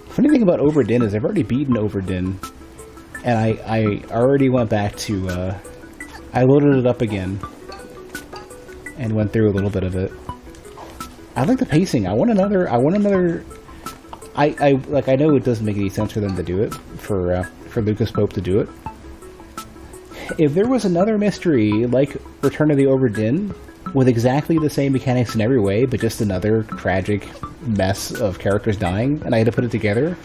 Funny thing about Oberdin is I've already beaten Oberdin, and I already went back to I loaded it up again and went through a little bit of it. I like the pacing. I want another. I know it doesn't make any sense for them to do it, for Lucas Pope to do it. If there was another mystery like Return of the Oberdin, with exactly the same mechanics in every way, but just another tragic mess of characters dying, and I had to put it together,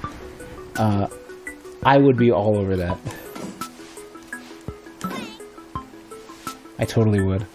I would be all over that. I totally would.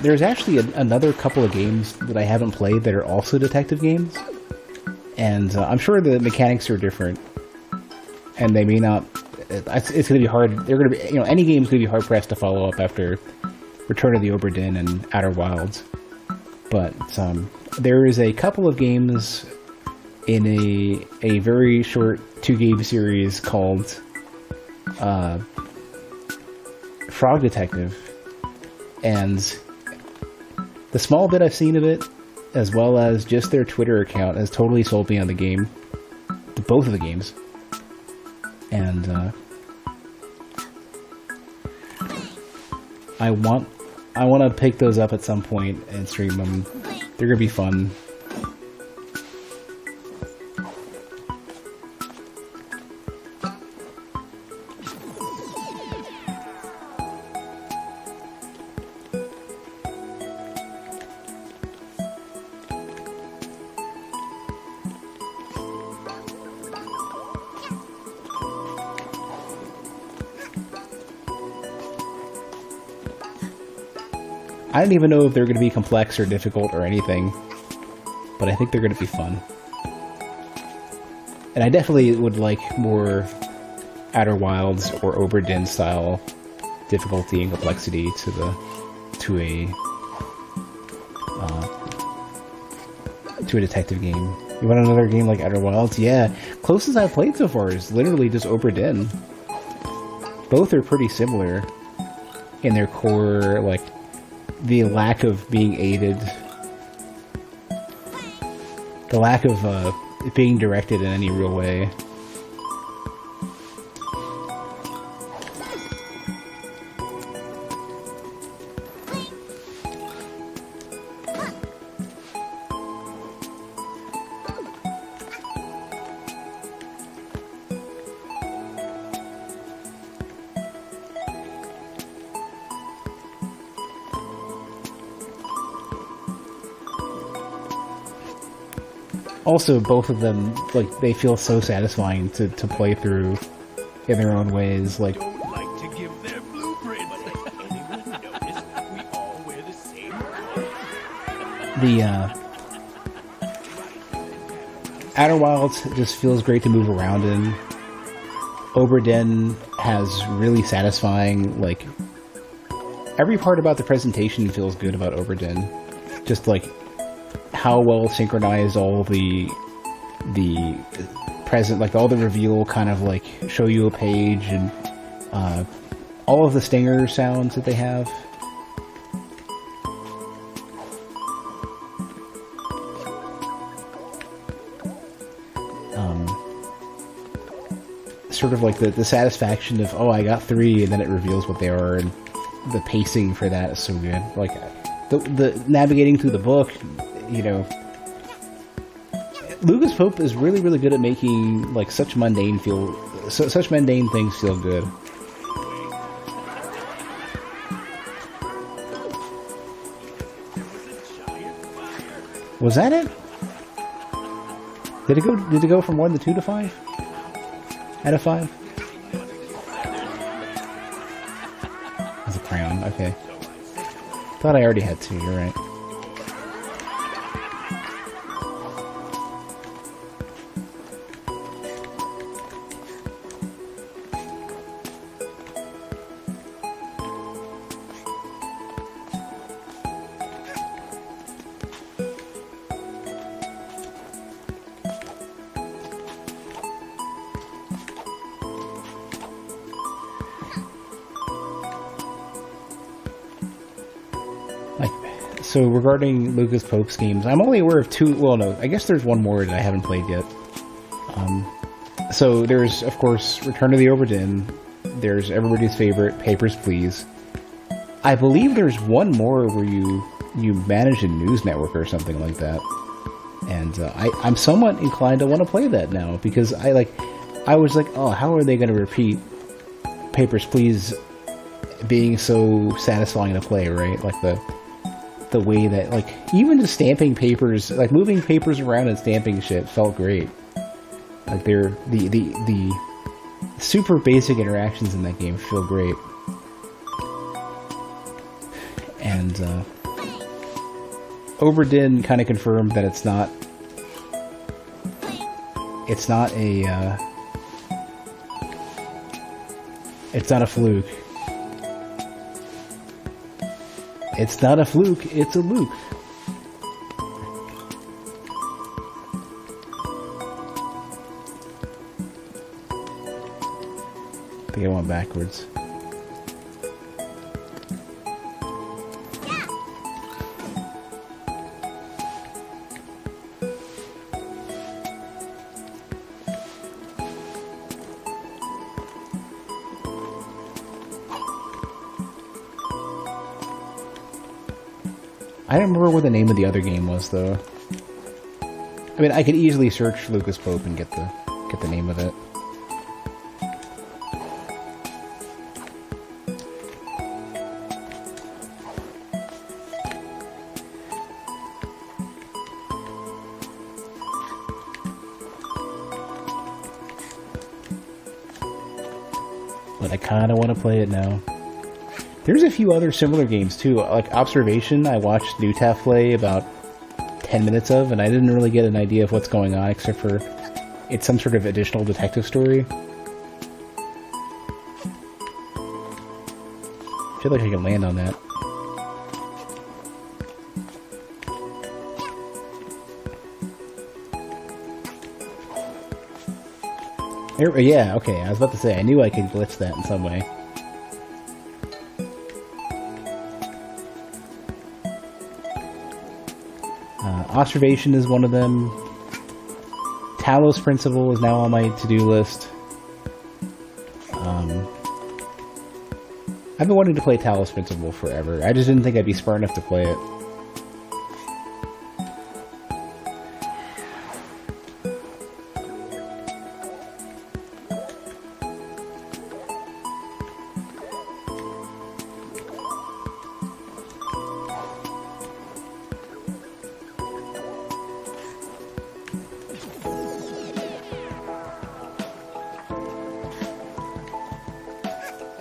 There's actually another couple of games that I haven't played that are also detective games, and I'm sure the mechanics are different, and they may not. It's going to be hard. They're going to be, any game's going to be hard pressed to follow up after Return of the Oberdin and Outer Wilds. But there is a couple of games in a very short 2-game series called Frog Detective. And the small bit I've seen of it, as well as just their Twitter account, has totally sold me on the game. Both of the games. And I want to pick those up at some point and stream them. They're going to be fun. I don't even know if they're going to be complex or difficult or anything, but I think they're going to be fun. And I definitely would like more Outer Wilds or Oberdin style difficulty and complexity to a detective game. You want another game like Outer Wilds? Yeah. Closest I've played so far is literally just Oberdin. Both are pretty similar in their core, like the lack of being aided, the lack of being directed in any real way. Also, both of them, like, they feel so satisfying to play through in their own ways. Like, Don't like to give their blueprint, but has anyone noticed we all wear the same clothes? the Outer Wilds just feels great to move around in. Oberdin has really satisfying, like, every part about the presentation feels good about Oberdin. Just like how well synchronized all the present, like all the reveal kind of like show you a page, and all of the stinger sounds that they have. Sort of like the satisfaction of, oh, I got 3, and then it reveals what they are, and the pacing for that is so good. Like the navigating through the book, you know, Lucas Pope is really, really good at making like such mundane things feel good. Was that it? Did it go from 1 to 2 to 5? Out of 5? That's a crayon, okay. Thought I already had 2, you're right. So regarding Lucas Pope's games, I'm only aware of 2. Well, no, I guess there's one more that I haven't played yet. So there's, of course, Return to the Oberdin. There's everybody's favorite, Papers, Please. I believe there's one more where you manage a news network or something like that. And I'm somewhat inclined to want to play that now, because I was like, oh, how are they going to repeat Papers, Please being so satisfying to play, right? Like the way that, like, even just stamping papers, like moving papers around and stamping shit felt great. Like the super basic interactions in that game feel great. And Oberdin kind of confirmed that it's not a fluke. It's not a fluke, it's a loop. I think I went backwards. I don't remember what the name of the other game was, though. I mean, I could easily search Lucas Pope and get the name of it. But I kind of want to play it now. There's a few other similar games too, like Observation. I watched Newtaf play about 10 minutes of, and I didn't really get an idea of what's going on, except for it's some sort of additional detective story. I feel like I can land on that. Yeah, okay, I was about to say, I knew I could glitch that in some way. Observation is one of them. Talos Principle is now on my to-do list. I've been wanting to play Talos Principle forever. I just didn't think I'd be smart enough to play it.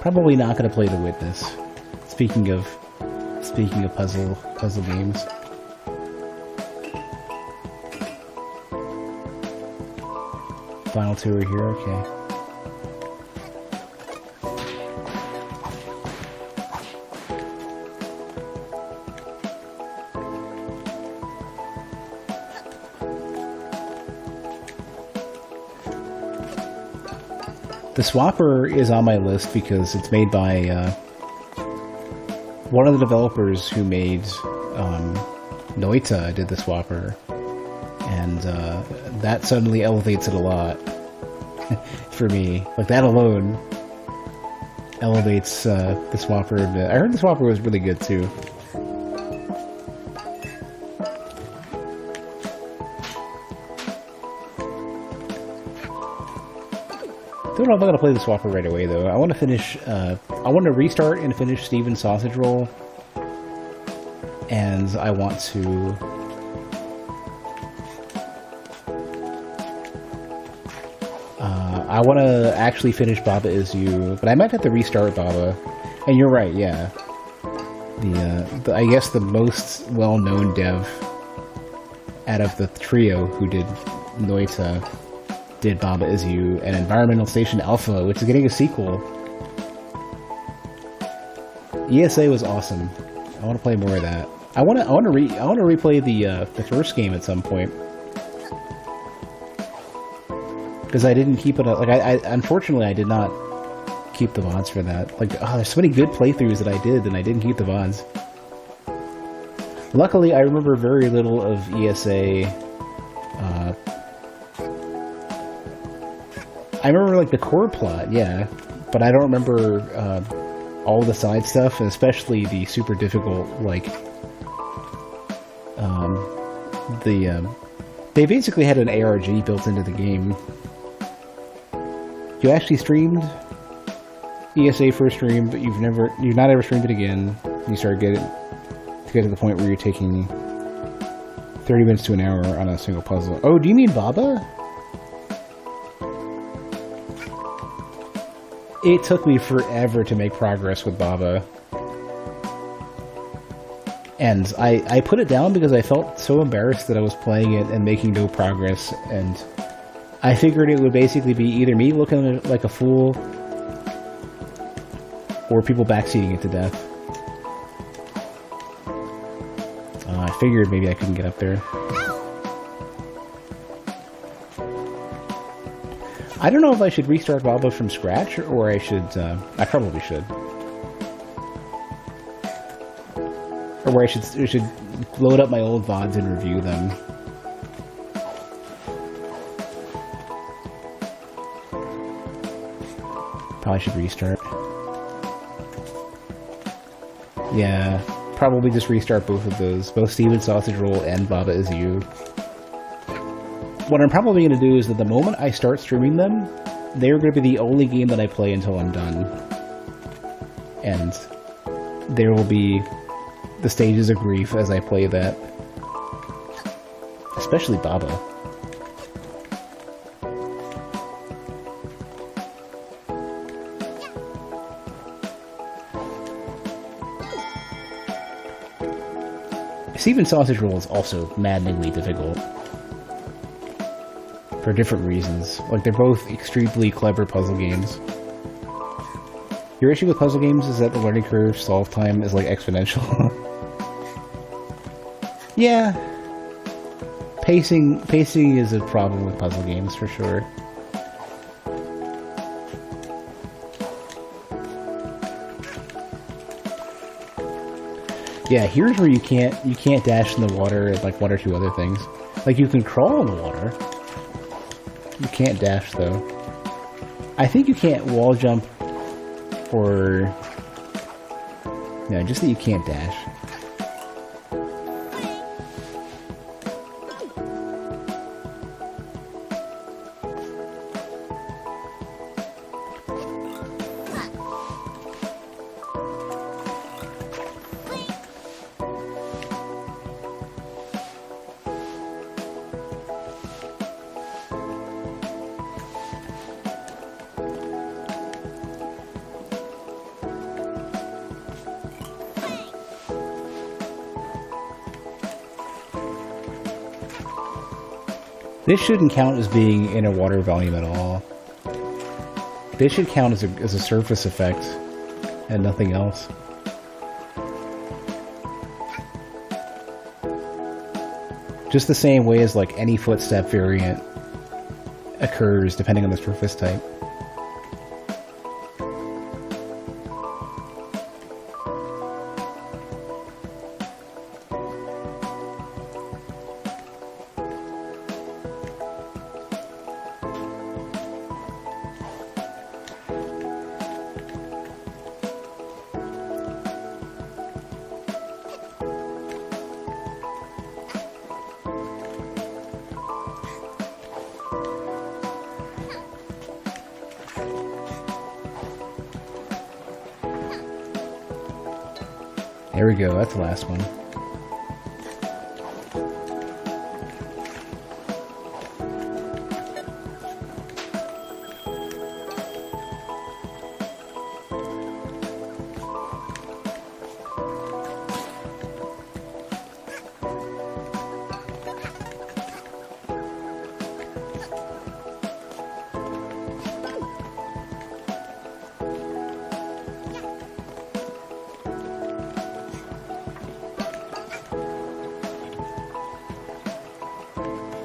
Probably not going to play The Witness. Speaking of puzzle games. Final two are here. Okay. The Swapper is on my list because it's made by one of the developers who made Noita did the Swapper, and that suddenly elevates it a lot for me. Like, that alone elevates the Swapper a bit. I heard the Swapper was really good too. I don't know if I'm going to play the Swapper right away, though. I want to finish, I want to restart and finish Steven's Sausage Roll. And I want to... I want to actually finish Baba Is You, but I might have to restart Baba. And you're right, yeah. I guess the most well-known dev out of the trio who did Noita did Baba Is You and Environmental Station Alpha, which is getting a sequel. ESA was awesome. I want to play more of that. I want to replay the first game at some point, because I didn't keep it up. Like, I unfortunately I did not keep the VODs for that. Like, there's so many good playthroughs that I did, and I didn't keep the VODs. Luckily, I remember very little of ESA. I remember, like, the core plot, yeah, but I don't remember all the side stuff, and especially the super difficult, like, they basically had an ARG built into the game. You actually streamed ESA for a stream, but you've not ever streamed it again. You start to get to the point where you're taking 30 minutes to an hour on a single puzzle. Oh, do you mean Baba? It took me forever to make progress with Baba. And I put it down because I felt so embarrassed that I was playing it and making no progress, and I figured it would basically be either me looking like a fool or people backseating it to death. I figured maybe I couldn't get up there. I don't know if I should restart Baba from scratch, or I should, I probably should. Or where I should load up my old VODs and review them. Probably should restart. Yeah, probably just restart both of those. Both Steven's Sausage Roll and Baba Is You. What I'm probably going to do is that the moment I start streaming them, they're going to be the only game that I play until I'm done. And there will be the stages of grief as I play that. Especially Baba. Steven Sausage Roll is also maddeningly difficult. For different reasons. Like, they're both extremely clever puzzle games. Your issue with puzzle games is that the learning curve solve time is, like, exponential. Yeah. Pacing is a problem with puzzle games, for sure. Yeah, here's where you can't dash in the water and, like, one or two other things. Like, you can crawl in the water. You can't dash, though. I think you can't wall jump or... No, just that you can't dash. This shouldn't count as being in a water volume at all. This should count as a surface effect and nothing else. Just the same way as, like, any footstep variant occurs depending on the surface type. There we go, that's the last one.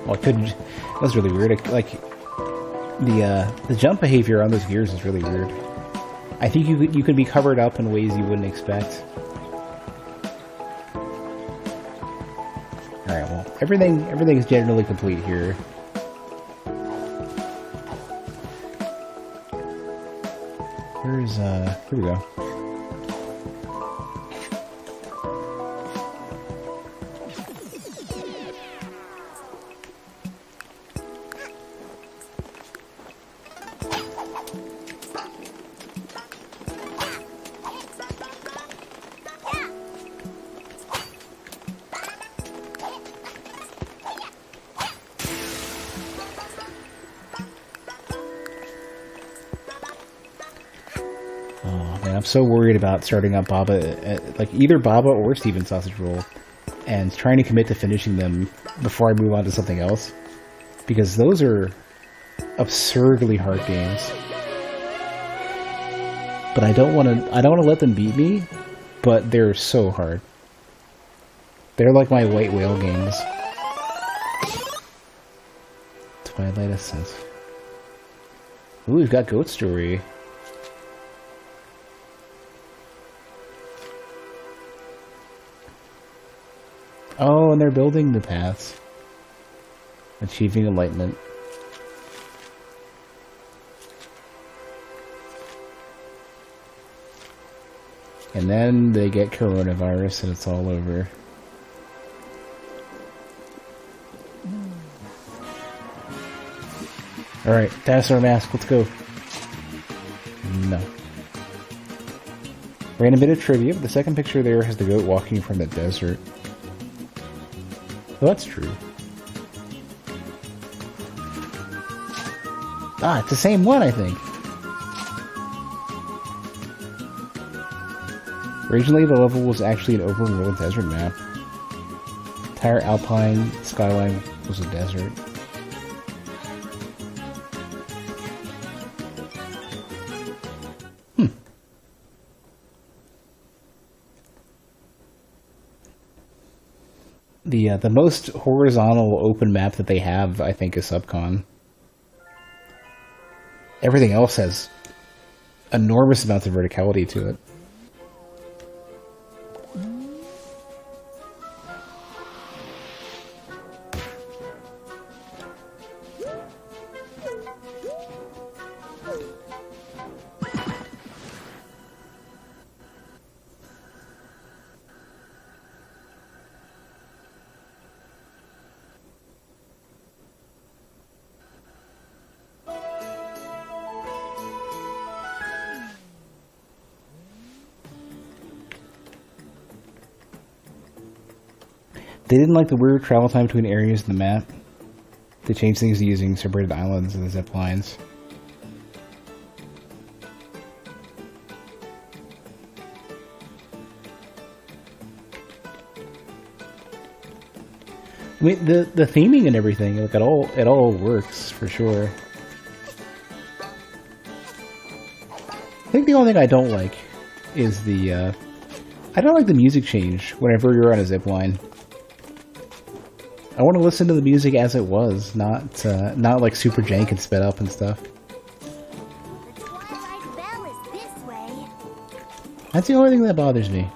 Well, that was really weird. Like, the jump behavior on those gears is really weird. I think you could be covered up in ways you wouldn't expect. Alright, well, everything is generally complete here. Here we go. I'm so worried about starting up Baba, like either Baba or Steven Sausage Roll, and trying to commit to finishing them before I move on to something else, because those are absurdly hard games. But I don't want to let them beat me, but they're so hard. They're like my White Whale games. Twilight Ascent. Ooh, we've got Goat Story. Oh, and they're building the paths. Achieving enlightenment. And then they get coronavirus and it's all over. Alright, dinosaur mask, let's go. No. Random bit of trivia, but the second picture there has the goat walking from the desert. Well, that's true. Ah, it's the same one, I think. Originally, the level was actually an open world desert map. entire Alpine skyline was a desert. The most horizontal open map that they have, I think, is Subcon. Everything else has enormous amounts of verticality to it. They didn't like the weird travel time between areas in the map. They changed things using separated islands and the zip lines. I mean, the theming and everything, like, it all works for sure. I think the only thing I don't like is I don't like the music change whenever you're on a zip line. I want to listen to the music as it was, not like super jank and sped up and stuff. The Twilight Bell is this way. That's the only thing that bothers me.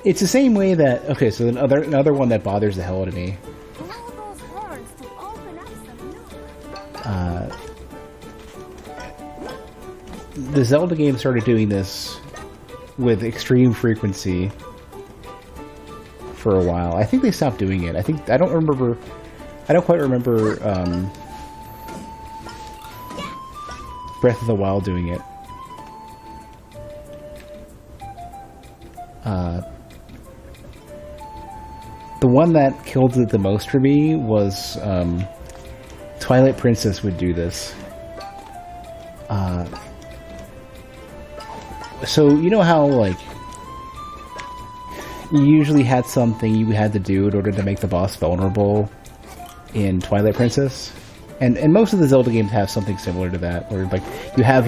It's the same way that... Okay, so another one that bothers the hell out of me. Blow those horns to open up some nook. The Zelda game started doing this with extreme frequency for a while. I think they stopped doing it. I don't quite remember Breath of the Wild doing it. The one that killed it the most for me was Twilight Princess would do this. So you know how, like, you usually had something you had to do in order to make the boss vulnerable in Twilight Princess? And most of the Zelda games have something similar to that, where, like, you have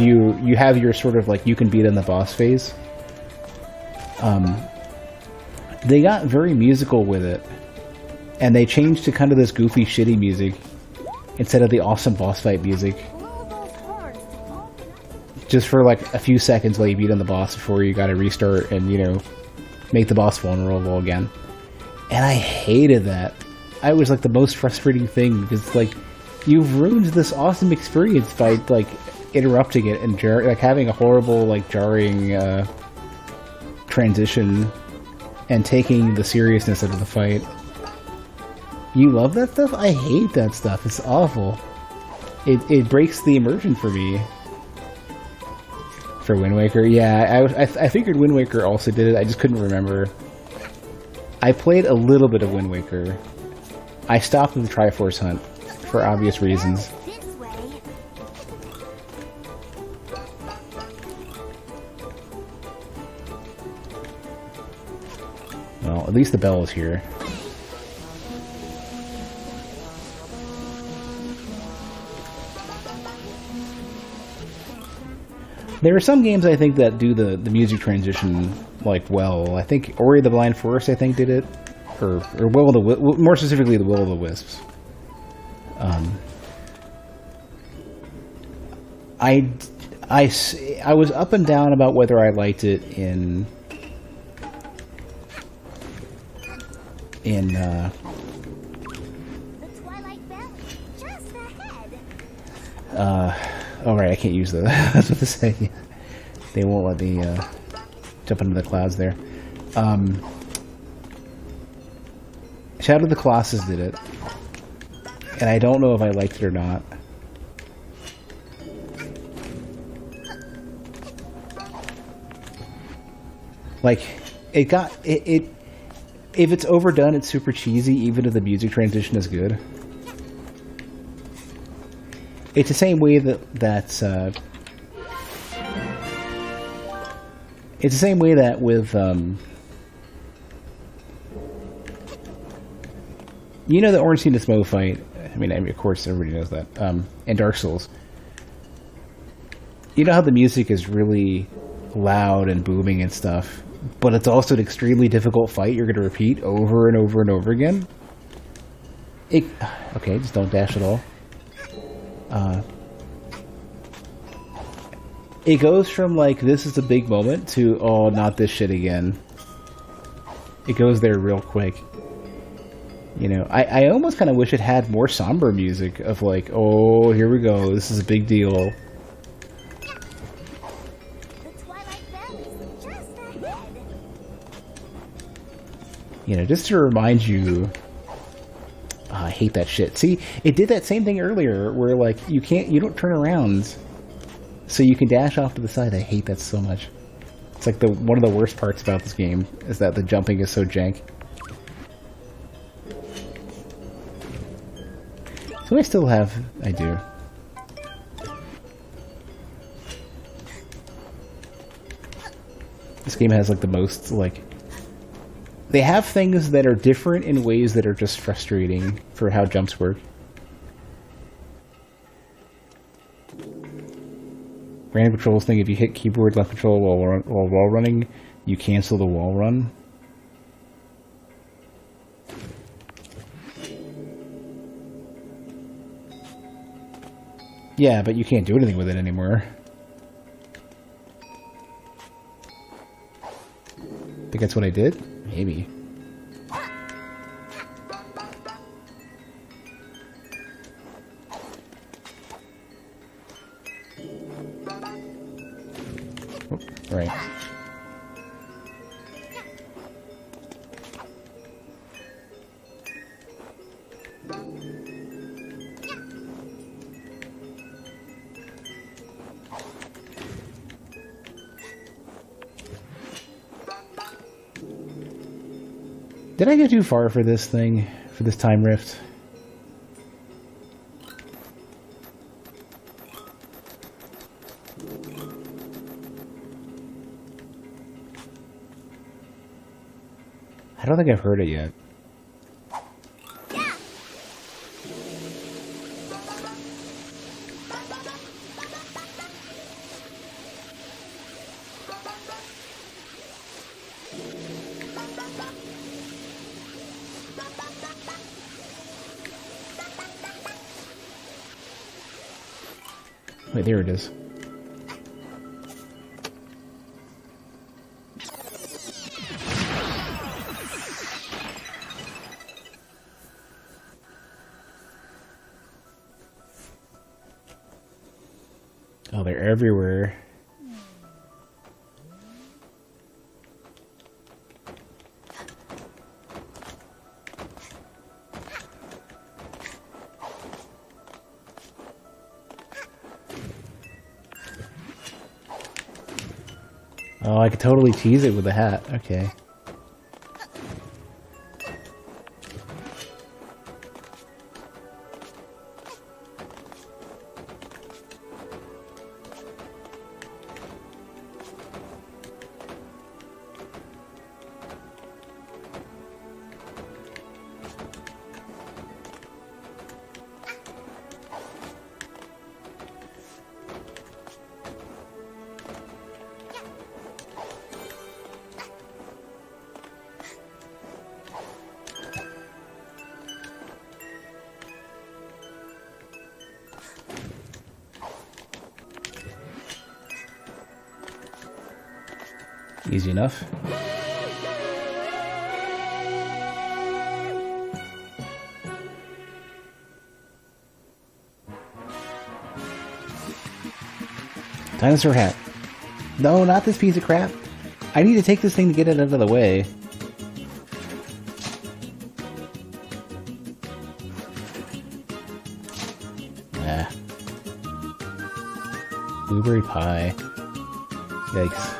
your sort of, like, you can beat in the boss phase. They got very musical with it, and they changed to kind of this goofy, shitty music instead of the awesome boss fight music. Blow those horns to open up. Just for, like, a few seconds while you beat on the boss before you gotta restart and, you know, make the boss vulnerable again. And I hated that. I was, like, the most frustrating thing, because, like, you've ruined this awesome experience by, like, interrupting it and like, having a horrible, like, jarring transition and taking the seriousness out of the fight. You love that stuff? I hate that stuff. It's awful. It breaks the immersion for me. For Wind Waker, yeah, I figured Wind Waker also did it. I just couldn't remember. I played a little bit of Wind Waker. I stopped with the Triforce Hunt for obvious reasons. This way. Well, at least the bell is here. There are some games, I think, that do the music transition, like, well. I think Ori of the Blind Forest, I think, did it. Or Will of the more specifically, the Will of the Wisps. I was up and down about whether I liked it in The Twilight Bell just ahead. Alright, I can't use those. That's what to say. They won't let me jump into the clouds there. Shadow of the Colossus did it. And I don't know if I liked it or not. Like, if it's overdone, it's super cheesy, even if the music transition is good. It's the same way that It's the same way that with, you know, the Orange Scene to Smoke fight. I mean, of course, everybody knows that. And Dark Souls. You know how the music is really loud and booming and stuff, but it's also an extremely difficult fight you're going to repeat over and over and over again? Okay, just don't dash at all. It goes from, like, this is a big moment to, oh, not this shit again. It goes there real quick. You know, I almost kind of wish it had more somber music of, like, oh, here we go, this is a big deal. The Twilight Valley's just ahead. You know, just to remind you... I hate that shit. See, it did that same thing earlier, where, like, you don't turn around, so you can dash off to the side. I hate that so much. It's like one of the worst parts about this game, is that the jumping is so jank. So I still have... I do. This game has, like, the most, like... They have things that are different in ways that are just frustrating for how jumps work. Random controls thing, if you hit keyboard left control while wall running, you cancel the wall run. Yeah, but you can't do anything with it anymore. Think that's what I did? Maybe. Oh, right. Did I go too far for this thing? For this time rift? I don't think I've heard it yet. Wait, there it is. Oh, they're everywhere. Oh, I could totally tease it with a hat. Okay. Easy enough. Dinosaur hat. No, not this piece of crap. I need to take this thing to get it out of the way. Nah. Blueberry pie. Yikes.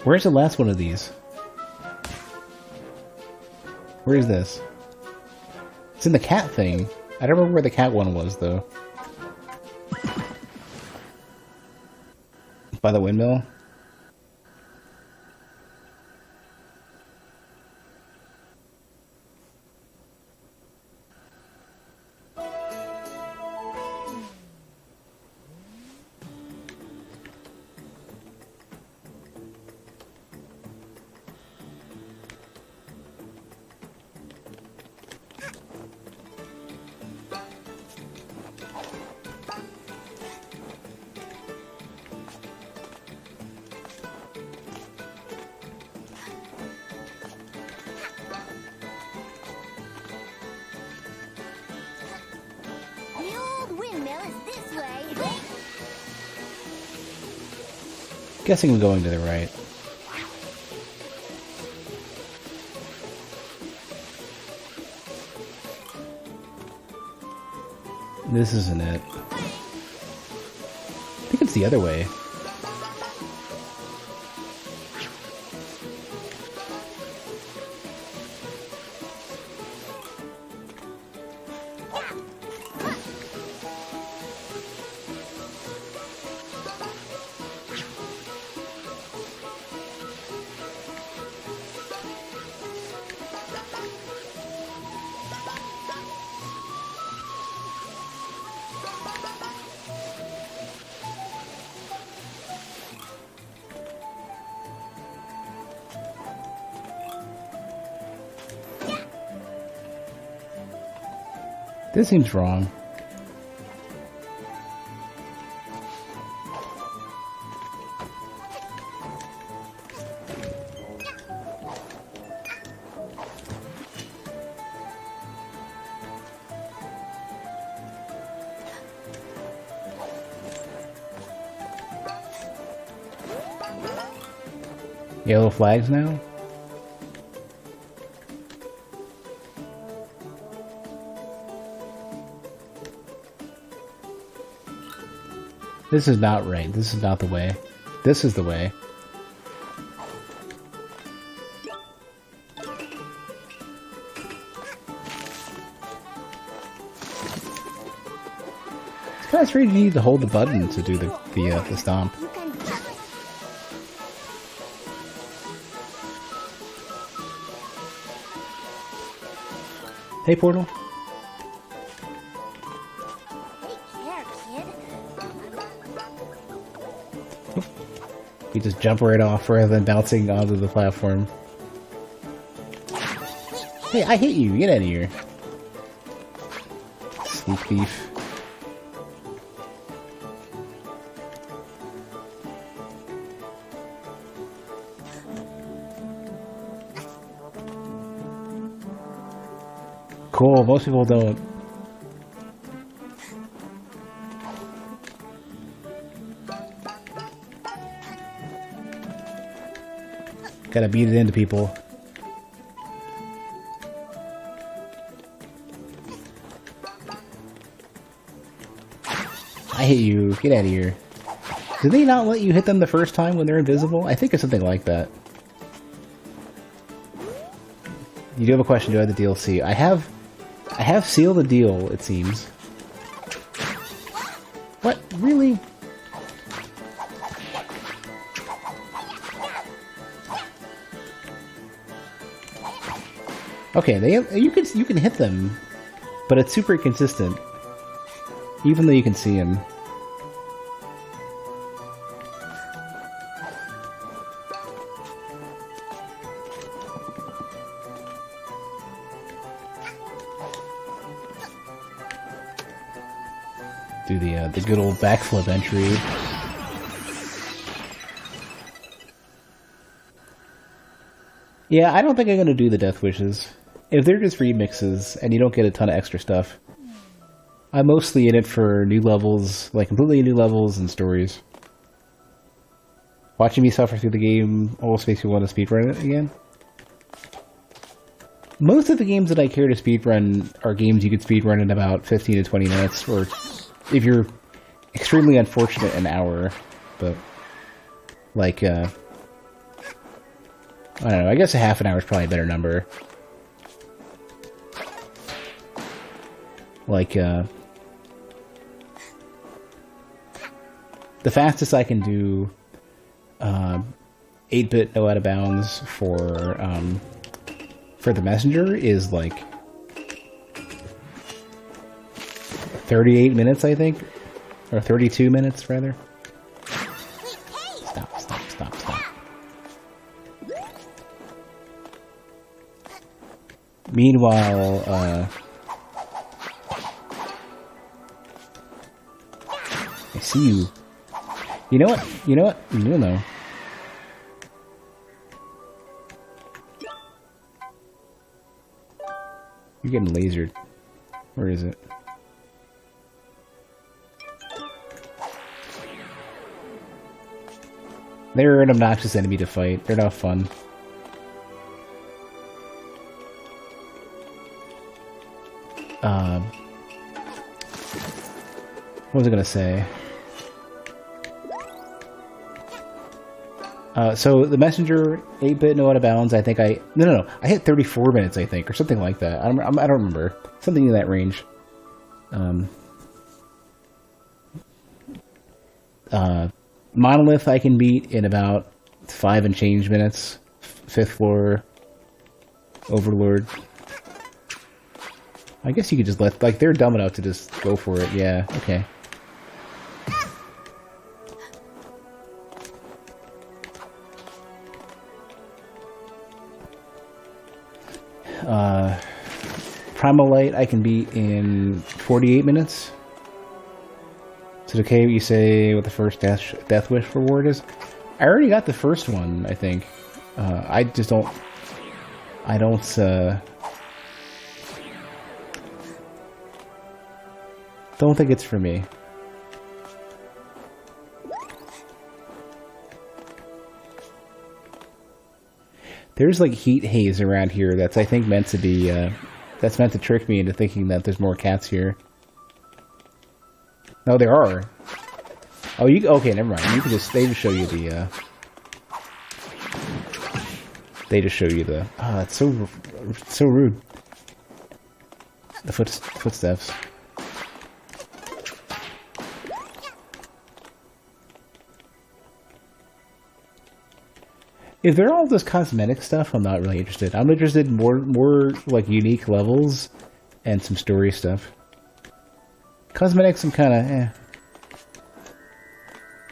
Where's the last one of these? Where is this? It's in the cat thing. I don't remember where the cat one was, though. By the windmill? The old windmill is this way. Guessing I'm going to the right. This isn't it. I think it's the other way. This seems wrong. Yellow flags now? This is not right. This is not the way. This is the way. It's kind of strange you need to hold the button to do the stomp. You can Hey, Portal. take care, kid. You just jump right off rather than bouncing onto the platform. Hey, I hit you! Get out of here! Sneak thief. Cool, most people don't. Gotta beat it into people. I hit you. Get out of here. Do they not let you hit them the first time when they're invisible? I think it's something like that. You do have a question, do I have the DLC? I have sealed the deal, it seems. What? Really? Okay, you can hit them, but it's super consistent, even though you can see them. Do the good old backflip entry. Yeah, I don't think I'm gonna do the Death Wishes. If they're just remixes and you don't get a ton of extra stuff, I'm mostly in it for new levels, like completely new levels and stories. Watching me suffer through the game almost makes me want to speedrun it again. Most of the games that I care to speedrun are games you could speedrun in about 15 to 20 minutes, or if you're extremely unfortunate, an hour. But, like, I don't know. I guess a half an hour is probably a better number. Like, the fastest I can do 8-bit no out of bounds for the messenger is like 38 minutes, I think, or 32 minutes rather. Stop! Meanwhile, I see you. You know what? No. You're getting lasered. Where is it? They're an obnoxious enemy to fight. They're not fun. What was I gonna say? So the messenger 8-bit no out of bounds. I think no. I hit 34 minutes, I think, or something like that. I don't remember. Something in that range. Monolith I can beat in about 5 and change minutes. 5th floor. Overlord. I guess you could just like, they're dumb enough to just go for it. Yeah, okay. Primal Light I can beat in 48 minutes. Is it okay what you say what the first Death Wish reward is? I already got the first one, I think. I just don't think it's for me. There's like heat haze around here that's, I think, meant to be, that's meant to trick me into thinking that there's more cats here. No, there are. Oh, okay, never mind. You can they just show you the, oh, it's so rude. The footsteps. If they're all this cosmetic stuff, I'm not really interested. I'm interested in more like unique levels and some story stuff. Cosmetics, I'm kind of eh.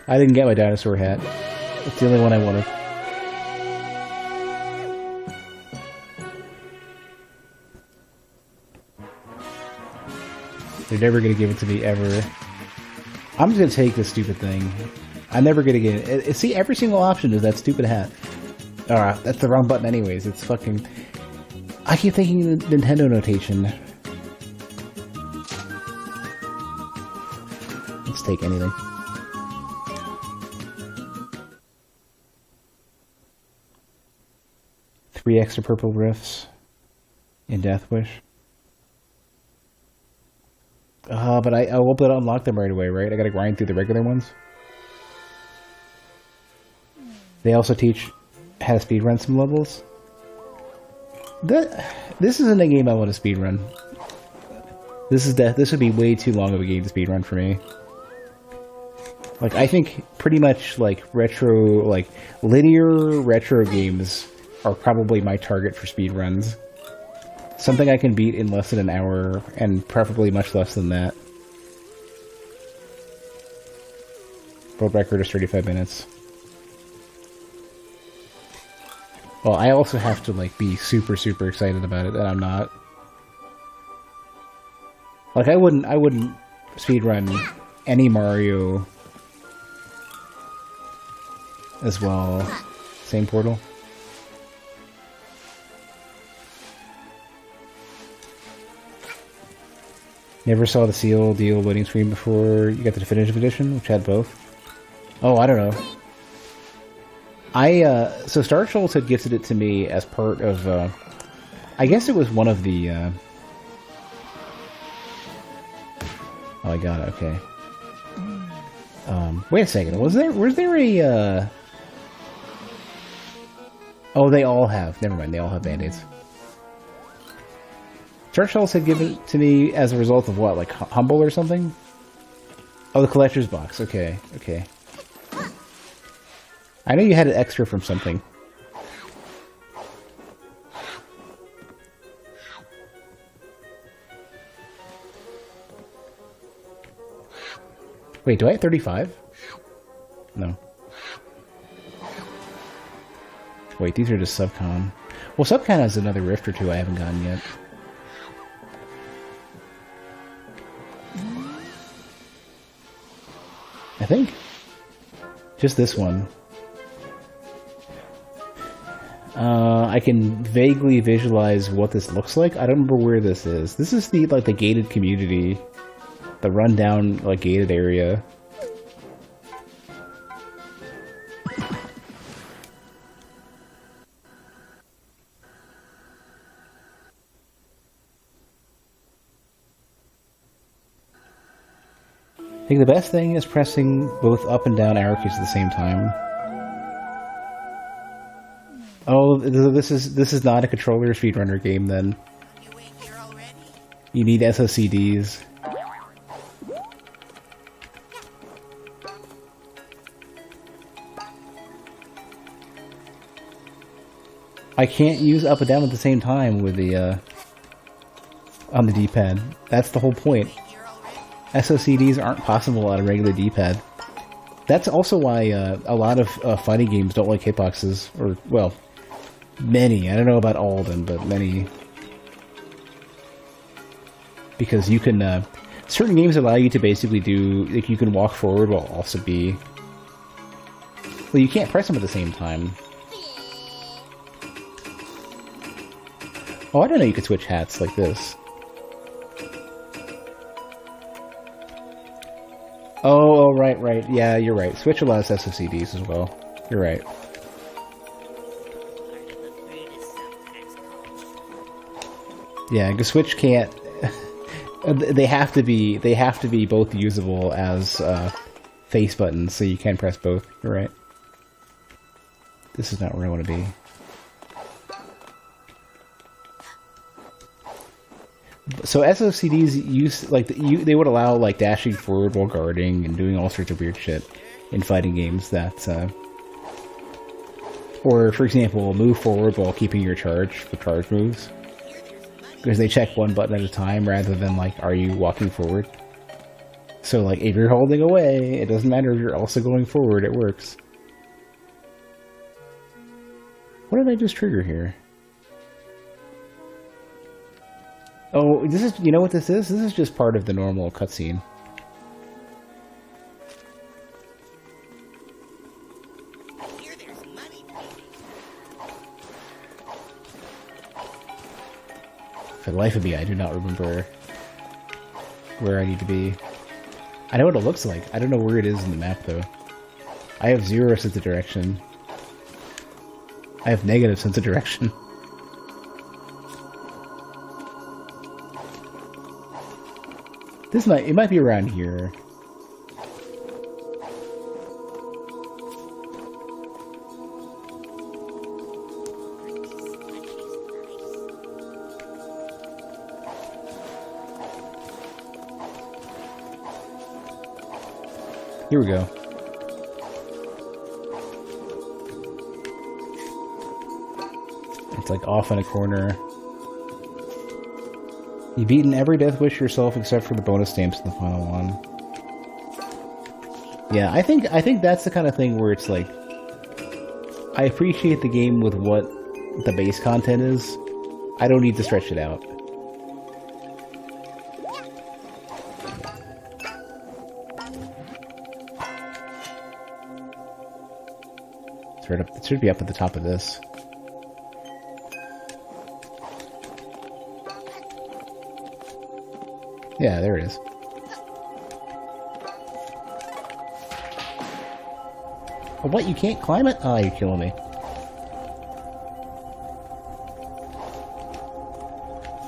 I didn't get my dinosaur hat. It's the only one I wanted. They're never gonna give it to me ever. I'm just gonna take this stupid thing. I'm never gonna get it. See, every single option is that stupid hat. Alright, that's the wrong button anyways. It's fucking... I keep thinking the Nintendo notation. Let's take anything. Three extra purple rifts in Death Wish. But I won't be able to unlock them right away, right? I gotta grind through the regular ones. They also teach how to speedrun some levels. This isn't a game I want to speedrun. This would be way too long of a game to speedrun for me. Like, I think pretty much like linear retro games are probably my target for speedruns. Something I can beat in less than an hour, and preferably much less than that. World record is 35 minutes. Well, I also have to, like, be super, super excited about it, and I'm not. Like, I wouldn't speedrun any Mario as well. Same portal. Never saw the Seal Deal loading screen before you got the Definitive Edition, which had both. Oh, I don't know. So Star Trolls had gifted it to me as part of, I guess it was one of the, oh, I got it, okay. Wait a second, was there a, Oh, they all have. Never mind, they all have band-aids. Churchill's had given it to me as a result of what, like Humble or something? Oh, the collector's box. Okay, okay. I know you had an extra from something. Wait, do I have 35? No. Wait, these are just Subcon. Well, Subcon has another rift or two I haven't gotten yet. I think. Just this one. I can vaguely visualize what this looks like. I don't remember where this is. This is the like the gated community, the rundown like gated area. I think the best thing is pressing both up and down arrow keys at the same time. Oh, this is not a controller speedrunner game then. You ain't here already? You need SOCDs. I can't use up and down at the same time with the on the D-pad. That's the whole point. SOCDs aren't possible on a regular D-pad. That's also why a lot of fighting games don't like hitboxes, or, well, many. I don't know about all of them, but many. Because you can, certain games allow you to basically do, like, you can walk forward while also be... Well, you can't press them at the same time. Oh, I didn't know you could switch hats like this. Oh, right. Yeah, you're right. Switch allows SOCDs as well. You're right. Yeah, because Switch can't. They have to be both usable as face buttons, so you can press both. You're right. This is not where I want to be. So SOCDs use like they would allow like dashing forward while guarding and doing all sorts of weird shit in fighting games. That, or for example, move forward while keeping your charge for charge moves, because they check one button at a time rather than like, are you walking forward? So like if you're holding away, it doesn't matter if you're also going forward. It works. What did I just trigger here? Oh, this is, you know what this is? This is just part of the normal cutscene. Here there's money. For the life of me, I do not remember where I need to be. I know what it looks like. I don't know where it is in the map, though. I have zero sense of direction. I have negative sense of direction. It might be around here. Here we go. It's like off in a corner. You've eaten every death wish yourself except for the bonus stamps in the final one. Yeah, I think that's the kind of thing where it's like, I appreciate the game with what the base content is. I don't need to stretch it out. It's right up. It should be up at the top of this. Yeah, there it is. Oh, what? You can't climb it? Oh, you're killing me.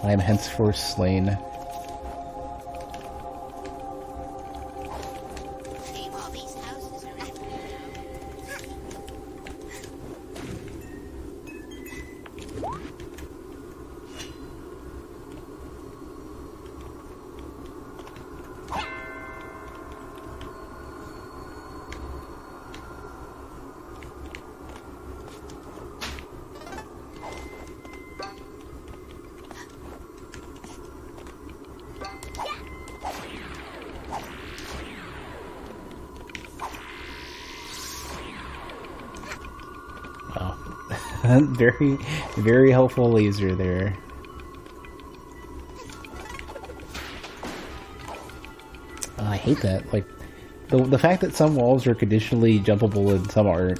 I am henceforth slain. Leave all these houses around. Very, very helpful laser there. Oh, I hate that. Like, the fact that some walls are conditionally jumpable and some aren't.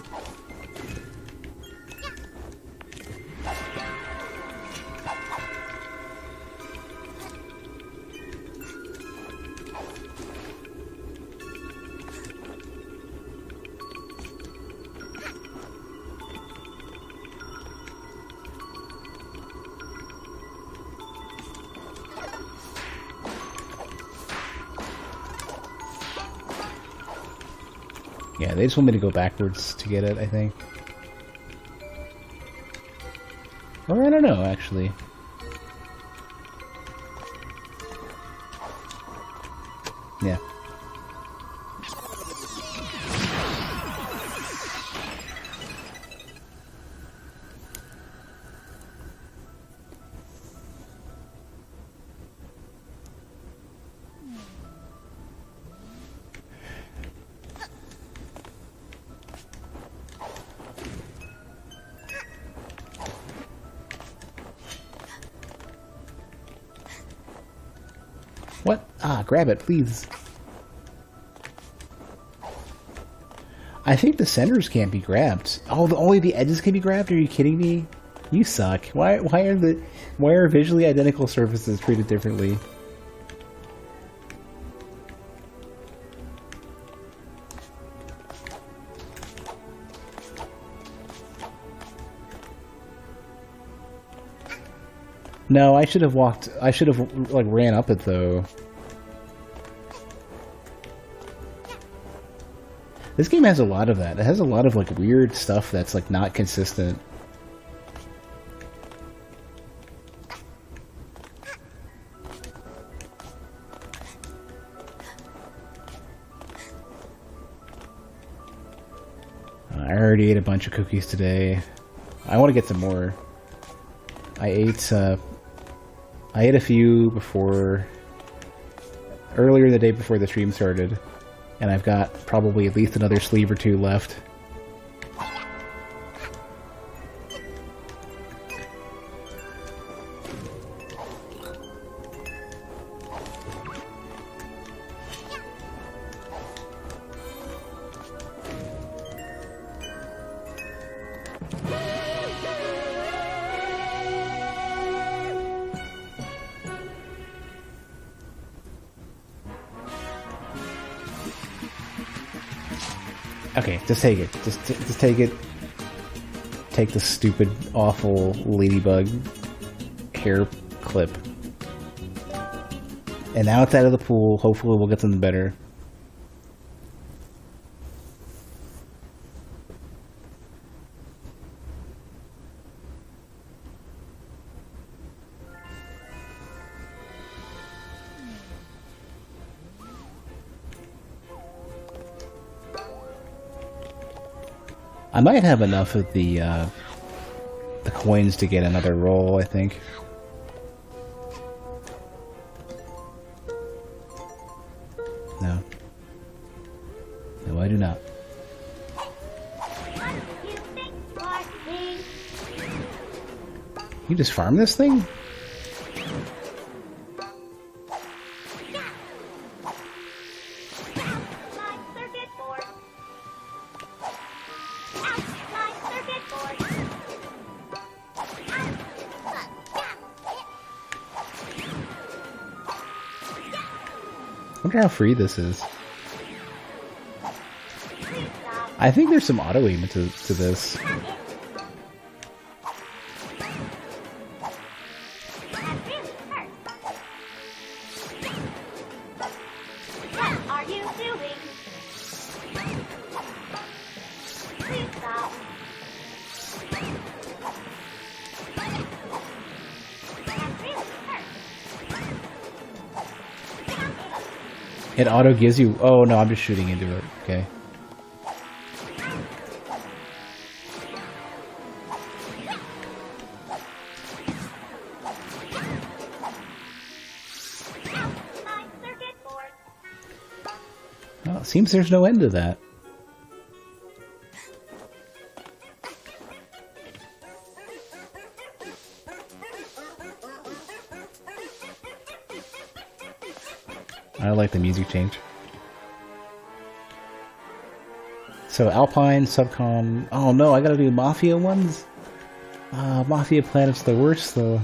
Yeah, they just want me to go backwards to get it, I think. Or I don't know, actually. Yeah. What? Ah, grab it, please. I think the centers can't be grabbed. Oh, only the edges can be grabbed? Are you kidding me? You suck. Why are visually identical surfaces treated differently? No, I should have walked. I should have, like, ran up it, though. This game has a lot of that. It has a lot of, like, weird stuff that's, like, not consistent. I already ate a bunch of cookies today. I want to get some more. I ate a few earlier the day before the stream started, and I've got probably at least another sleeve or two left. Okay, just take it. Just take it. Take the stupid, awful ladybug hair clip. And now it's out of the pool. Hopefully we'll get something better. I might have enough of the coins to get another roll, I think. No. No, I do not. You just farm this thing? I wonder how free this is. I think there's some auto aim to this. It auto gives you... Oh no, I'm just shooting into it. Okay. Well, it seems there's no end to that. I like the music change. So Alpine, Subcon... Oh no, I gotta do Mafia ones? Mafia Planet's the worst, though.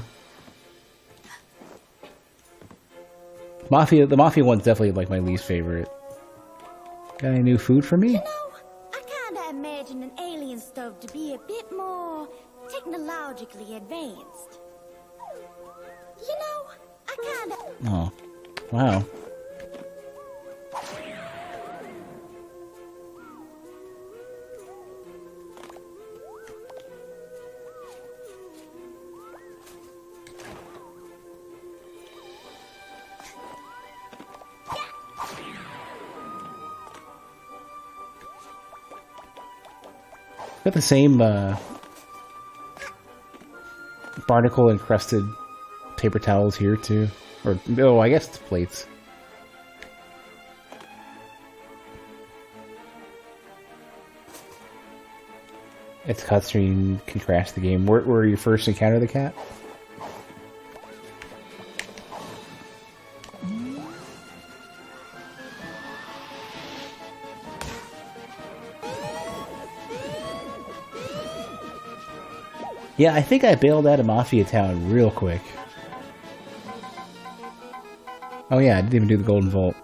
The Mafia one's definitely, like, my least favorite. Got any new food for me? You know, I kinda imagine an alien stove to be a bit more technologically advanced. You know, I kinda... Oh. Wow. Got the same barnacle encrusted paper towels here too, or oh, I guess it's plates. Its cutscene contrasts the game. Where you first encounter the cat? Yeah, I think I bailed out of Mafia Town real quick. Oh yeah, I didn't even do the Golden Vault.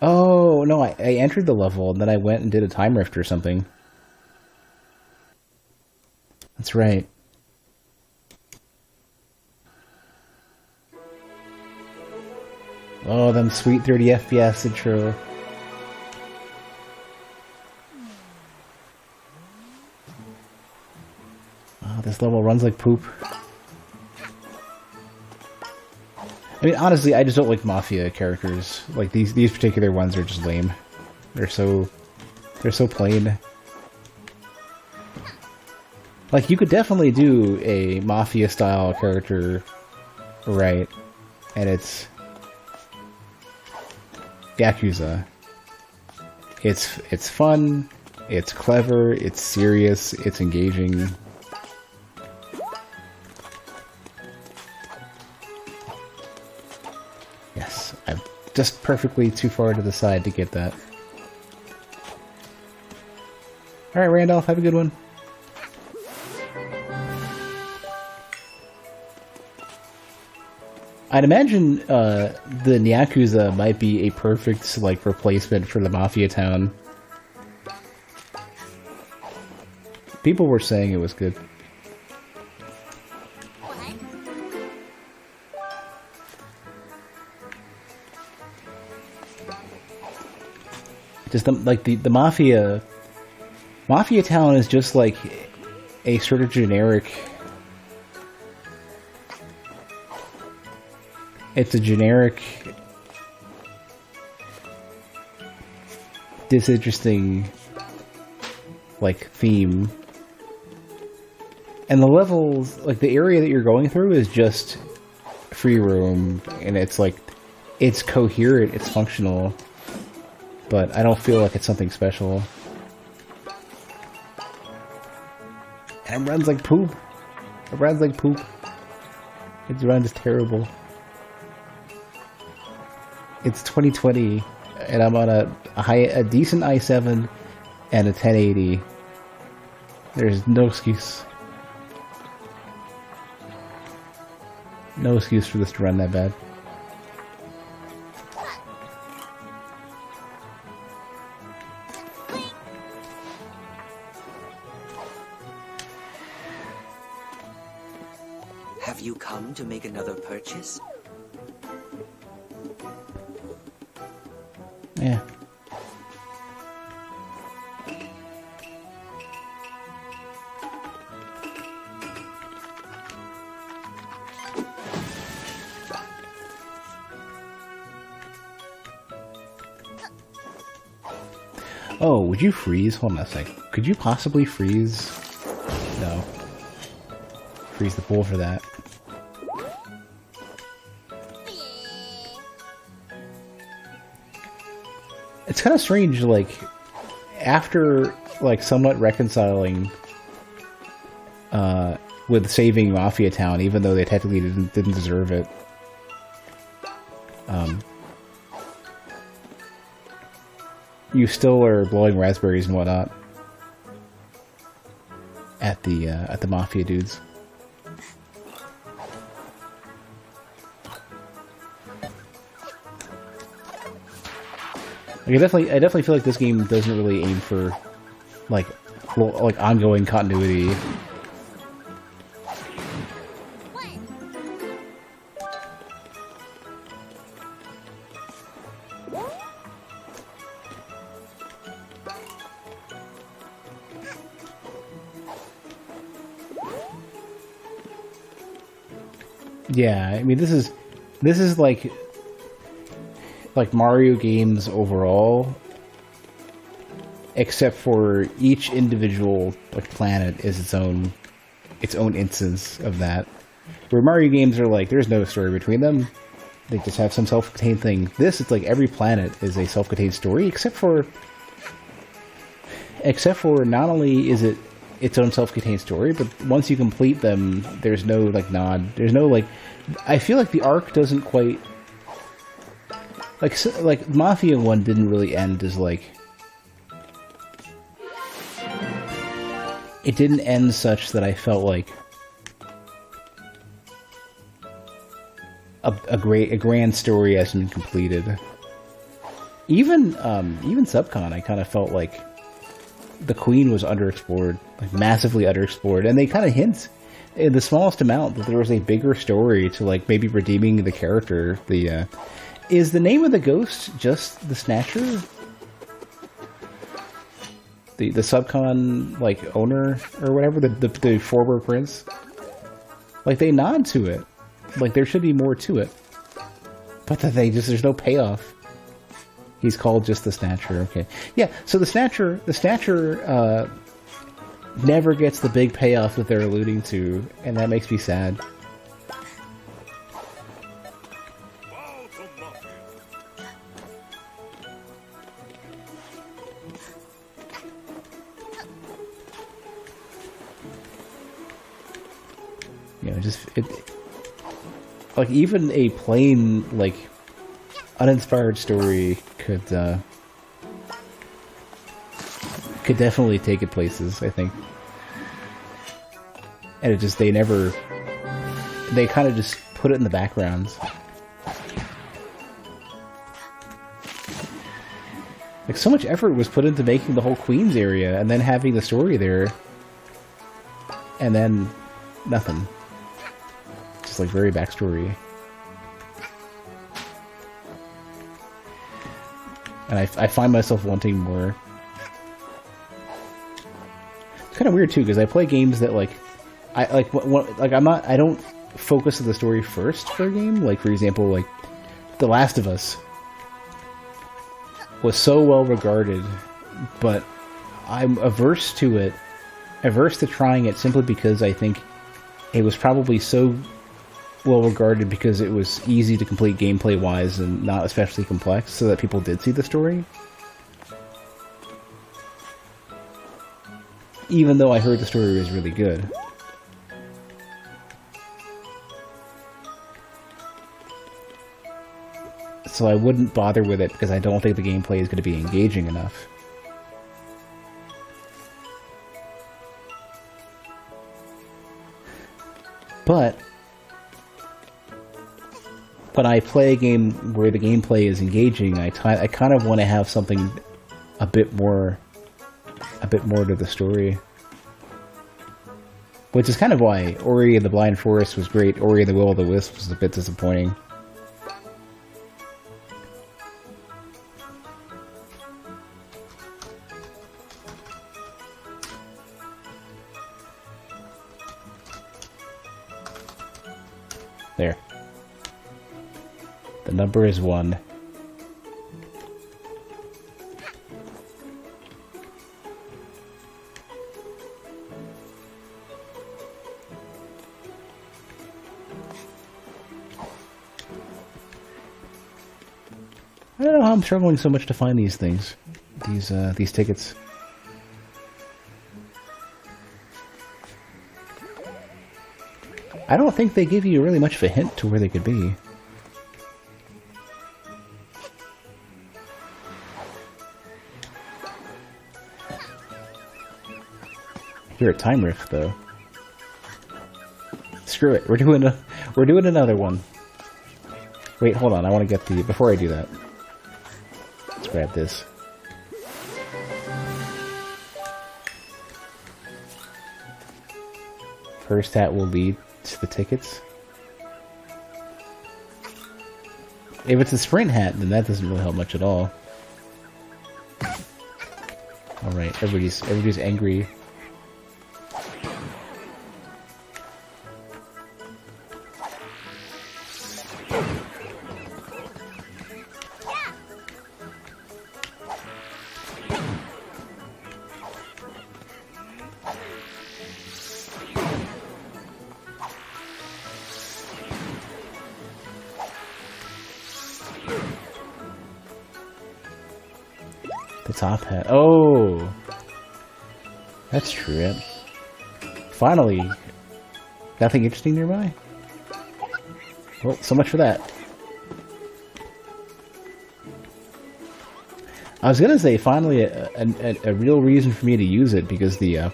Oh, no, I entered the level, and then I went and did a time rift or something. That's right. Oh, them sweet 30 FPS intro. Oh, this level runs like poop. I mean, honestly, I just don't like Mafia characters. Like, these particular ones are just lame. They're so plain. Like, you could definitely do a Mafia-style character right, and it's Yakuza. It's fun, it's clever, it's serious, it's engaging. Yes, I'm just perfectly too far to the side to get that. Alright, Randolph, have a good one. I'd imagine the Yakuza might be a perfect like replacement for the Mafia Town. People were saying it was good. Just the Mafia Town is just like a sort of generic. It's a generic, disinteresting, like, theme. And the levels, like, the area that you're going through is just free roam, and it's, like, it's coherent, it's functional, but I don't feel like it's something special. And it runs like poop. It runs like poop. It runs terrible. It's 2020, and I'm on a decent i7 and a 1080. There's no excuse. No excuse for this to run that bad. Have you come to make another purchase? Yeah. Oh, would you freeze? Hold on a sec. Could you possibly freeze? No. Freeze the pool for that. It's kind of strange, like, after, like, somewhat reconciling with saving Mafia Town, even though they technically didn't deserve it. You still are blowing raspberries and whatnot at the Mafia dudes. Like, I definitely feel like this game doesn't really aim for like ongoing continuity. Yeah, I mean this is like Mario games overall, except for each individual like planet is its own instance of that. Where Mario games are like there's no story between them; they just have some self-contained thing. This it's like every planet is a self-contained story, except for not only is it its own self-contained story, but once you complete them, there's no like nod. There's no like. I feel like the arc doesn't quite like Mafia 1 didn't really end as like it didn't end such that I felt like a grand story has been completed. Even Subcon, I kind of felt like the Queen was underexplored, like massively underexplored, and they kind of hint in the smallest amount that there was a bigger story to like maybe redeeming the character. Is the name of the ghost just the Snatcher? The Subcon like owner or whatever, the former prince? Like they nod to it. Like there should be more to it. But that there's no payoff. He's called just the Snatcher, okay. Yeah, so the Snatcher never gets the big payoff that they're alluding to, and that makes me sad. You know, like even a plain like uninspired story could definitely take it places, I think. And they kind of just put it in the background. Like so much effort was put into making the whole Queens area and then having the story there. And then nothing. Just like very backstory. And I find myself wanting more. It's kind of weird too, because I play games that I don't focus on the story first for a game. Like for example, like The Last of Us was so well regarded, but I'm averse to trying it simply because I think it was probably so well regarded because it was easy to complete gameplay wise and not especially complex, so that people did see the story. Even though I heard the story was really good. So I wouldn't bother with it because I don't think the gameplay is going to be engaging enough. But when I play a game where the gameplay is engaging, I kind of want to have something a bit more to the story. Which is kind of why Ori and the Blind Forest was great, Ori and the Will of the Wisp was a bit disappointing. There. The number is 1. I don't know how I'm struggling so much to find these things. These tickets. I don't think they give you really much of a hint to where they could be. You're a time rift, though. Screw it. We're doing another one. Wait, hold on. I want to get the... Before I do that, let's grab this. First hat will lead to the tickets. If it's a sprint hat, then that doesn't really help much at all. Alright, everybody's angry. The top hat. Oh! That's true. It. Finally! Nothing interesting nearby? Well, so much for that. I was gonna say, finally, a real reason for me to use it, because the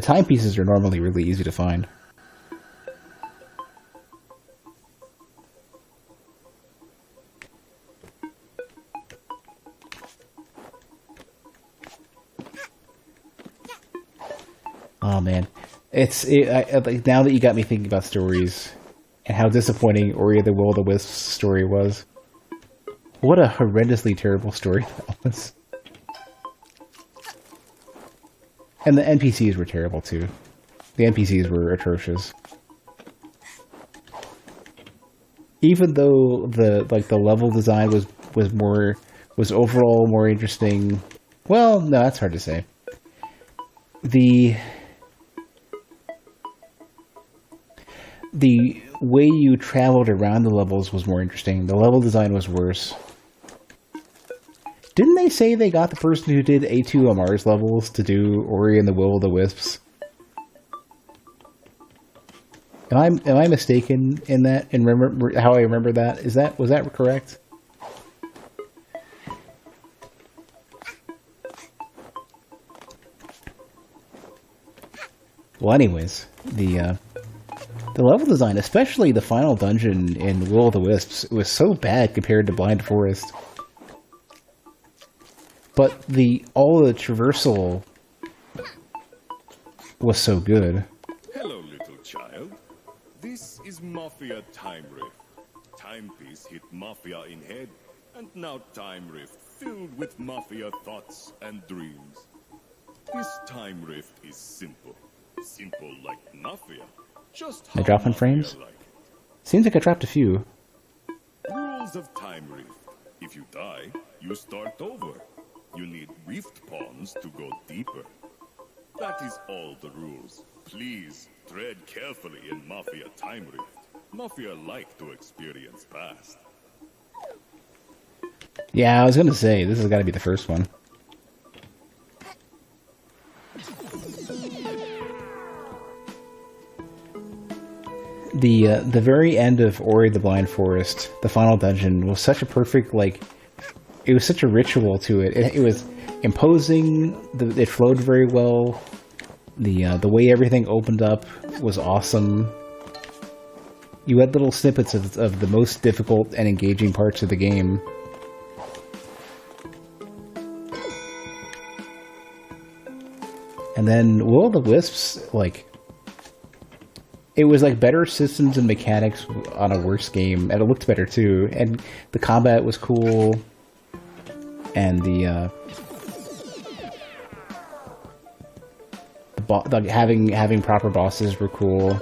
timepieces are normally really easy to find. Oh man, like now that you got me thinking about stories and how disappointing Ori of the Will of the Wisps story was. What a horrendously terrible story that was. And the NPCs were terrible too. The NPCs were atrocious. Even though the level design was overall more interesting. Well, no, that's hard to say. The way you traveled around the levels was more interesting. The level design was worse. Didn't they say they got the person who did A2 on Mars levels to do Ori and the Will of the Wisps? Am I mistaken in that? And remember how I remember that? Was that correct? Well, anyways, the level design, especially the final dungeon in Will of the Wisps, was so bad compared to Blind Forest. But all the traversal was so good. Hello, little child. This is Mafia Time Rift. Timepiece hit Mafia in head, and now Time Rift filled with Mafia thoughts and dreams. This Time Rift is simple. Simple like Mafia. Just how I dropping Mafia frames? like. Seems like I dropped a few. Rules of Time Rift. If you die, you start over. You need rift pawns to go deeper. That is all the rules. Please tread carefully in Mafia Time Rift. Mafia like to experience past. Yeah, I was gonna say, this has got to be the first one. The very end of Ori the Blind Forest, the final dungeon, was such a perfect, like, it was such a ritual to it. It was imposing, it flowed very well, the way everything opened up was awesome. You had little snippets of the most difficult and engaging parts of the game. And then Will of the Wisps, like, it was like better systems and mechanics on a worse game, and it looked better too. And the combat was cool, and having proper bosses were cool.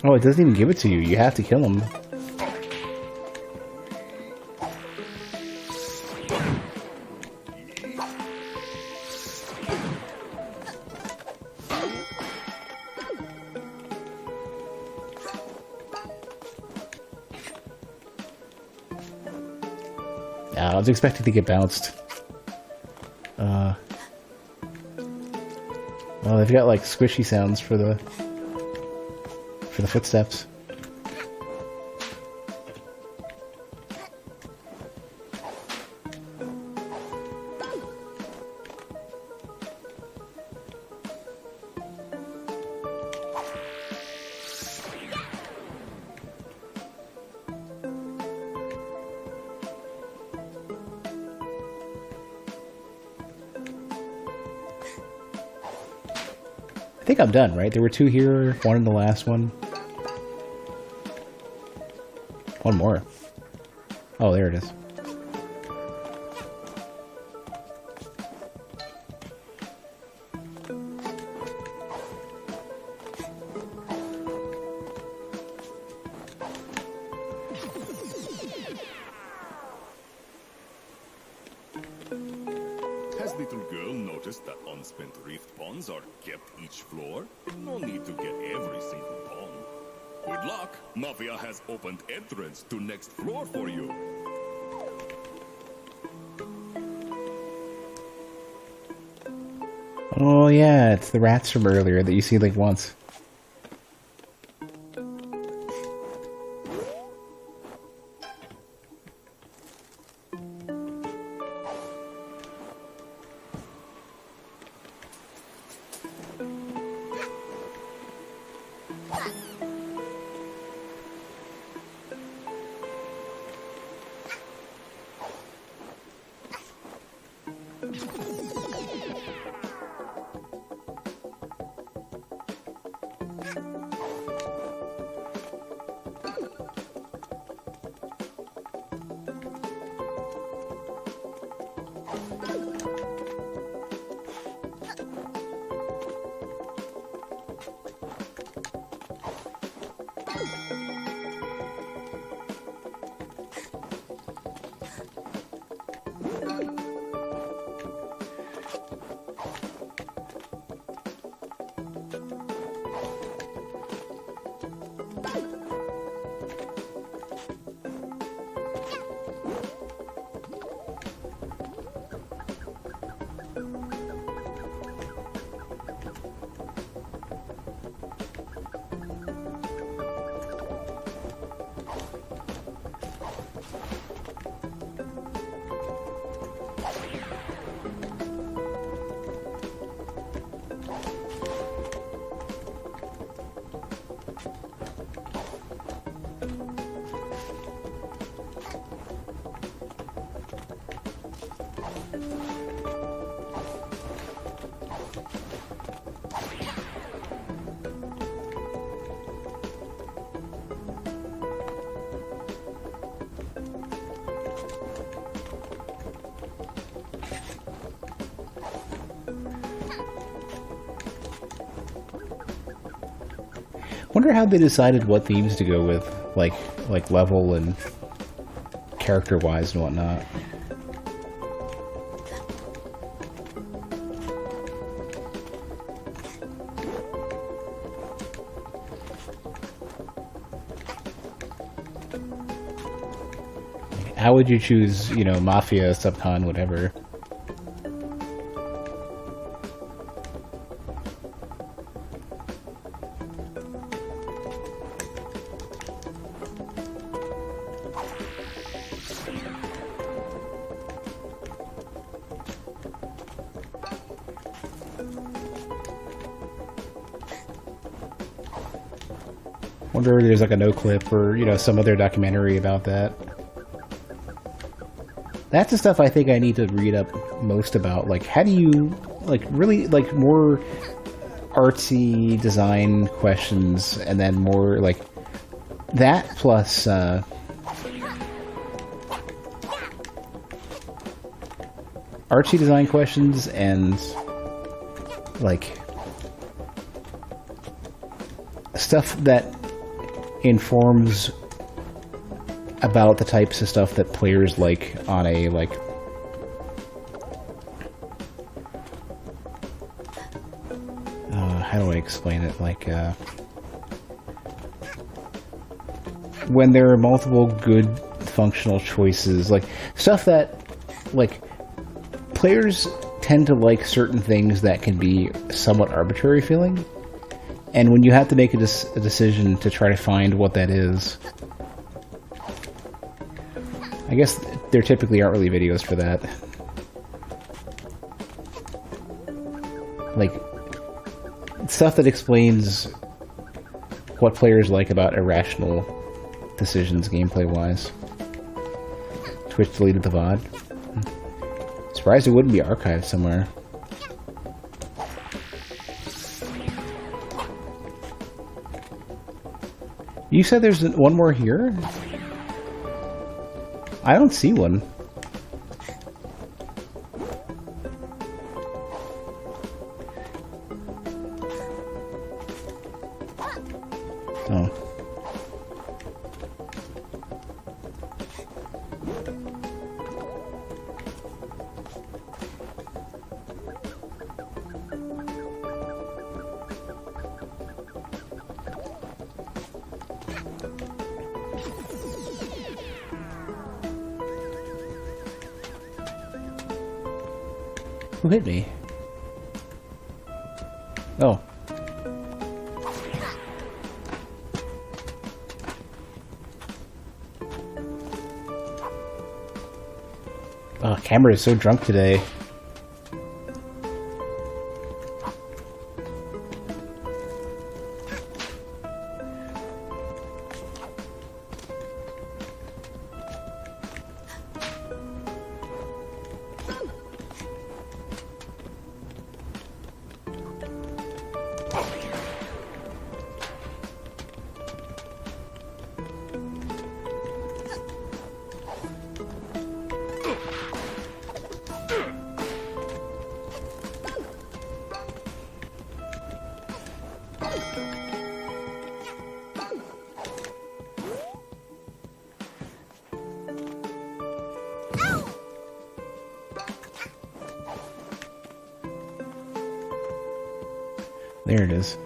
Oh, it doesn't even give it to you. You have to kill him. I was expecting to get bounced. Well, they've got like squishy sounds for the footsteps. I think I'm done, right? There were 2 here, 1 in the last one. 1 more. Oh, there it is. Has little girl noticed that unspent rift pawns are kept each floor? No need to get every single pawn. With luck, Mafia has opened entrance to next floor for you. Oh yeah, it's the rats from earlier that you see like once. Wonder how they decided what themes to go with, like level and character-wise and whatnot. How would you choose, you know, Mafia, Subcon, whatever? Wonder if there's like a no clip or, you know, some other documentary about that. That's the stuff I think I need to read up most about. Like, how do you, like, really, like, more artsy design questions, and then more, like, that plus, artsy design questions and, like, stuff that informs about the types of stuff that players like on a, like, how do I explain it? Like, when there are multiple good functional choices, like stuff that, like, players tend to like certain things that can be somewhat arbitrary feeling, and when you have to make a decision to try to find what that is, I guess there typically aren't really videos for that. Like, stuff that explains what players like about irrational decisions gameplay-wise. Twitch deleted the VOD. Surprised it wouldn't be archived somewhere. You said there's one more here? I don't see one. Oh. Who hit me? Oh. Oh, camera is so drunk today. There it is.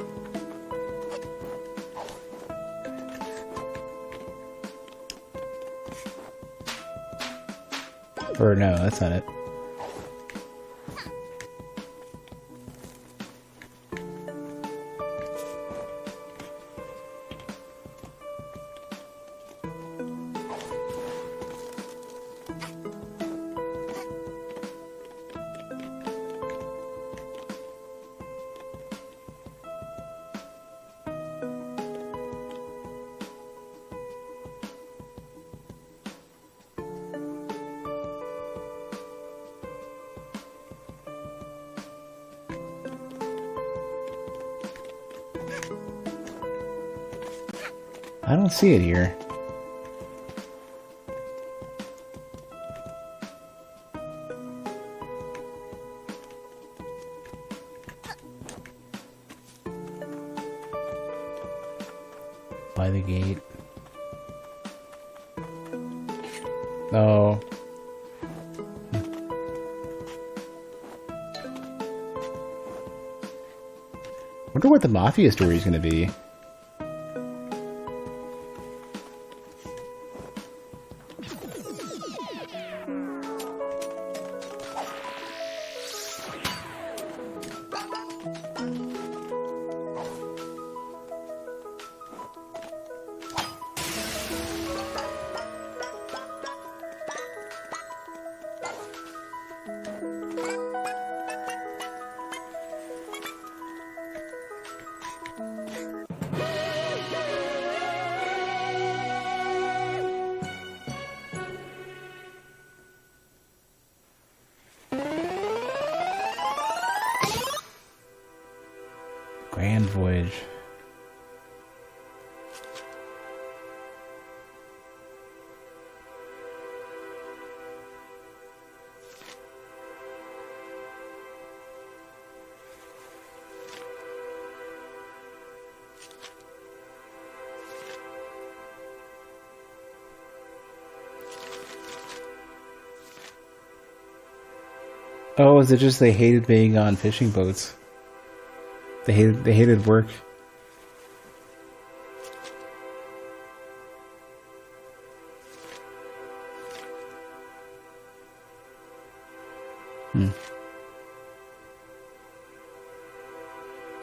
Or no, that's not it. I don't see it here. By the gate. Oh. Wonder what the Mafia story is going to be. Grand Voyage. Oh, is it just they hated being on fishing boats? They hated work.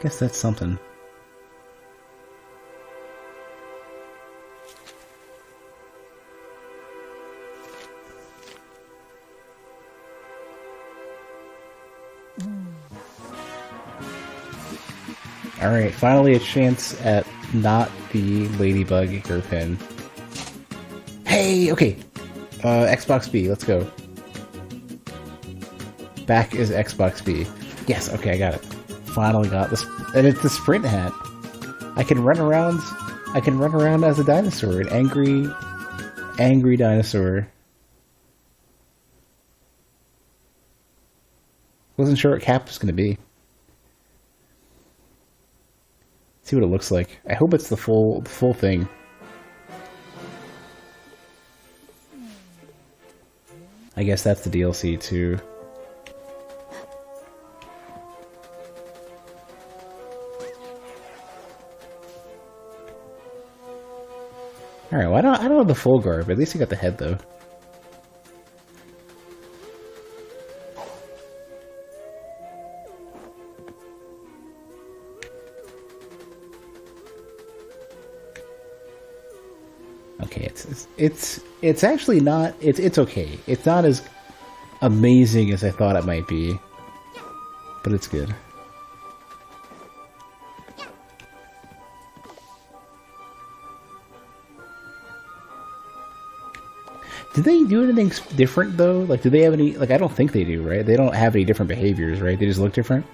Guess that's something. Alright, finally a chance at not the ladybug hairpin. Hey, okay. Xbox B, let's go. Back is Xbox B. Yes, okay, I got it. Finally got this, and it's the sprint hat. I can run around as a dinosaur, an angry dinosaur. Wasn't sure what cap was gonna be. See what it looks like. I hope it's the full thing. I guess that's the DLC too. Alright, well, I don't have the full garb. At least you got the head though. Okay, it's actually not, it's okay. It's not as amazing as I thought it might be, but it's good. Did they do anything different though? Like, do they have any, like, I don't think they do, right? They don't have any different behaviors, right? They just look different?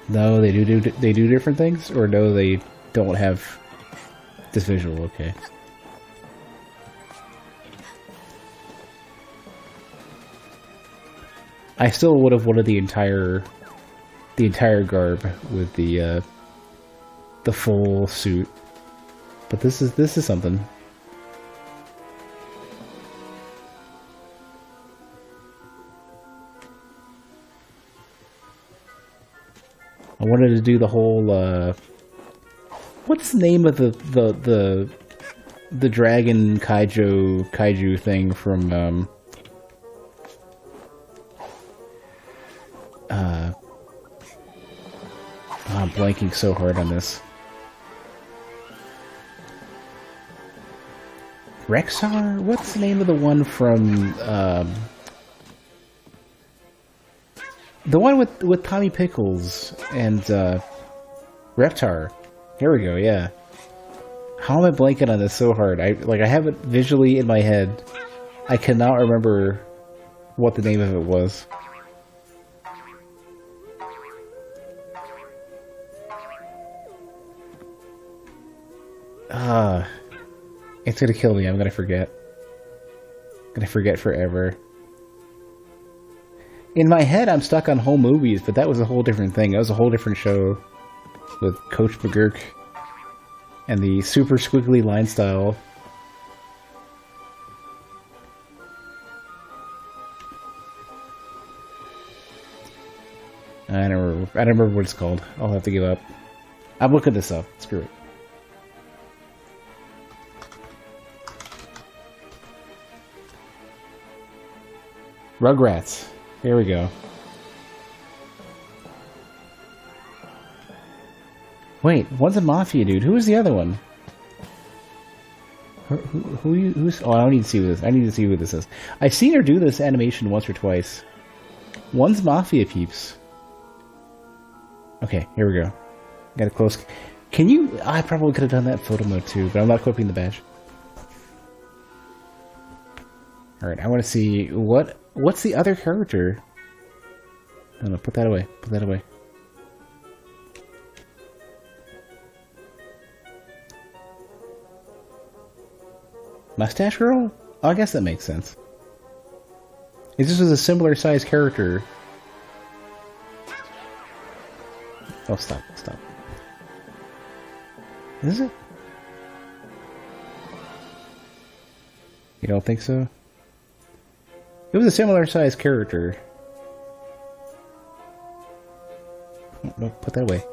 No, they do different things, or no, they don't have this visual. Okay. I still would have wanted the entire garb with the full suit, but this is something. I wanted to do the whole, what's the name of the dragon kaiju thing from, I'm blanking so hard on this. Rexar? What's the name of the one from, the one with Tommy Pickles and Reptar. Here we go, yeah. How am I blanking on this so hard? I have it visually in my head. I cannot remember what the name of it was. It's gonna kill me. I'm gonna forget. I'm gonna forget forever. In my head, I'm stuck on home movies, but that was a whole different thing. That was a whole different show with Coach McGurk and the super squiggly line style. I don't remember what it's called. I'll have to give up. I'm looking this up. Screw it. Rugrats. Here we go. Wait, one's a mafia dude. Who was the other one? Who's? Oh, I don't need to see what this. I need to see who this is. I've seen her do this animation once or twice. One's mafia peeps. Okay, here we go. Got a close. Can you? I probably could have done that in photo mode too, but I'm not equipping the badge. All right, I want to see what's the other character. No, put that away. Put that away. Mustache girl? Oh, I guess that makes sense. If this was a similar sized character. Oh, stop. Is it? You don't think so? It was a similar sized character. No, put that away.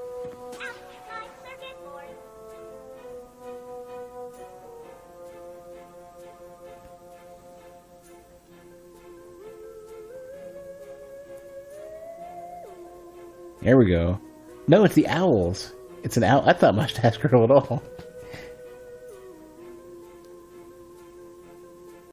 There we go. No, it's the owls. It's an owl. That's not Mustache Girl at all.